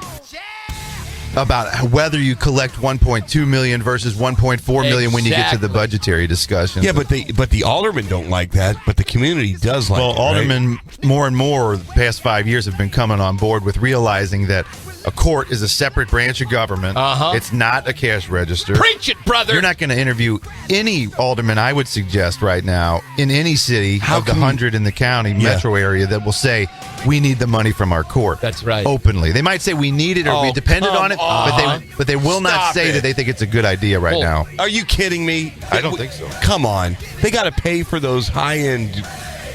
about whether you collect 1.2 million versus 1.4 million when you get to the budgetary discussion. Yeah, but the aldermen don't like that, but the community does like it. Well, aldermen more and more the past 5 years have been coming on board with realizing that a court is a separate branch of government. It's not a cash register. Preach it, brother. You're not going to interview any alderman, I would suggest right now, in any city of the 100 in the county metro area that will say, we need the money from our court. That's right. Openly. They might say we need it or we depended on it, but they will not say that they think it's a good idea right now. Are you kidding me? I don't think so. Come on. They got to pay for those high-end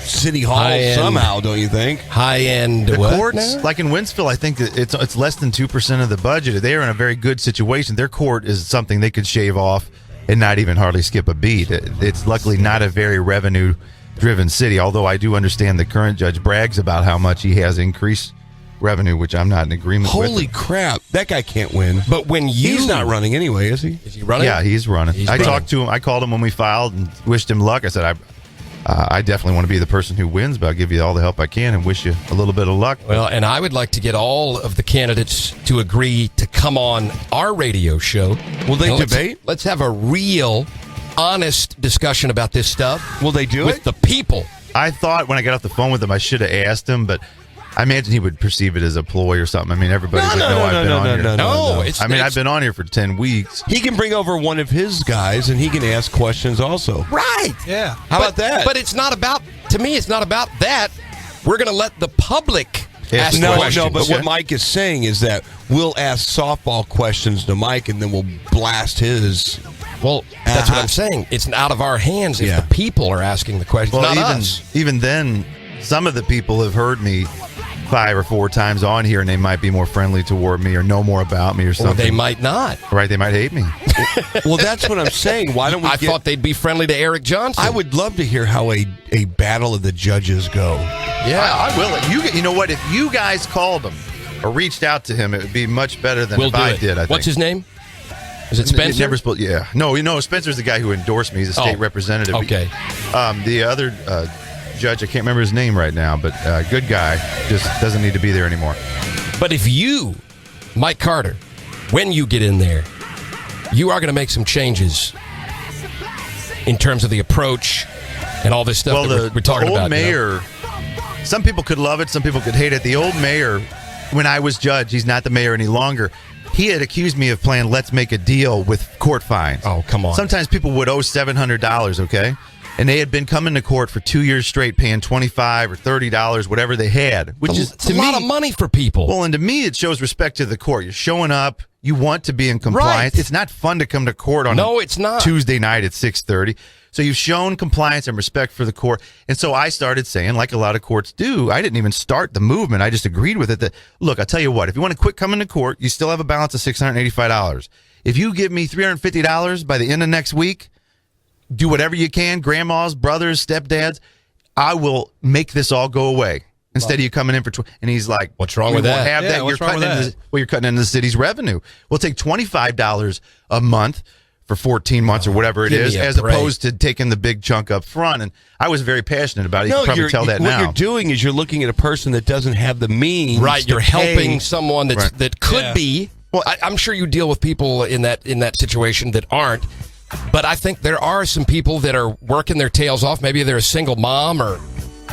city halls somehow, don't you think? High-end the what courts, now? like in Wentzville, I think that it's less than 2% of the budget. They are in a very good situation. Their court is something they could shave off and not even hardly skip a beat. It's luckily not a very revenue-driven city, although I do understand the current judge brags about how much he has increased revenue, which I'm not in agreement with. Holy crap. That guy can't win. But when He's not running anyway, is he? Is he running? Yeah, he's running. I talked to him. I called him when we filed and wished him luck. I said, I definitely want to be the person who wins, but I'll give you all the help I can and wish you a little bit of luck. Well, and I would like to get all of the candidates to agree to come on our radio show. Will they debate? Let's have a real, honest discussion about this stuff. Will they do with the people? I thought when I got off the phone with him, I should have asked him, but I imagine he would perceive it as a ploy or something. I mean, everybody would know I've been on here. No, I've been on here for 10 weeks. He can bring over one of his guys, and he can ask questions also. Right. Yeah. How about that? But it's not about, to me, it's not about that. We're going to let the public ask questions. No, but what Mike is saying is that we'll ask softball questions to Mike, and then we'll blast his. Well, that's what I'm saying. It's out of our hands if the people are asking the questions, Well, not us. Even then, some of the people have heard me 5 or 4 times on here, and they might be more friendly toward me or know more about me or something. Or they might not. Right, they might hate me. Well, that's what I'm saying. Why don't we? I thought they'd be friendly to Eric Johnson. I would love to hear how a battle of the judges go. Yeah, I will. You know what? If you guys called him or reached out to him, it would be much better than if I did. I think. What's his name? Is it Spencer? Yeah. No, Spencer's the guy who endorsed me. He's a state representative. Okay. The other judge, I can't remember his name right now, but good guy, just doesn't need to be there anymore. But if you, Mike Carter, when you get in there, you are going to make some changes in terms of the approach and all this stuff that we're talking old about. Mayor, some people could love it, some people could hate it. The old mayor, when I was judge, he's not the mayor any longer. He had accused me of playing let's make a deal with court fines. Oh, come on. Sometimes people would owe $700, okay? And they had been coming to court for 2 years straight paying $25 or $30, whatever they had. Which is a lot of money for people. Well, and to me, it shows respect to the court. You're showing up. You want to be in compliance. Right. It's not fun to come to court on it's not. Tuesday night at 6:30. So you've shown compliance and respect for the court. And so I started saying, like a lot of courts do, I didn't even start the movement. I just agreed with it that, look, I'll tell you what, if you want to quit coming to court, you still have a balance of $685. If you give me $350 by the end of next week, do whatever you can, grandmas, brothers, stepdads, I will make this all go away. Instead of you coming in for and he's like, what's wrong with that? Have that. You're cutting into the city's revenue. We'll take $25 a month for 14 months or whatever it is, as opposed to taking the big chunk up front. And I was very passionate about it. You can probably tell that now. What you're doing is you're looking at a person that doesn't have the means. Right, you're helping someone that could be. Well, I'm sure you deal with people in that situation that aren't. But I think there are some people that are working their tails off. Maybe they're a single mom or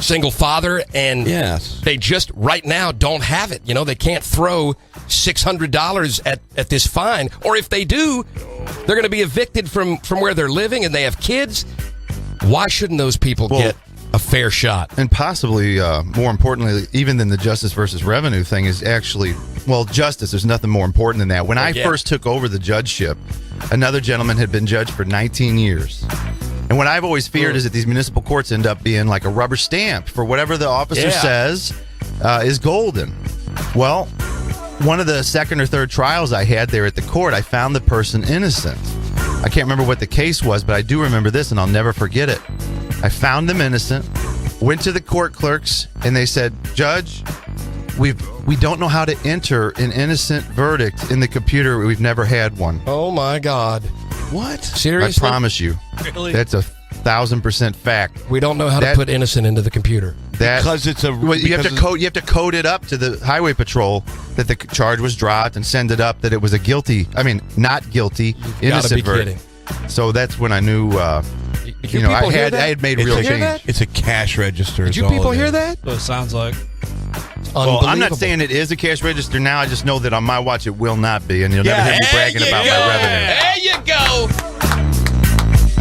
single father, and they just right now don't have it. They can't throw $600 at this fine. Or if they do, they're going to be evicted from where they're living, and they have kids. Why shouldn't those people get a fair shot? And possibly, more importantly, even than the justice versus revenue thing, is actually, justice. There's nothing more important than that. When I first took over the judgeship, another gentleman had been judged for 19 years. And what I've always feared is that these municipal courts end up being like a rubber stamp for whatever the officer says is golden. Well, one of the second or third trials I had there at the court, I found the person innocent. I can't remember what the case was, but I do remember this, and I'll never forget it. I found them innocent, went to the court clerks, and they said, Judge, we don't know how to enter an innocent verdict in the computer. We've never had one. Oh, my God. What? Seriously? I promise you. Really? That's 1,000% fact. We don't know how to put innocent into the computer. Because it's a... you have to code it up to the highway patrol that the charge was dropped and send it up that it was not guilty, innocent verdict. Kidding. So that's when I knew... I had made real change. It's a cash register. Did you people hear that? What it sounds like. Well, I'm not saying it is a cash register now. I just know that on my watch it will not be, and you'll never hear me bragging about my revenue. There you go.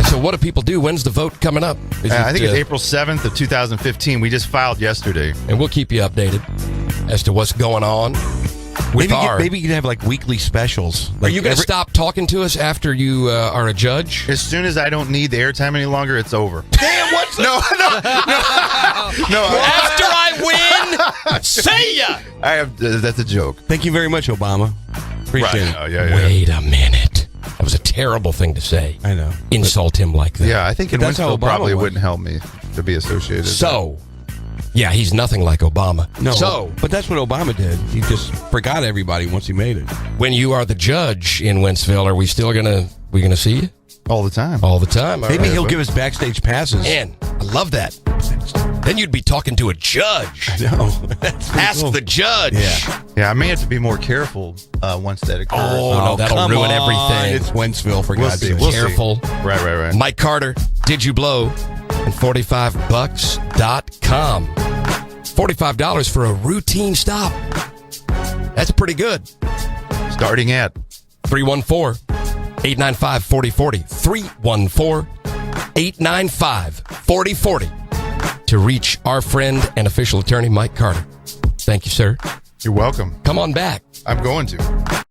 So what do people do? When's the vote coming up? I think it's April 7th of 2015. We just filed yesterday. And we'll keep you updated as to what's going on. Maybe you can have like weekly specials. Are you going to stop talking to us after you are a judge? As soon as I don't need the airtime any longer, it's over. Damn, what's No. After I win, see ya. That's a joke. Thank you very much, Obama. Appreciate it. Oh, yeah. Wait a minute. That was a terrible thing to say. I know. Insult him like that. Yeah, I think Winslow probably wouldn't help me to be associated. So, yeah, he's nothing like Obama. No, but that's what Obama did. He just forgot everybody once he made it. When you are the judge in Wentzville, are we still gonna see you? All the time. All the time. Maybe he'll give us backstage passes. Man, I love that. Then you'd be talking to a judge. I know. Ask the judge. Yeah, I may have to be more careful once that occurs. Oh, no, that'll ruin everything. It's Wentzville, for God's sake. We'll careful. Right. Mike Carter, Did You Blow? And $45.com. $45 for a routine stop. That's pretty good. Starting at 314-895-4040. 314-895-4040 to reach our friend and official attorney, Mike Carter. Thank you, sir. You're welcome. Come on back. I'm going to.